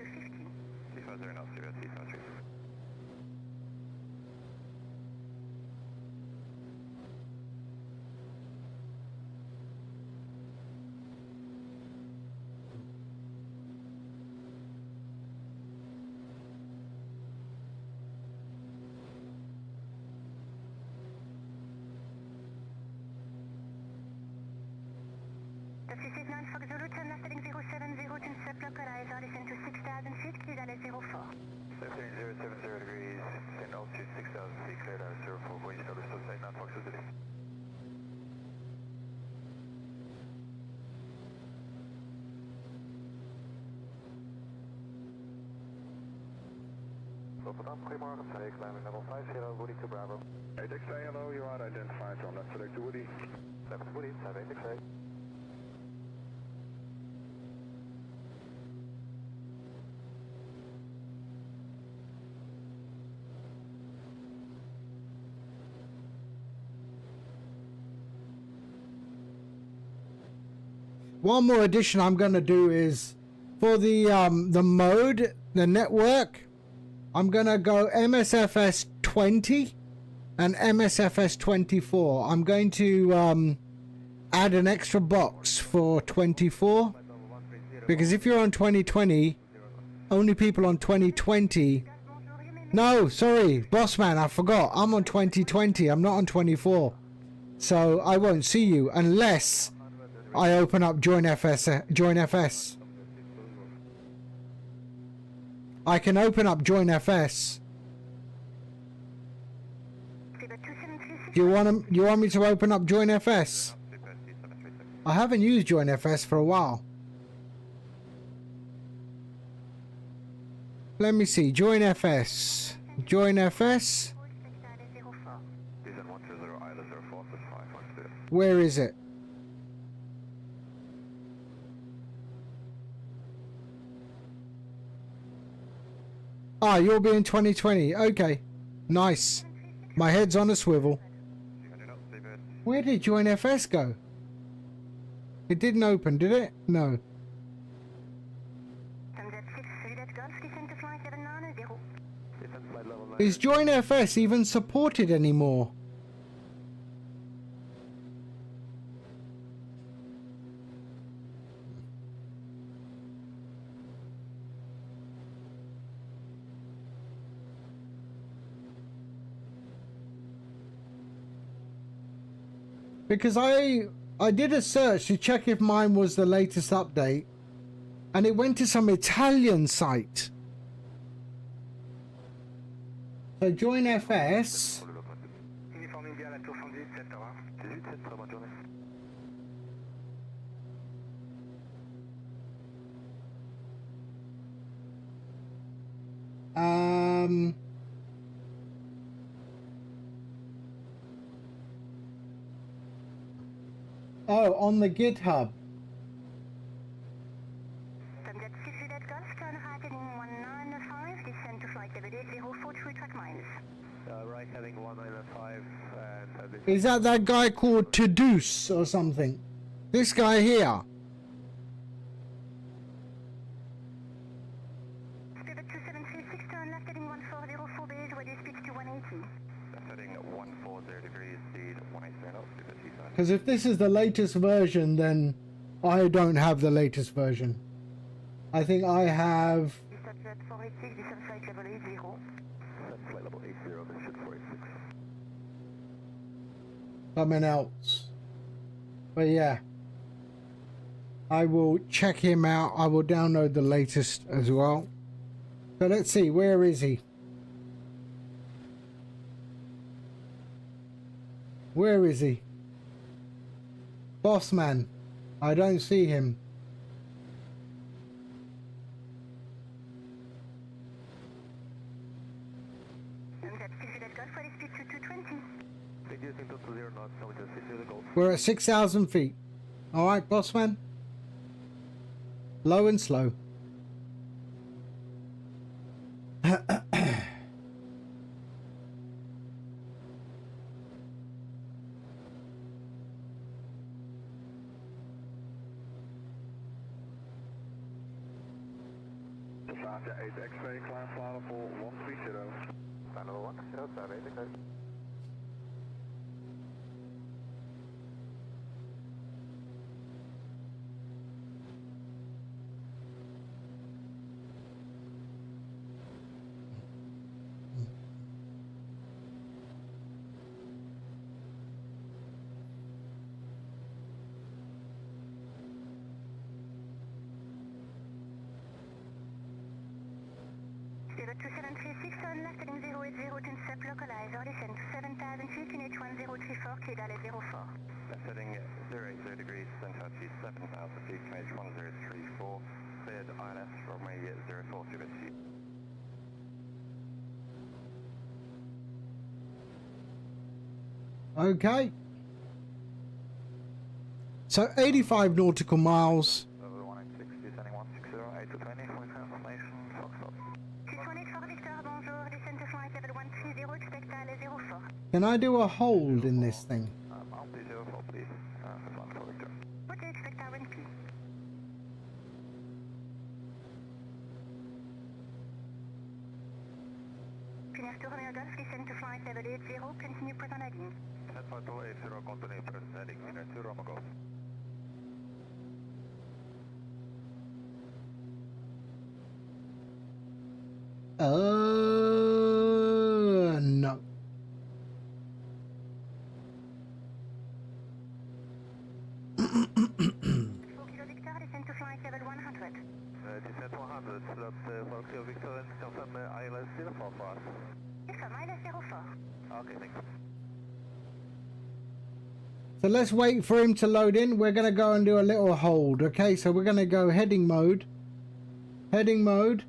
[SPEAKER 2] Goedemorgen, Freek, landing level 50, Woody to Bravo. 8XA, hello, you are identified on left select to Woody. Left to Woody, 78XA.
[SPEAKER 1] One more addition I'm going to do is for the mode, the network, I'm going to go MSFS 20 and MSFS 24. I'm going to add an extra box for 24 because if you're on 2020, only people on 2020. No, sorry, Bossman, I forgot. I'm on 2020. I'm not on 24. So I won't see you unless I open up join FS. Join FS. I can open up join FS. Do you want me to open up join FS? I haven't used join FS for a while. Let me see. Join FS. Join FS. Where is it? Ah, you'll be in 2020. Okay. Nice. My head's on a swivel. Where did join FS go? It didn't open, did it? No. Is join FS even supported anymore? Because I did a search to check if mine was the latest update, and it went to some Italian site. So join FS. Oh, on the GitHub.
[SPEAKER 2] Right heading 195 and
[SPEAKER 1] Is that guy called Tadeusz or something? This guy here. Because if this is the latest version, then I don't have the latest version. I think I have something else. But yeah, I will check him out. I will download the latest as well. So let's see, where is he? Where is he? Boss man, I don't see him. We're at 6,000 feet. All right, boss man. Low and slow.
[SPEAKER 5] Passage 8X2, klaarslagen voor 130.
[SPEAKER 2] Stand over 130, stand 8X2.
[SPEAKER 4] Pivot 2736 on left heading 080 to SEP localizer, descend to 7,000 feet, unit 1034, cleared at 04.
[SPEAKER 2] Left heading 080 degrees, send altitude 7,000 feet, QNH 1034, cleared ILS runway 04 to SU.
[SPEAKER 1] Okay. So 85 nautical miles.
[SPEAKER 2] Over 186, descending 160, 8 to 20, for confirmation, Foxtrot.
[SPEAKER 4] 618 Victor, bonjour, descend to flight level 130, expect ILS 04.
[SPEAKER 1] Can I do a hold in this thing?
[SPEAKER 2] Mount P04, please. That's 1 for Victor.
[SPEAKER 4] What do you expect RNP? Finir to Romeo Golf, descend to flight level 80, continue present heading.
[SPEAKER 2] Headflight 280, continue present heading, winner 2 Romeo Golf.
[SPEAKER 1] No.
[SPEAKER 4] Kilo Victor, descend to flight level 100.
[SPEAKER 2] Descent 100, slot 4 Kilo Victor and confirm ILS 04 for us.
[SPEAKER 4] Confirm, ILS 04.
[SPEAKER 2] Okay, thanks.
[SPEAKER 1] So let's wait for him to load in. We're going to go and do a little hold. Okay, so we're going to go heading mode. Heading mode.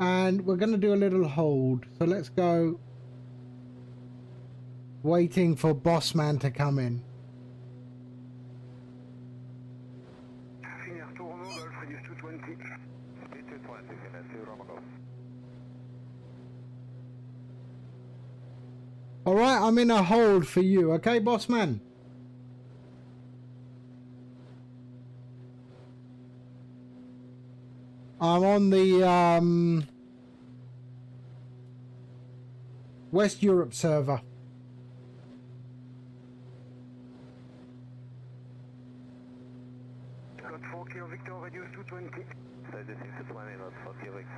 [SPEAKER 1] And we're going to do a little hold. So let's go. Waiting for Bossman to come in.
[SPEAKER 5] Finir Tourneau, Golf, reduce to 20.
[SPEAKER 2] Speed 220, Finesse 2 Romeo.
[SPEAKER 1] Alright, I'm in a hold for you. Okay, Bossman? I'm on the West Europe server.
[SPEAKER 5] Got 4 Kilo Victor, reduce to 20.
[SPEAKER 2] So descend to 20, not 4 Kilo Victor.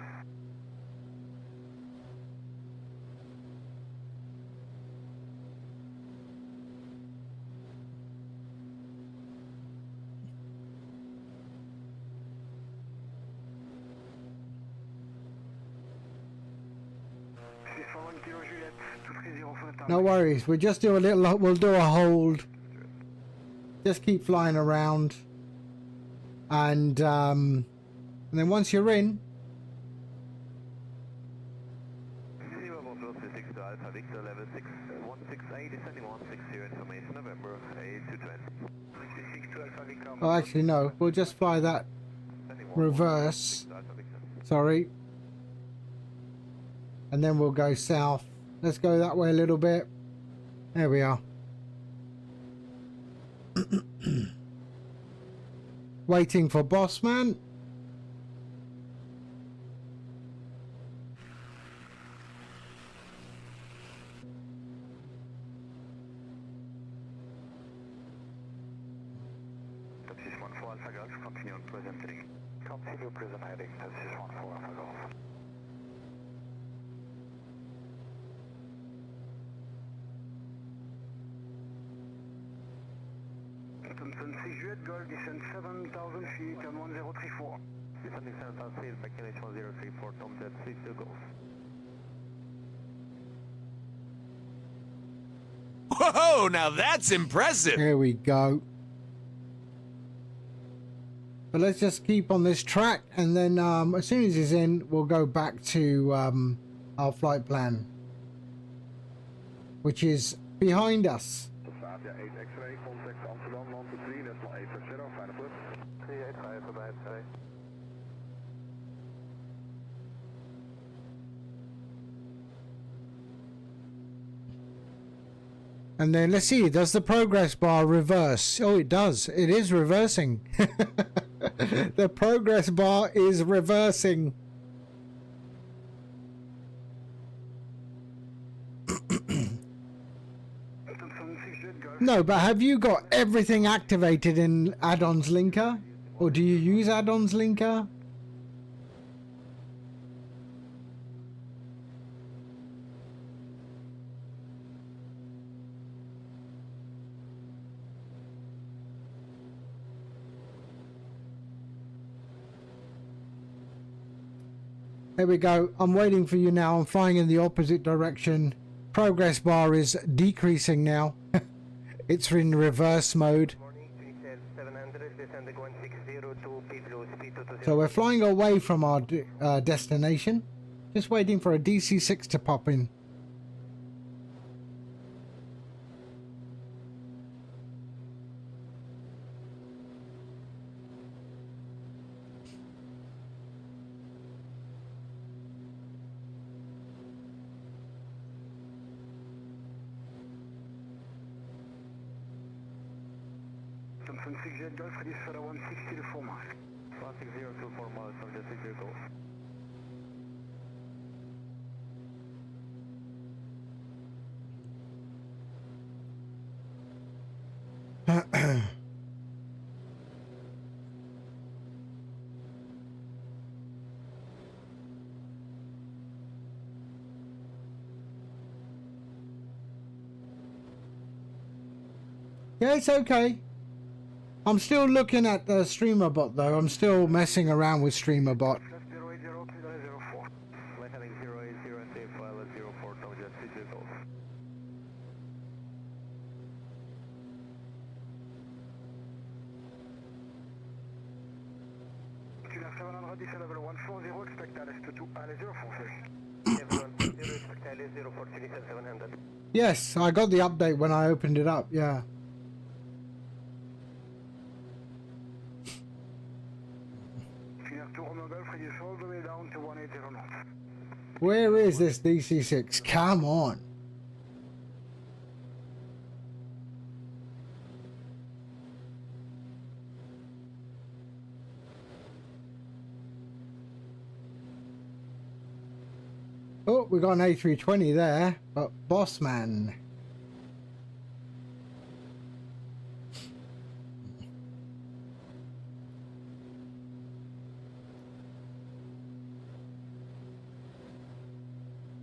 [SPEAKER 5] Kilo Juliette, 230
[SPEAKER 1] No worries. We'll just do a little. We'll do a hold. Just keep flying around, and then once you're in,
[SPEAKER 2] Zero close to 6 to Alpha Victor, level 6, 168, descending 160, information November, A220.
[SPEAKER 5] 6 to Alpha Victor.
[SPEAKER 1] oh, actually no. We'll just fly that reverse.
[SPEAKER 2] Alpha Victor.
[SPEAKER 1] Sorry. And then we'll go south. Let's go that way a little bit. There we are. Waiting for Bossman.
[SPEAKER 5] Top 614 Alpha Golf, continue on present heading. Continue present heading, top 614 Alpha Golf. Thompson 6 Juliette Golf, descend 7,000 feet on 1034.
[SPEAKER 2] Descending 7,000 feet, back in H1034, Tom Jet 62 Golf.
[SPEAKER 3] Whoa, now that's impressive.
[SPEAKER 1] Here we go. But let's just keep on this track, and then as soon as he's in, we'll go back to our flight plan, which is behind us.
[SPEAKER 5] Statia 8 X-ray, contact Amsterdam 123, decimal 860, fijne vlucht.
[SPEAKER 2] 385 voorbij, sorry.
[SPEAKER 1] And then let's see, does the progress bar reverse? Oh, it does. It is reversing. The progress bar is reversing. No, but have you got everything activated in add-ons linker? Or do you use add-ons linker? There we go. I'm waiting for you now. I'm flying in the opposite direction. Progress bar is decreasing now. It's in reverse mode. So we're flying away from our destination. Just waiting for a DC-6 to pop in.
[SPEAKER 5] Thompson 6 Jet Golf, reduce for 160 to 4 miles.
[SPEAKER 2] 160 to 4 miles from the 6 Golf.
[SPEAKER 1] Yeah, it's okay. I'm still looking at the streamer bot though. I'm still messing around with streamer bot.
[SPEAKER 2] Left 080, clear 04. Left heading 080 and safe file at 04, no jet, digital. Tuner 700, descend level 140, expect Alice to Alice 04, sorry. Level 140, expect Alice 04, descend 700.
[SPEAKER 1] Yes, I got the update when I opened it up. Yeah.
[SPEAKER 2] Tuner 2 Romeo Golf, reduce all the way down to 180 knots.
[SPEAKER 1] Where is this DC6? Come on. Oh, we got an A320 there, but boss man.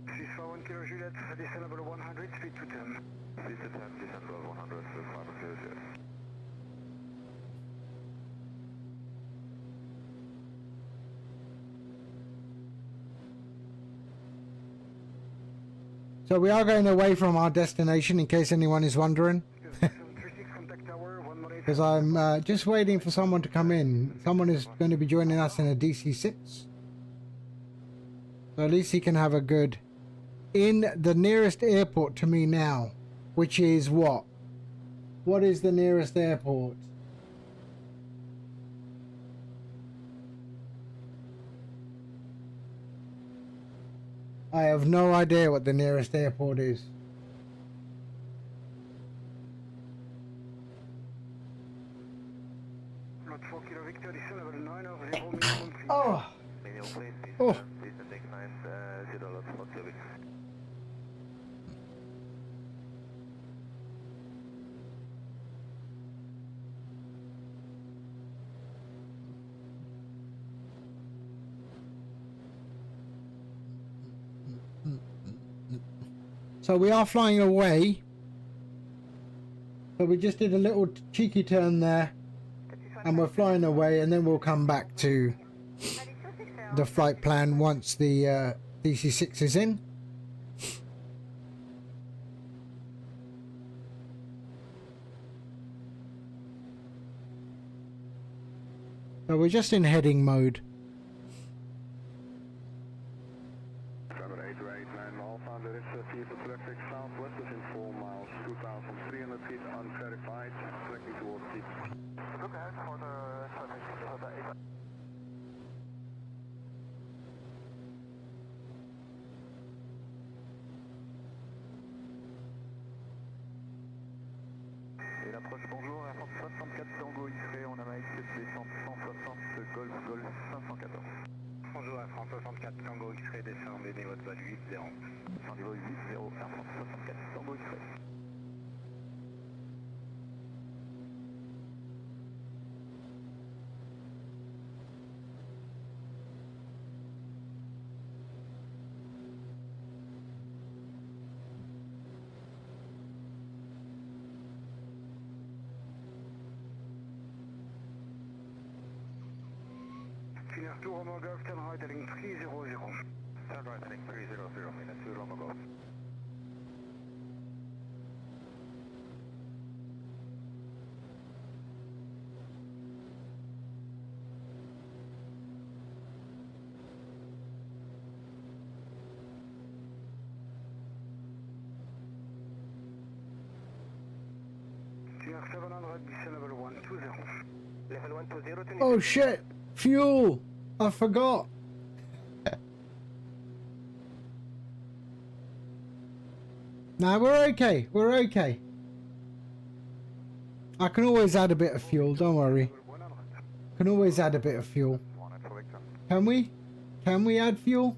[SPEAKER 2] Swiss 1 Kilo Juliet, descend level 100, speed to 10. Speed to 10, descend level 100, 5 Kilo Juliet.
[SPEAKER 1] So we are going away from our destination in case anyone is wondering. Because I'm just waiting for someone to come in. Someone is going to be joining us in a DC6. So at least he can have a good... In the nearest airport to me now. Which is what? What is the nearest airport? I have no idea what the nearest airport is. Oh. Oh. So we are flying away. So we just did a little cheeky turn there. And we're flying away, and then we'll come back to the flight plan once the DC6 is in. So we're just in heading mode.
[SPEAKER 5] 7889 Alpha, there is a vehicle traffic southwest within 4 miles, 2,300 feet unverified, tracking towards the... Look ahead for the traffic, Et l'approche, bonjour, Air France 64 Tango X-Ray, on a ma exit descente 160 Golf Golf 514. Bonjour, Air France 64 Tango X-Ray, descendez niveau de vol 80. Niveau 80, Air France 64 Tango X-Ray. Tuner 2 Romeo Golf, turn right heading 300. Turn right heading 300, minute 2 Romeo Golf. Tuner 700, descend level 120. Level 120,
[SPEAKER 1] Oh shit! Fuel! I forgot. Nah, we're okay. We're okay. I can always add a bit of fuel, don't worry. Can always add a bit of fuel. Can we? Can we add fuel?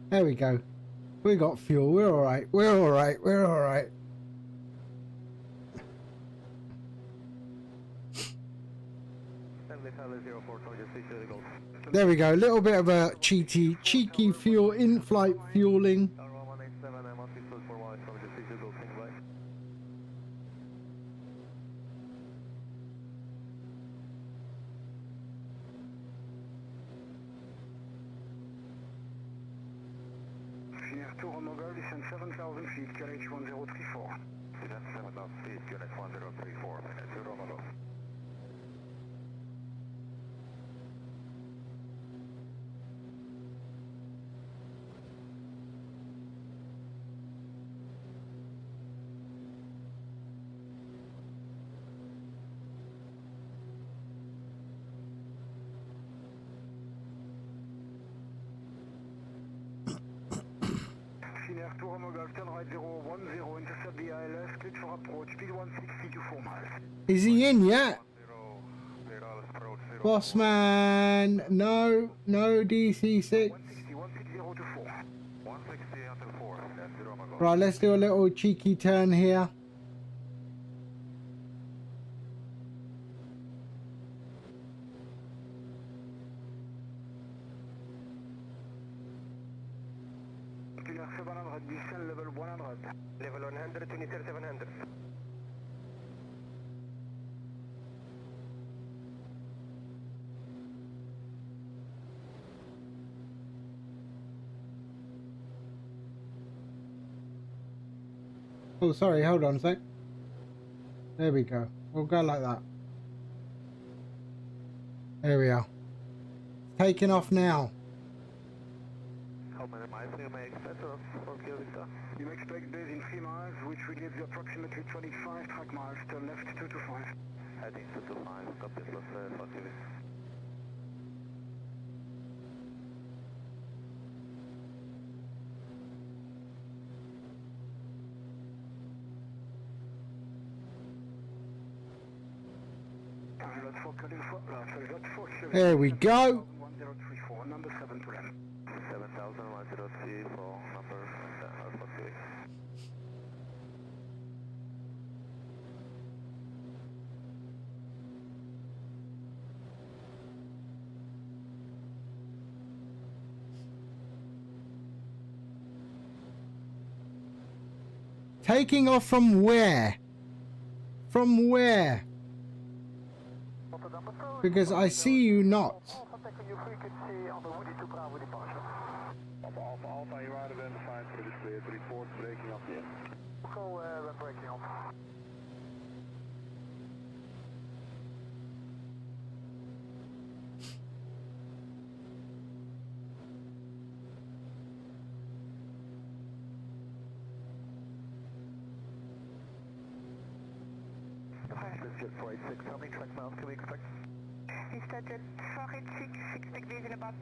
[SPEAKER 1] There we go. We got fuel. We're alright. We're alright. We're alright. There we go. A little bit of a cheeky fuel in-flight fueling.
[SPEAKER 5] Tour Mogul, descend 7,000 feet, QNH 1034. Descend 7,000 feet, QNH 1034, Tour Mogul. Tour Mogul, turn right 010, intercept the ILS, cleared for approach, speed 160 to 4 miles.
[SPEAKER 1] Is he in yet? Boss man, no, DC6.
[SPEAKER 5] 160 to 4. 160 until 4, Tour Mogul.
[SPEAKER 1] Right, let's do a little cheeky turn here.
[SPEAKER 5] Pillar 700, descend level 100. Level 100, uniter 700.
[SPEAKER 1] Oh, sorry, hold on a sec. There we go. We'll go like that. There we are. Taking off now.
[SPEAKER 5] How many miles do you may expect for Kyrgyzstan? You expect days in 3 miles, which will give you approximately 25 track miles, turn left 225. Heading 225, copy plus for Kyrgyzstan.
[SPEAKER 1] There we go.
[SPEAKER 5] 1034, number 7 to land. 7034, number 7.
[SPEAKER 1] Taking off from where? From where? Because I see you not.
[SPEAKER 5] Alpha, you are identified for this clear. Report breaking up here. Go, breaking up. This is Jet 486. How many track miles can we expect?
[SPEAKER 4] Mr. Jet 486, expect days in about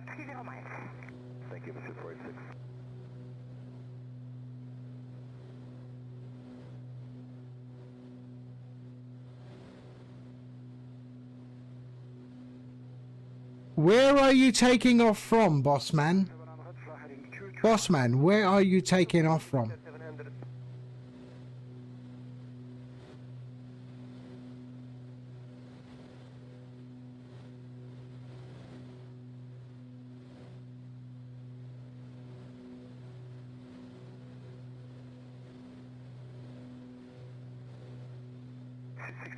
[SPEAKER 4] 30 miles.
[SPEAKER 5] Thank you, Mr. 486.
[SPEAKER 1] Where are you taking off from, boss man? Boss man, where are you taking off from?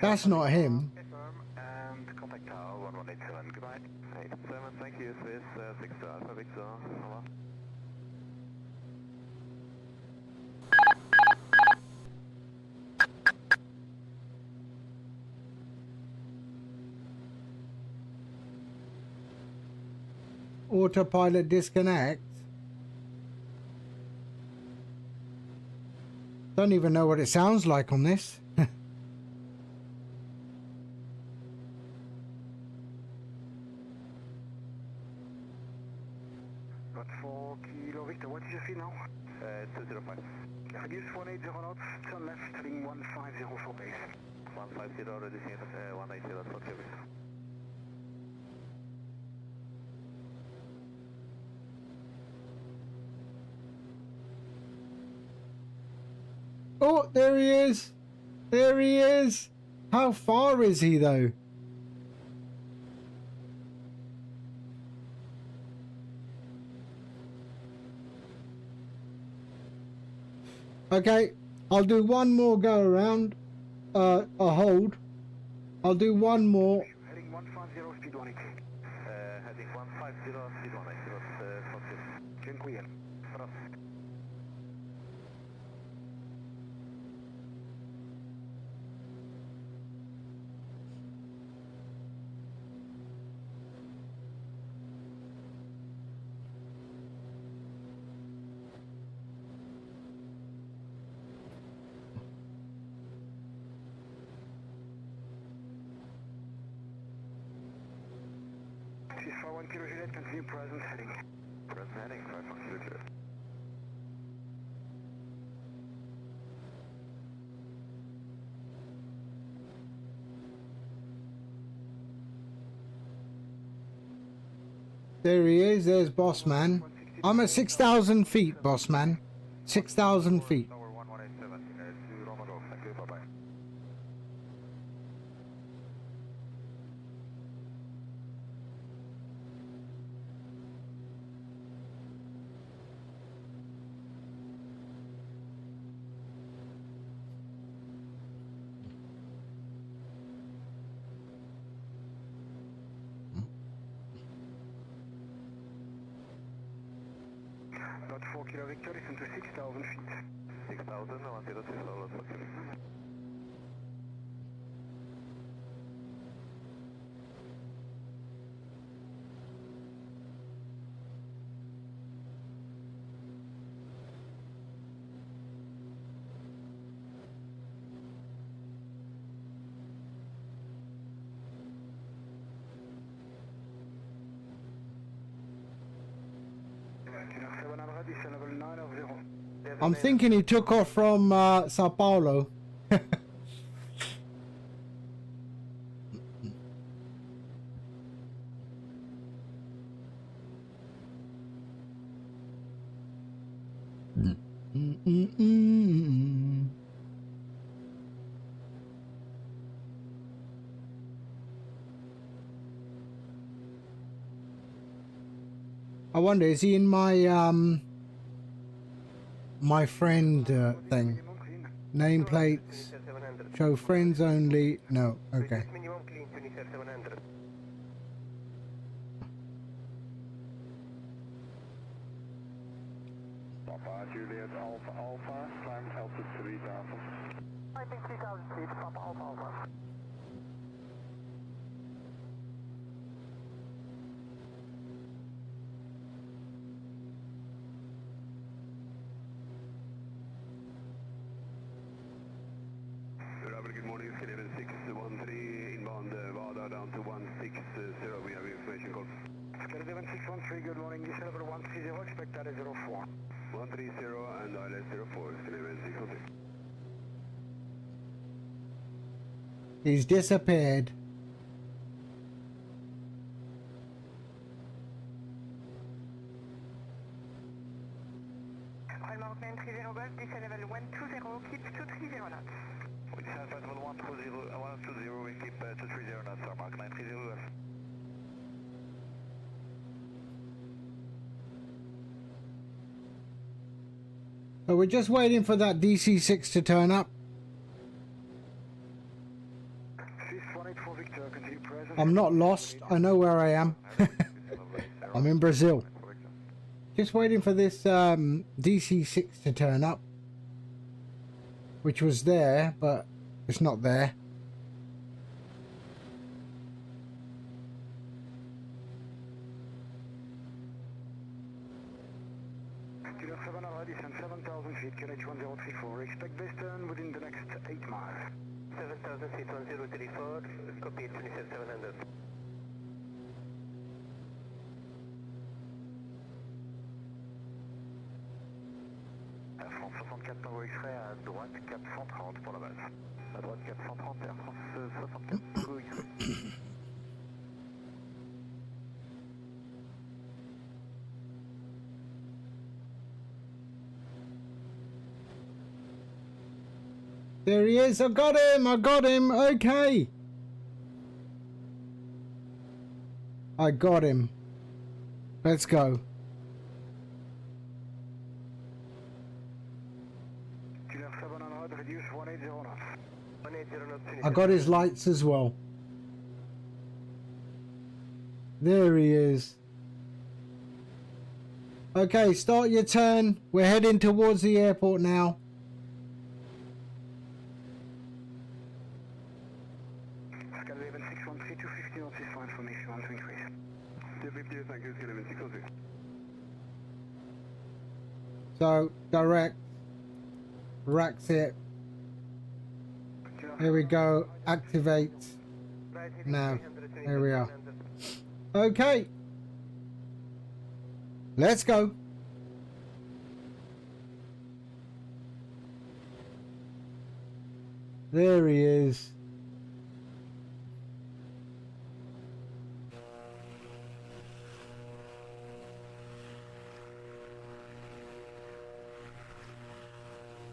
[SPEAKER 1] That's not him.
[SPEAKER 5] And contact tower 1187. Goodbye. 87, thank you. Swiss 6 to Alpha Victor. Over.
[SPEAKER 1] Autopilot disconnect. Don't even know what it sounds like on this.
[SPEAKER 5] Got 4 Kilo Victor, what is your speed now? 205. Reduce 180 knots, turn left, heading 150 for base. 150, reducing 180 for Quebec.
[SPEAKER 1] Oh, there he is. There he is. How far is he though? Okay, I'll do one more go around. A hold. I'll do one more.
[SPEAKER 5] Heading 150, speed 180. Heading 150, speed 180. Dziękuję. For 1 kilo Juliet, continue present heading. Present heading, 5 kilo Juliet.
[SPEAKER 1] There he is. There's Boss Man. I'm at 6,000 feet, Boss Man. 6,000 feet.
[SPEAKER 5] Tower 1187, to Roma Golf. Thank you, bye-bye. Got 4 kilo Victor, listen to 6,000 feet. 6,000, 106,
[SPEAKER 1] I'm thinking he took off from Sao Paulo. I wonder, is he in my my friend thing? Nameplates, show friends only. No, okay.
[SPEAKER 2] Minimum clean, Tunisia 700.
[SPEAKER 5] Papa Juliet Alpha Alpha, climb altitude 3000.
[SPEAKER 2] I think 3,000 feet, Papa Alpha Alpha.
[SPEAKER 5] Good morning, Skeleton 613, inbound Vada down to 160, we have information call. Skeleton 613, good morning, this level 130, expect that at 04. 130 and ILS 04, Skeleton 613.
[SPEAKER 1] He's disappeared.
[SPEAKER 4] Allemand 930 Golf, descend level 120, keep 230 knots.
[SPEAKER 5] We descend flight level 120, we keep 230 knots, our mark 930 Golf.
[SPEAKER 1] So we're just waiting for that DC-6 to turn up.
[SPEAKER 5] 6184 Victor, continue present.
[SPEAKER 1] I'm not lost. I know where I am. I'm in Brazil. Just waiting for this DC-6 to turn up, which was there, but it's not there.
[SPEAKER 5] Kilo 7 already sent 7,000 feet, QNH 1034. Expect base turn within the next 8 miles.
[SPEAKER 2] 7,000 feet 1034, copy Tunisia 700.
[SPEAKER 5] France 64 Tango X-ray à droite 430 pour la base. À droite 430 Air France 64 Tango X-ray.
[SPEAKER 1] There he is. I got him. I got him. Okay. I got him. Let's go. I got his lights as well. There he is. Okay, start your turn. We're heading towards the airport now.
[SPEAKER 5] Sky 613, 250 knots is for information on to increase. 250, thank you, Sky 613.
[SPEAKER 1] So, direct. Racks it. Here we go. Activate. Now, there we are. Okay. Let's go. There he is.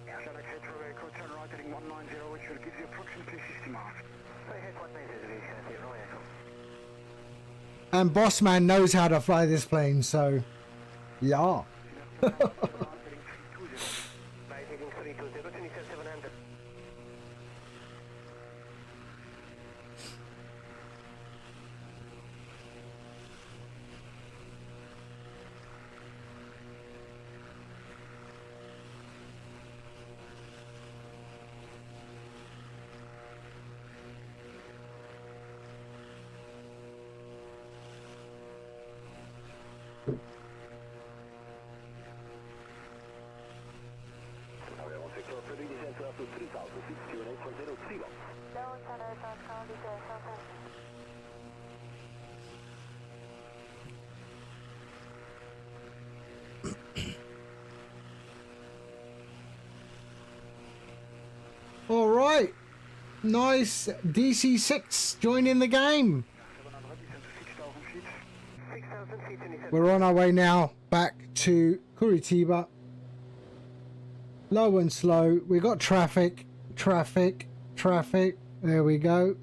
[SPEAKER 5] Galaxy Troveco, turn right heading 190, which will give you approximately 50 miles.
[SPEAKER 1] And Bossman knows how to fly this plane, so yeah. All right, nice. DC6 joining the game. We're on our way now back to Curitiba. Low and slow. We got traffic. There we go.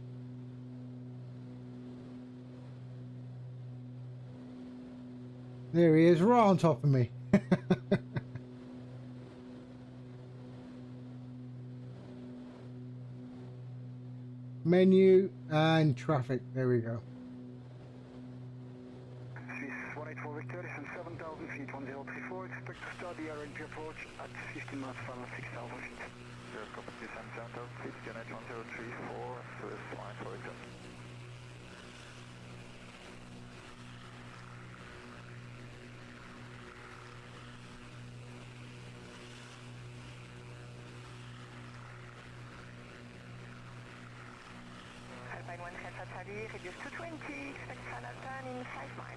[SPEAKER 1] There he is, right on top of me. Menu and traffic. There we go.
[SPEAKER 5] Swiss 184 Victor, listen 7,000 feet, 1034. Expect to start the RNP approach at 15 miles per hour, 6,000 feet. Yes, copy 7,000 feet, Janet 1034, Swiss 184 Victor.
[SPEAKER 4] Reduce to 20, expect final turn in 5 miles.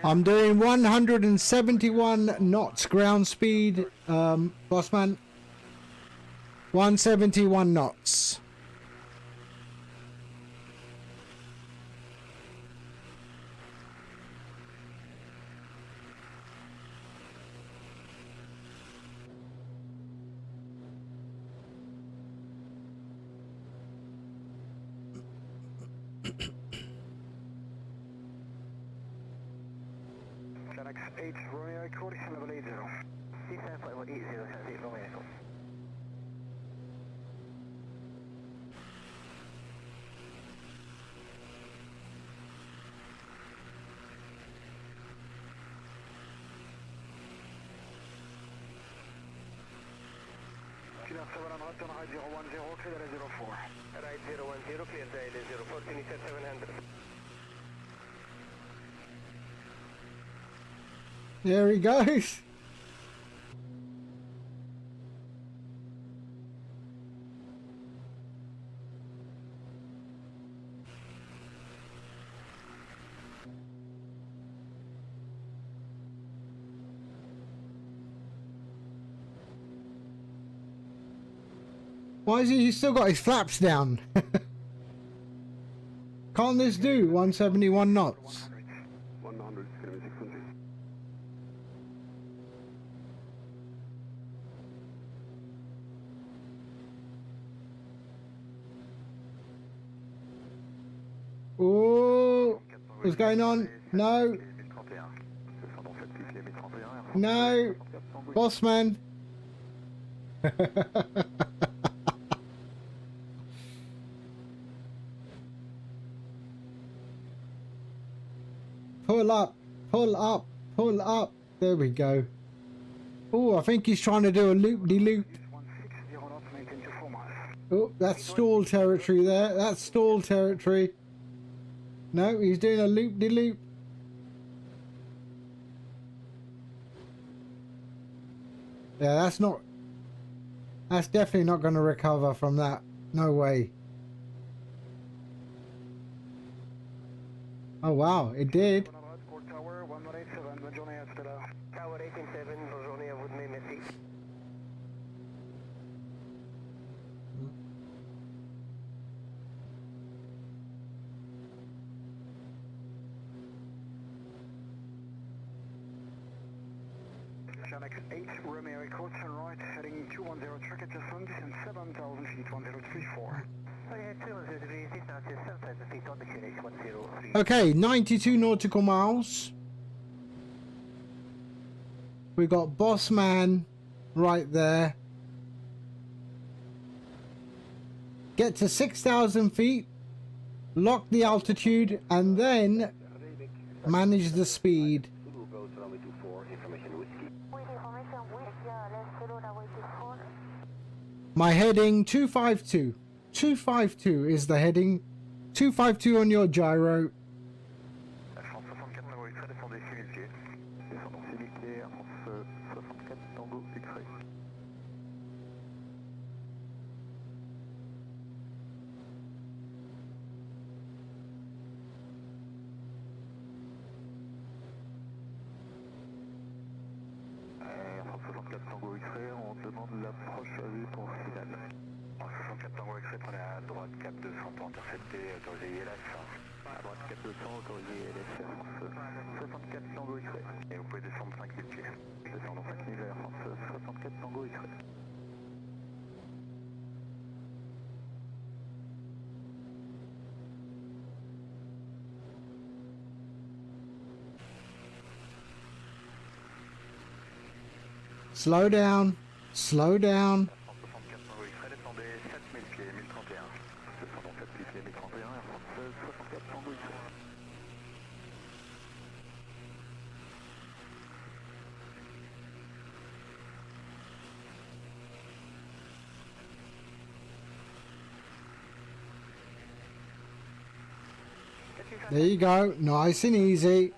[SPEAKER 1] I'm doing 171 knots ground speed, Bossman. 171 knots.
[SPEAKER 5] Galaxy 8 Romeo Echo, listen level 80.
[SPEAKER 2] Descend 580, transit Romeo Echo.
[SPEAKER 5] Killer 700, turn right 010, clear the 04.
[SPEAKER 2] Right 010, clear the 04, finish at 700.
[SPEAKER 1] There he goes. Why is he still got his flaps down? Can't this do 171 knots?
[SPEAKER 5] 100, it's going to be 620.
[SPEAKER 1] Oh, what's going on? No. No. Bossman. pull up, pull up, pull up. There we go. Oh, I think he's trying to do a loop-de-loop.
[SPEAKER 5] 160 knots, maintain to 4 miles.
[SPEAKER 1] Oh, that's stall territory there. That's stall territory. No, he's doing a loop-de-loop. Yeah, that's definitely not going to recover from that. No way. Oh wow, it did.
[SPEAKER 5] Court Tower, 187, bonne journée, à tout à l'heure.
[SPEAKER 2] Tower 187, bonne journée à vous demain, merci.
[SPEAKER 5] Channel 8, Romeo Echo, turn right, heading 210, track adjustment, descend 7,000 feet, 1034.
[SPEAKER 2] Okay, 210 degrees, this now says 7,000 feet on the QNH 103.
[SPEAKER 1] Okay, 92 nautical miles. We got Boss Man right there. Get to 6,000 feet, lock the altitude, and then manage the speed. My heading 252. 252 is the heading. 252 on your gyro.
[SPEAKER 5] France 64 Tango X-ray, descendez 6000 pieds. Descendons 6000 pieds, Air France 64 Tango X-ray. Air France 64 Tango X-ray, on demande l'approche à vue pour finale. 64 Tango X-ray, prenez à droite, cap 200 pour intercepter, autorisé ILS. À droite, cap 200, autorisé ILS, Air France 64 Tango X-ray. Et vous pouvez descendre 5000 pieds. Descendons 5000 Air France 64 Tango X-ray.
[SPEAKER 1] Slow down. Slow down.
[SPEAKER 5] 64 Tango X-ray, descendez 7000 pieds, 1031. Descendons 7000 pieds, 1031, Air France 64 Tango X-ray.
[SPEAKER 1] There you go. Nice and easy.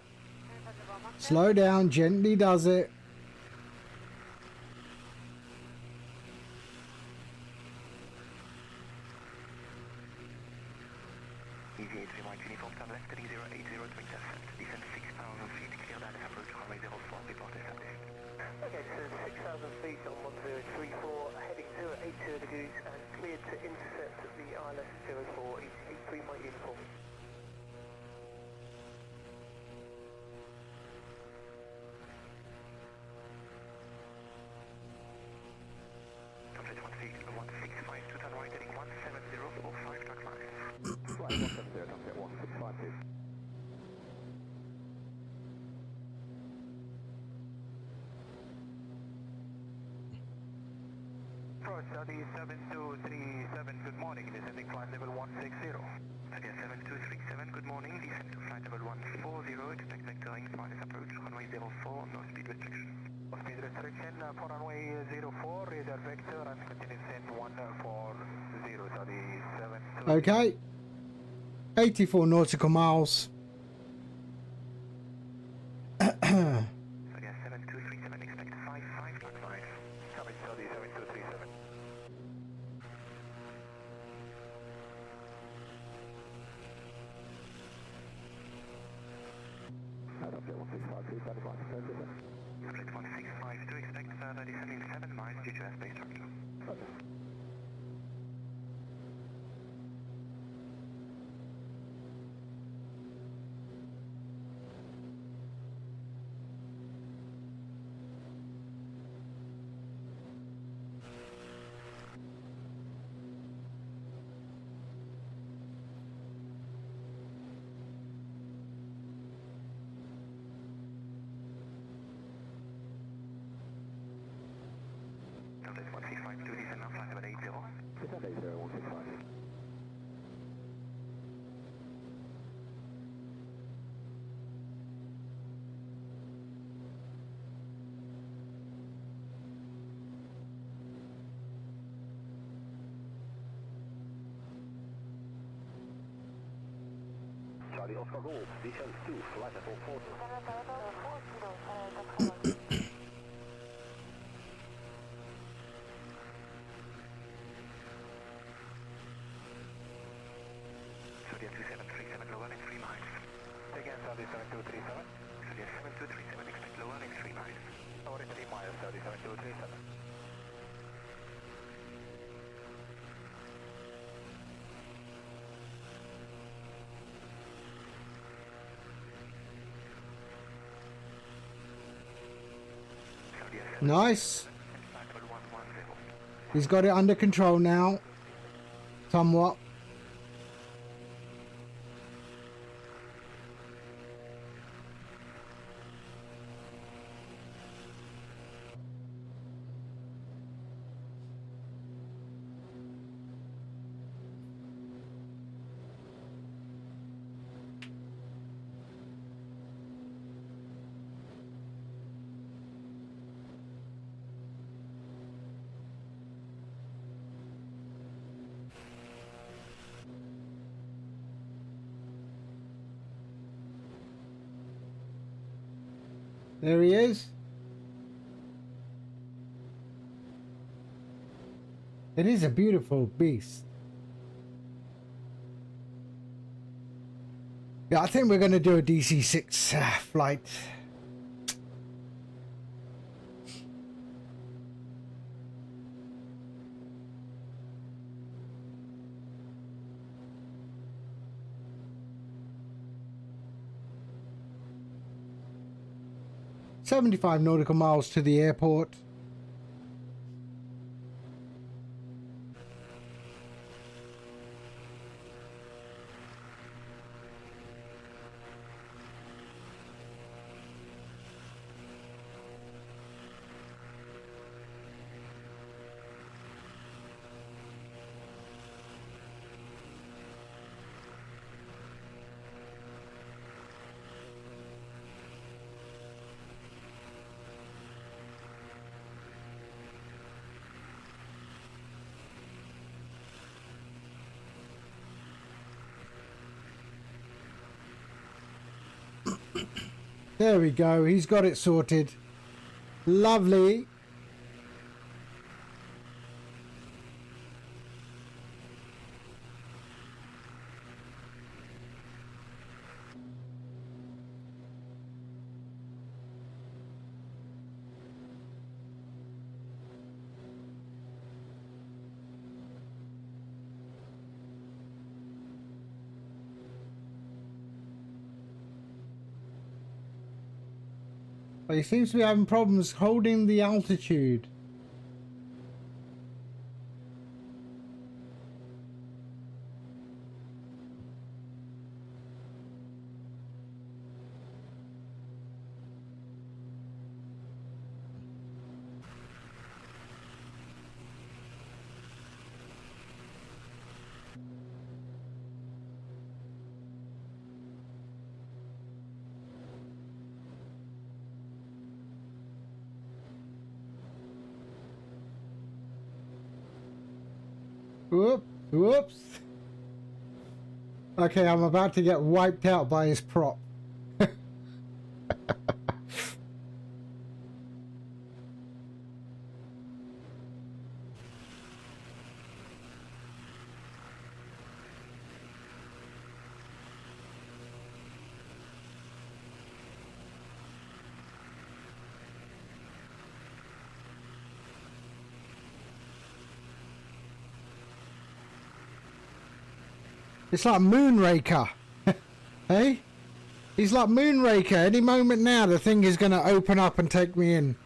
[SPEAKER 1] Slow down. Gently does it.
[SPEAKER 5] Easy 83 Mike uniform, turn left heading 080 to intercept. Descend 6,000 feet, clear that approach runway 04, report established.
[SPEAKER 2] Okay, so 6,000 feet on 1034, heading 080 degrees and cleared to intercept the ILS 04, 83 Mike uniform.
[SPEAKER 5] Complete 165 to turn right heading 17045 track line. Flight 170, transfer 165 please. Approach Saudi 7237, good morning, descending flight level 160. Saudi 7237, good morning, descend to flight level 140, expect vectoring, wireless approach, runway 04, no speed restriction. No speed restriction for runway 04, radar vector and continue descent 140, Saudi 7237.
[SPEAKER 1] Okay. 84 nautical miles.
[SPEAKER 5] Saudi 7237, expect 55 track line. Summit Saudi 7237. Subject 165 to expect further descending 7 miles due to airspace structure. Charlie Oscar Golf, distance 2, flight level 4. Zodiac 2737, low running 3 miles. Again, Saudi 7237. Zodiac 7237, expect low running 3 miles. Low running 3 miles, Saudi 7237.
[SPEAKER 1] Nice. He's got it under control now. Somewhat. There he is. It is a beautiful beast. Yeah, I think we're going to do a DC-6 flight. "75 nautical miles to the airport." There we go. He's got it sorted. Lovely. But he seems to be having problems holding the altitude. Whoops. Okay, I'm about to get wiped out by his prop. It's like Moonraker. Hey? He's like Moonraker. Any moment now the thing is going to open up and take me in.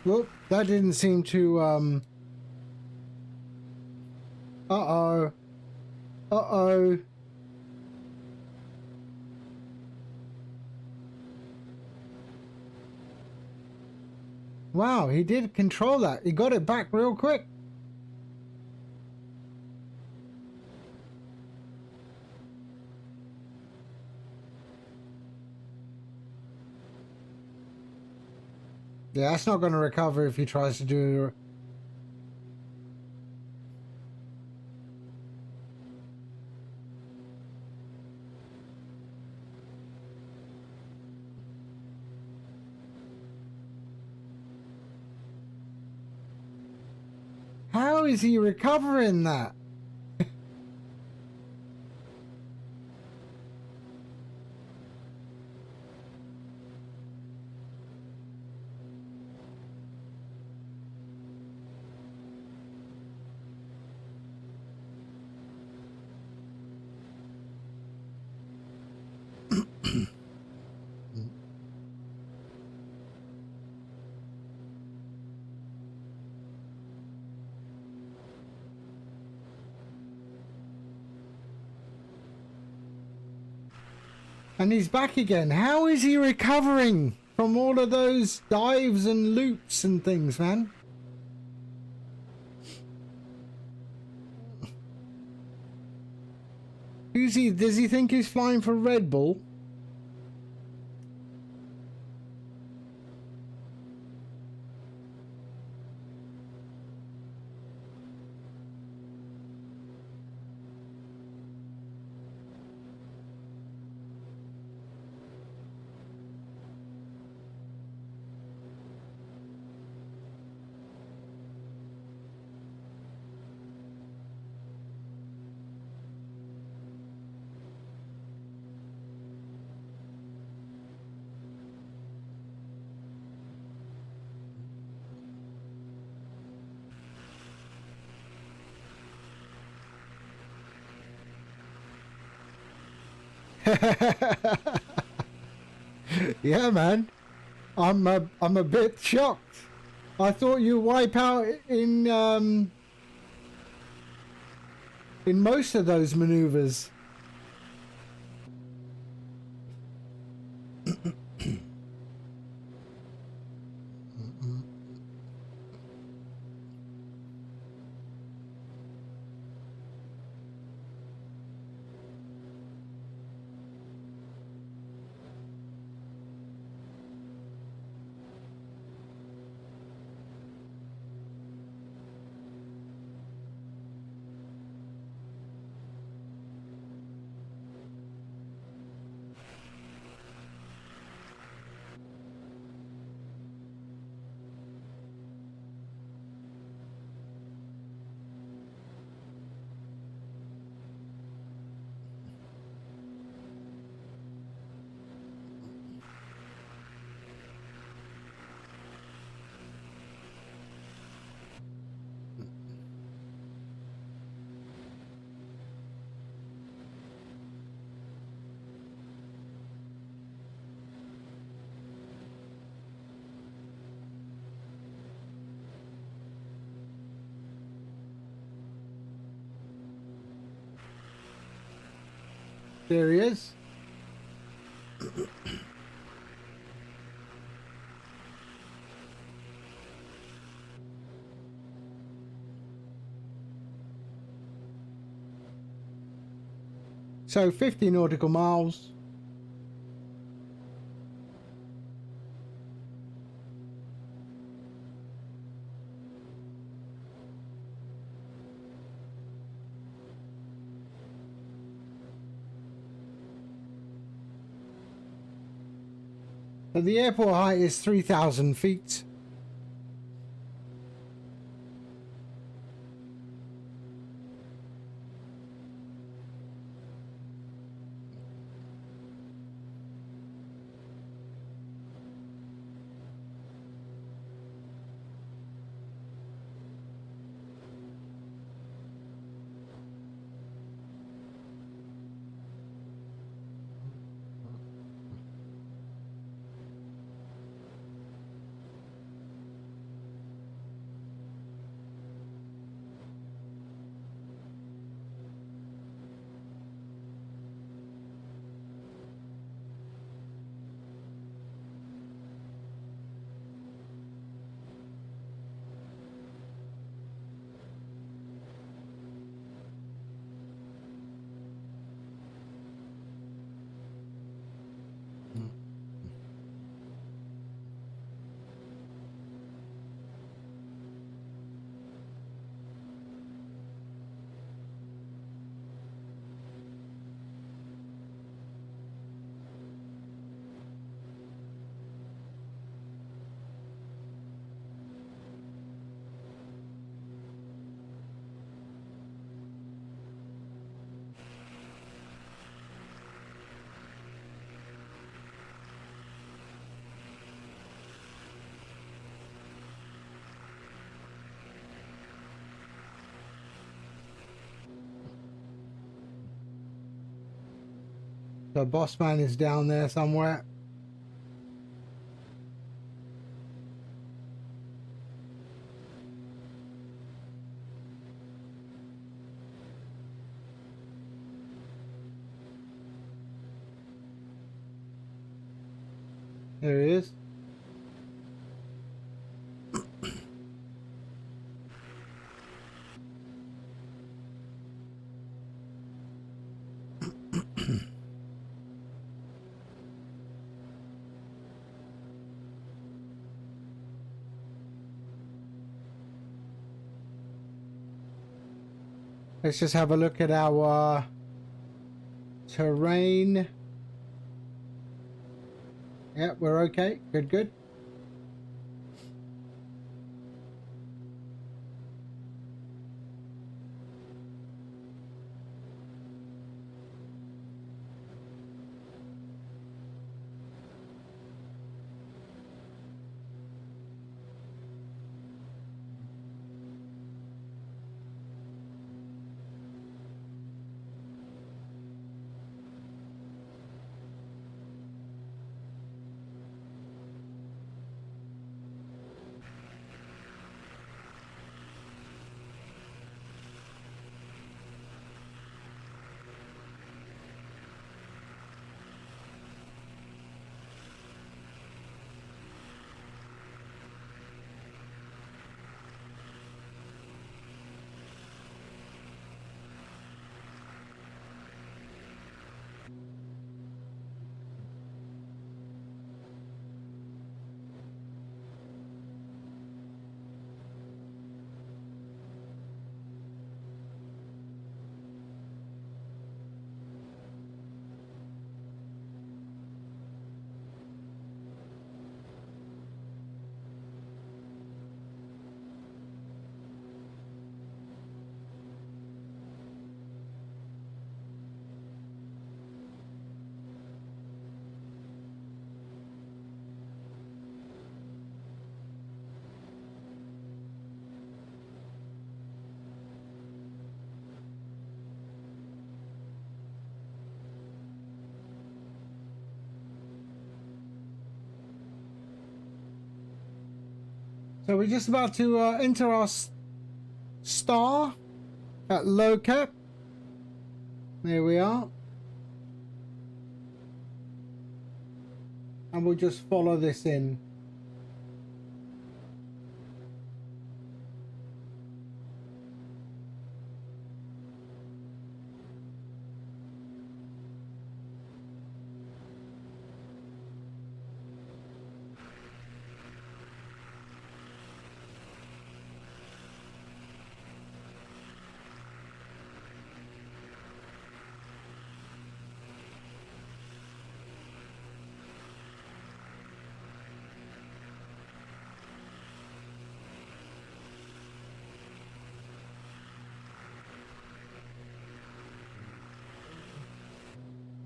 [SPEAKER 1] Whoop, that didn't seem to, uh-oh. Uh-oh. Wow, he did control that. He got it back real quick. Yeah, that's not going to recover if he tries to do... How is he recovering that? And he's back again. How is he recovering from all of those dives and loops and things, man? Who's he? Does he think he's flying for Red Bull? Yeah, man. I'm a bit shocked. I thought you wipe out in most of those maneuvers. There he is. So 50 nautical miles. So the airport height is 3,000 feet. The boss man is down there somewhere. There he is. Let's just have a look at our terrain. Yeah, we're okay. Good, good. So we're just about to enter our star at low cap. There we are. And we'll just follow this in.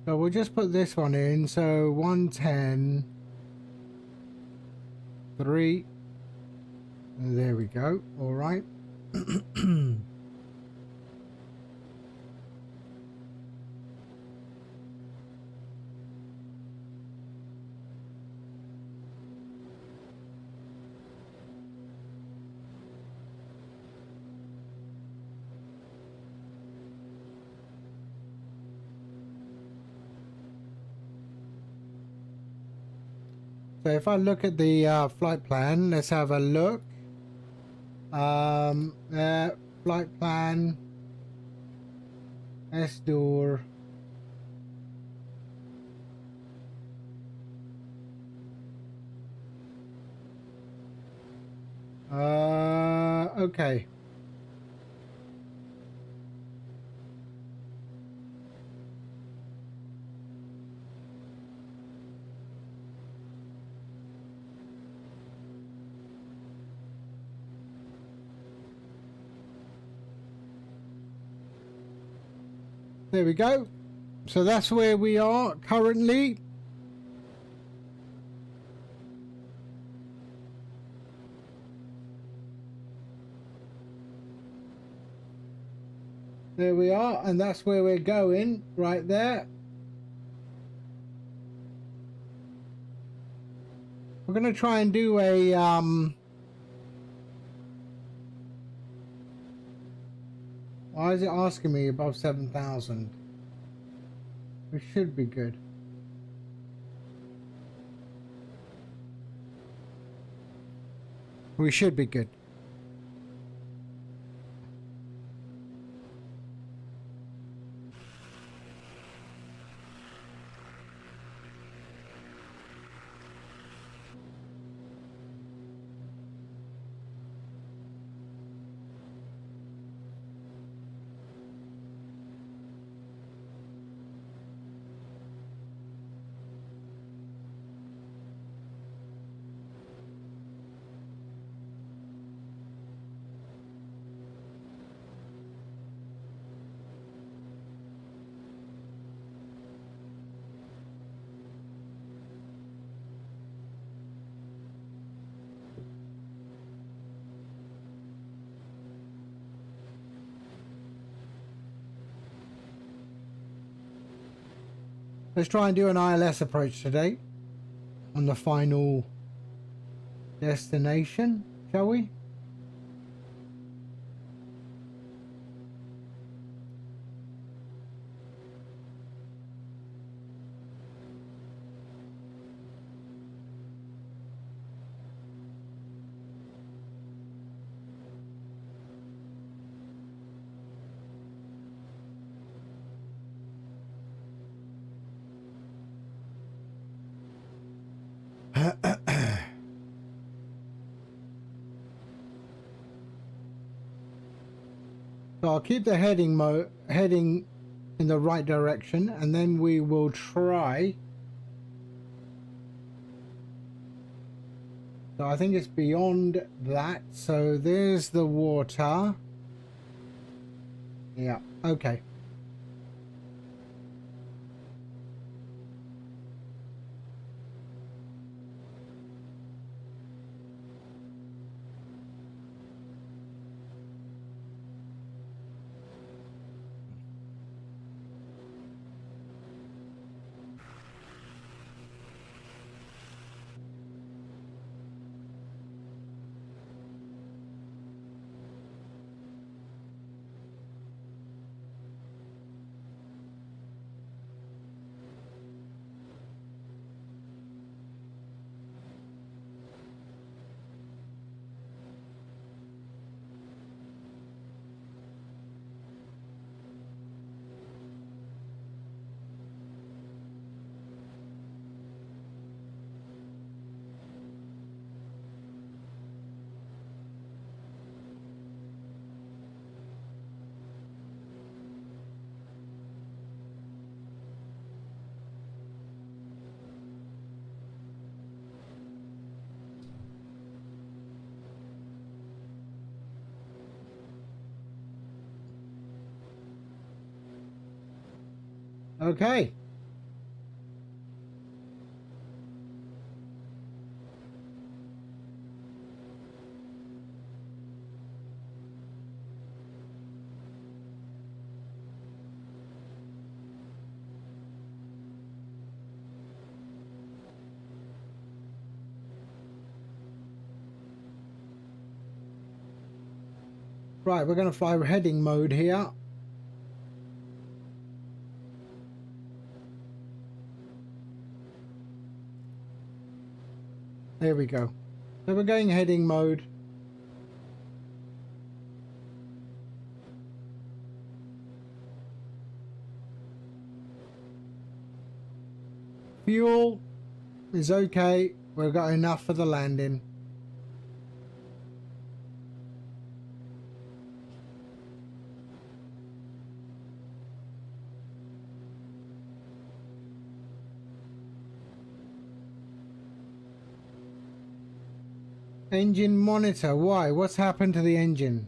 [SPEAKER 1] So we'll just put this one in. So 110, 3. There we go. All right. So if I look at the flight plan, let's have a look. Flight plan, S-door. Okay. There we go. So that's where we are currently. There we are, and that's where we're going, right there. We're gonna try and do a why is it asking me above 7,000? We should be good. We should be good. Let's try and do an ILS approach today on the final destination, shall we? So I'll keep the heading in the right direction, and then we will try. So I think it's beyond that. So there's the water. Yeah, okay. Okay. Right, we're going to fly heading mode here. There we go. So we're going heading mode. Fuel is okay. We've got enough for the landing. Engine monitor. Why? What's happened to the engine?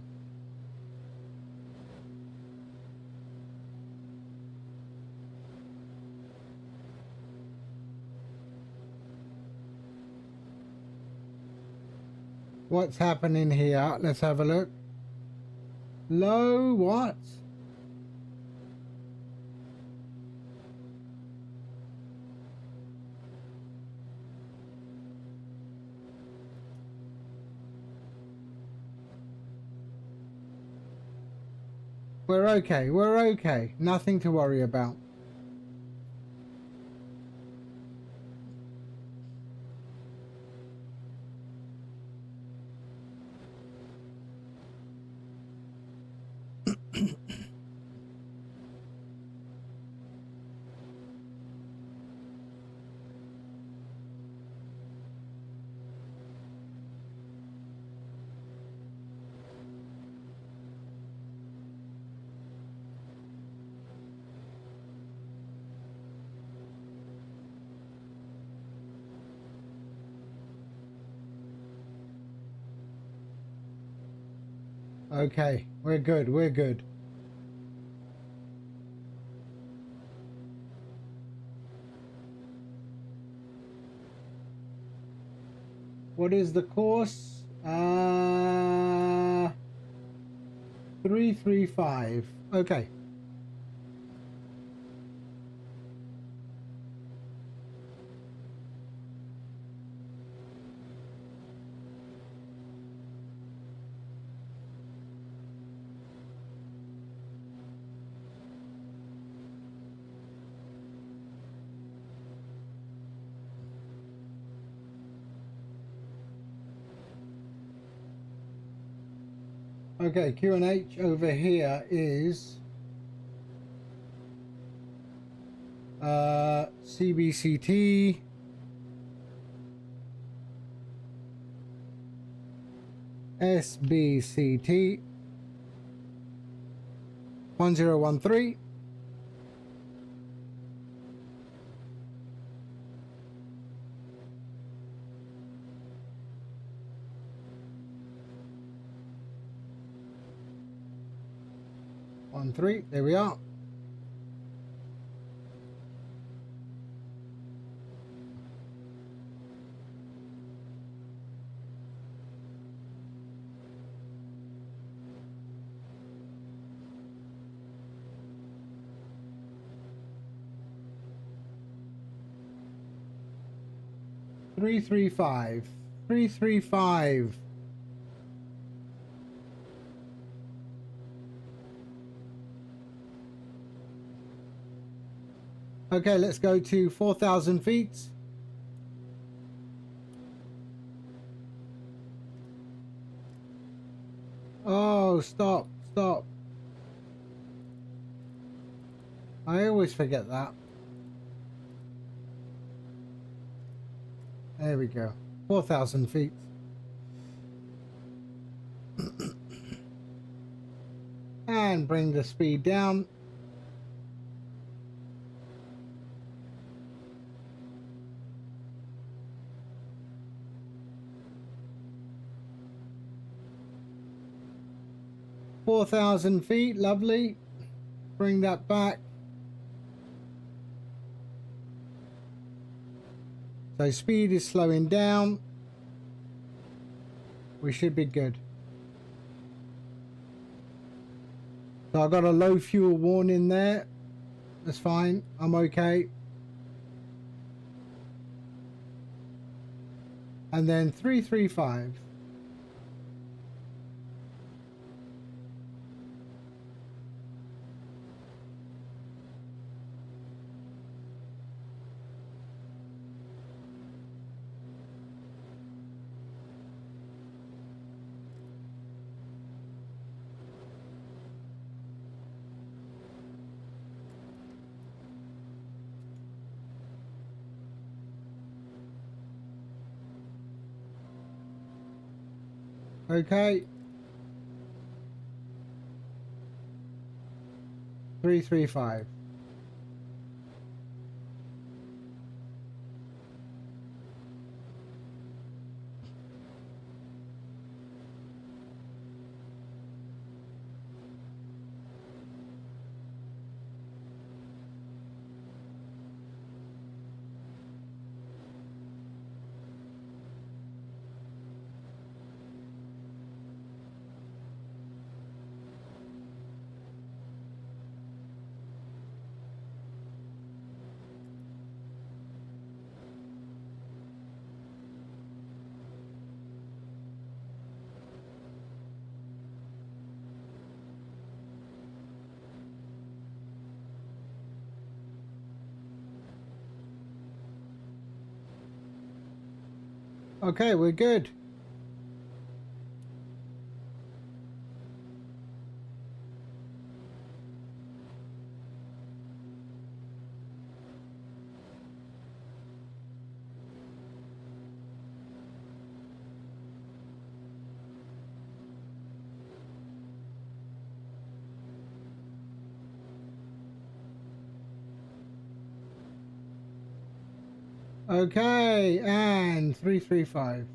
[SPEAKER 1] What's happening here? Let's have a look. Low what? We're okay. We're okay. Nothing to worry about. Okay, we're good. We're good. What is the course? 335. Okay. Okay, QNH over here is CBCT, SBCT 1013, there we are. Three, 335. Okay, let's go to 4,000 feet. Oh, stop. I always forget that. There we go. 4,000 feet. And bring the speed down. $4,000, lovely. Bring that back. So speed is slowing down. We should be good. So I got a low fuel warning there. That's fine. I'm okay. And then 335. Okay. 335. Okay, we're good. Okay, and 335.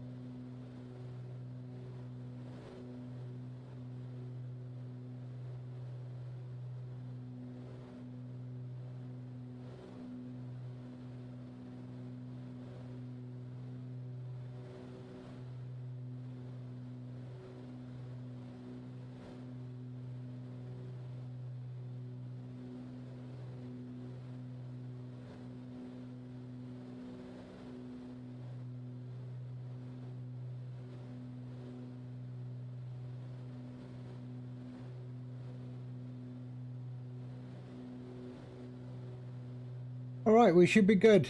[SPEAKER 1] All right, we should be good.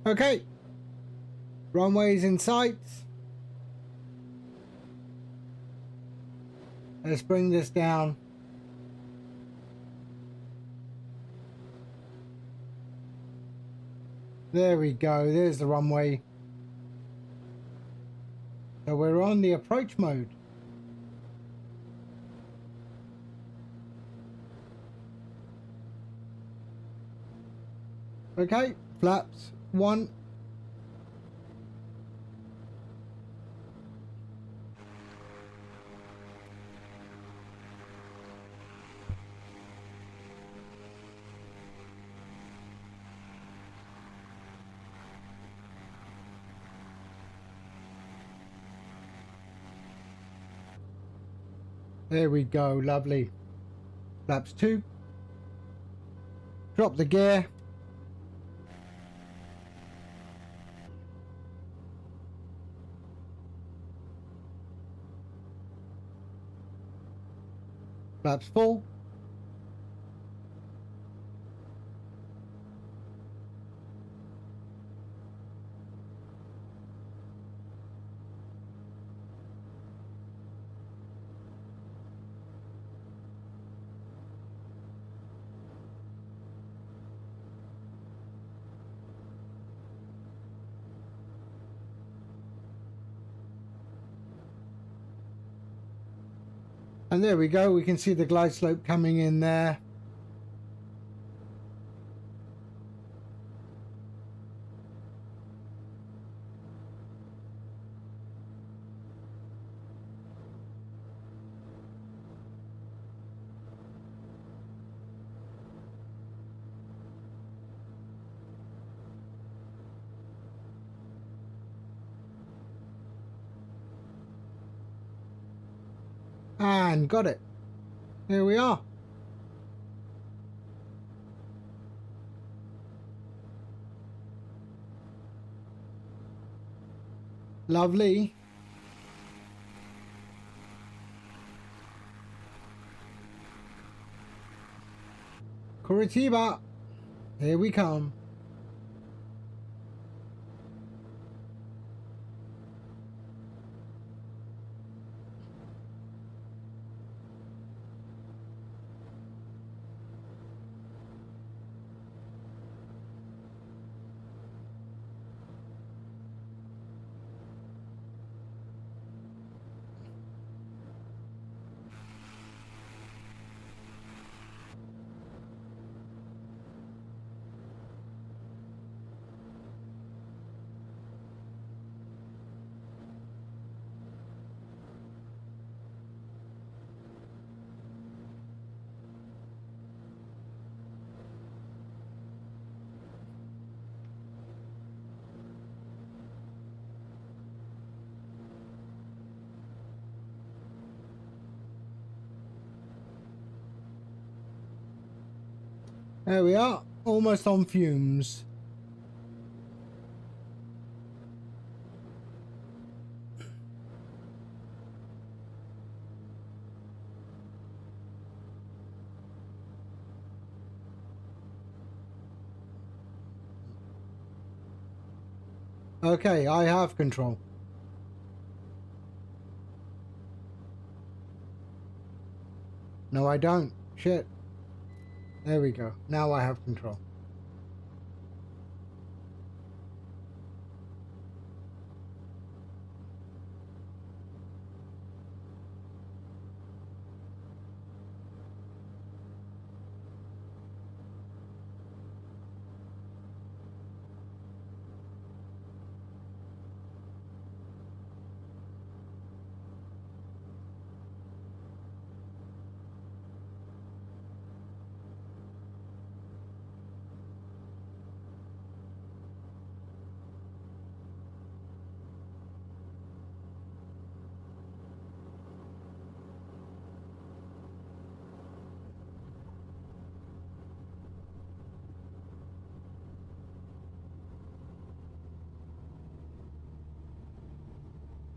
[SPEAKER 1] Okay, runway's in sight. Let's bring this down. There we go, there's the runway. So we're on the approach mode. Okay, flaps 1. There we go, lovely. Flaps 2. Drop the gear. Flaps 4. And there we go, we can see the glide slope coming in there. And got it. There we are. Lovely. Curitiba. Here we come. There we are, almost on fumes. Okay, I have control. No, I don't. Shit. There we go. Now I have control.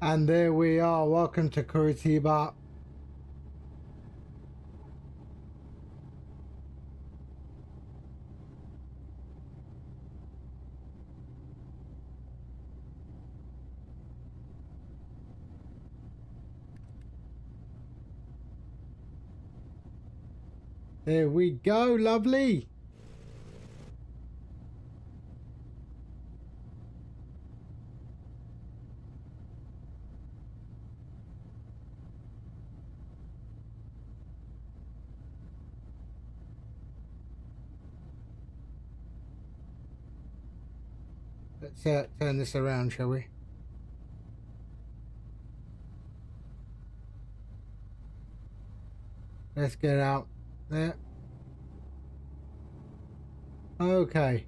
[SPEAKER 1] And there we are. Welcome to Curitiba. There we go. Lovely. Let's turn this around, shall we? Let's get out there. Okay.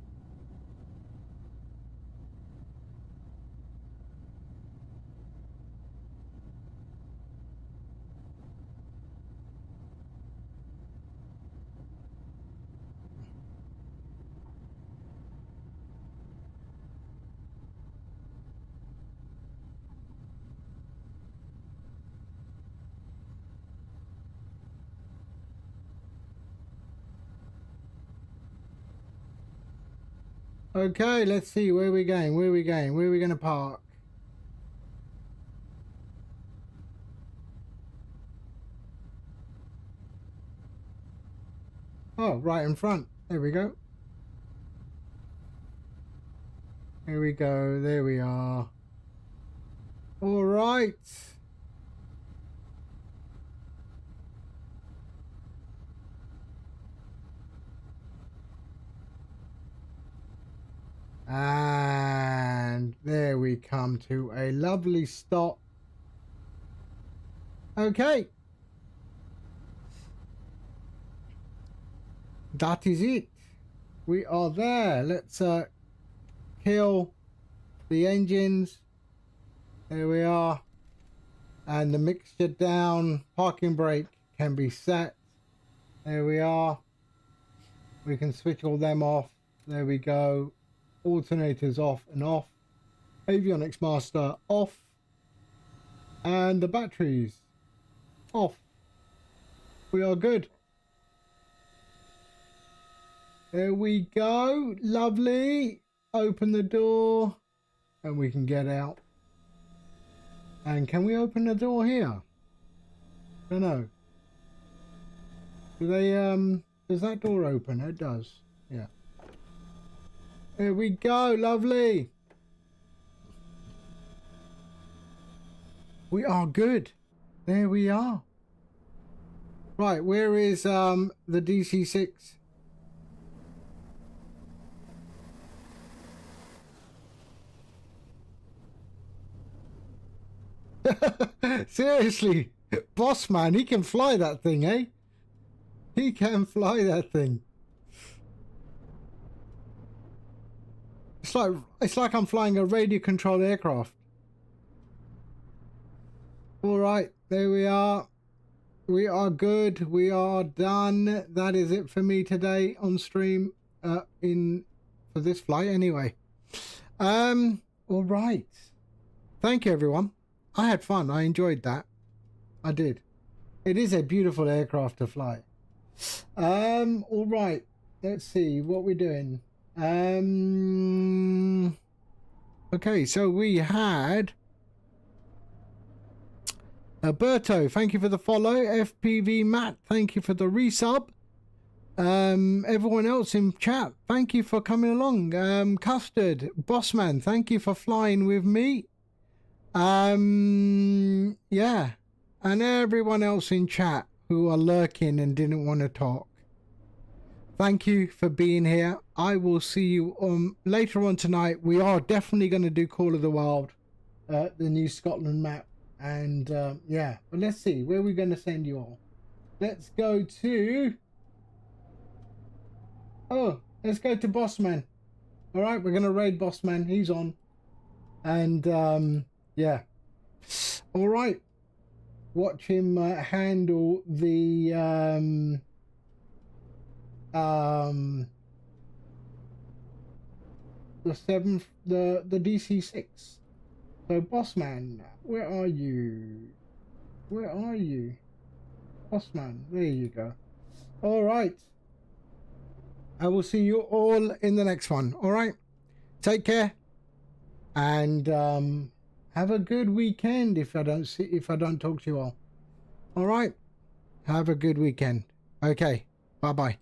[SPEAKER 1] Okay, let's see. Where are we going? Where are we going? Where are we going to park? Oh, right in front. There we go. Here we go. There we are. All right. And there we come to a lovely stop. Okay. That is it. We are there. Let's kill the engines. There we are. And the mixture down. Parking brake can be set. There we are. We can switch all them off. There we go. Alternators off and off. Avionics master off. And the batteries off. We are good. There we go. Lovely. Open the door and we can get out. And can we open the door here? I don't know. Do they does that door open? It does. Yeah. There we go. Lovely. We are good. There we are. Right, where is the DC6? Seriously, boss man, he can fly that thing, eh? He can fly that thing. It's like I'm flying a radio controlled aircraft. All right, there we are. We are good. We are done. That is it for me today on stream. For this flight, anyway. All right. Thank you, everyone. I had fun. I enjoyed that. I did. It is a beautiful aircraft to fly. All right. Let's see what we're doing. Okay, so we had Alberto, thank you for the follow. FPV Matt, thank you for the resub. Everyone else in chat, thank you for coming along. Custard, Bossman, thank you for flying with me. Yeah, and everyone else in chat who are lurking and didn't want to talk. Thank you for being here. I will see you later on tonight. We are definitely going to do Call of the Wild, the new Scotland map. And yeah, but let's see, where are we going to send you all? Let's go to... Oh, let's go to Bossman. All right, we're going to raid Bossman. He's on. And yeah. All right. Watch him handle the... the DC6. So Bossman, where are you? Where are you? Bossman, there you go. All right. I will see you all in the next one. All right. Take care. And have a good weekend if I don't talk to you all. All right. Have a good weekend. Okay. Bye-bye.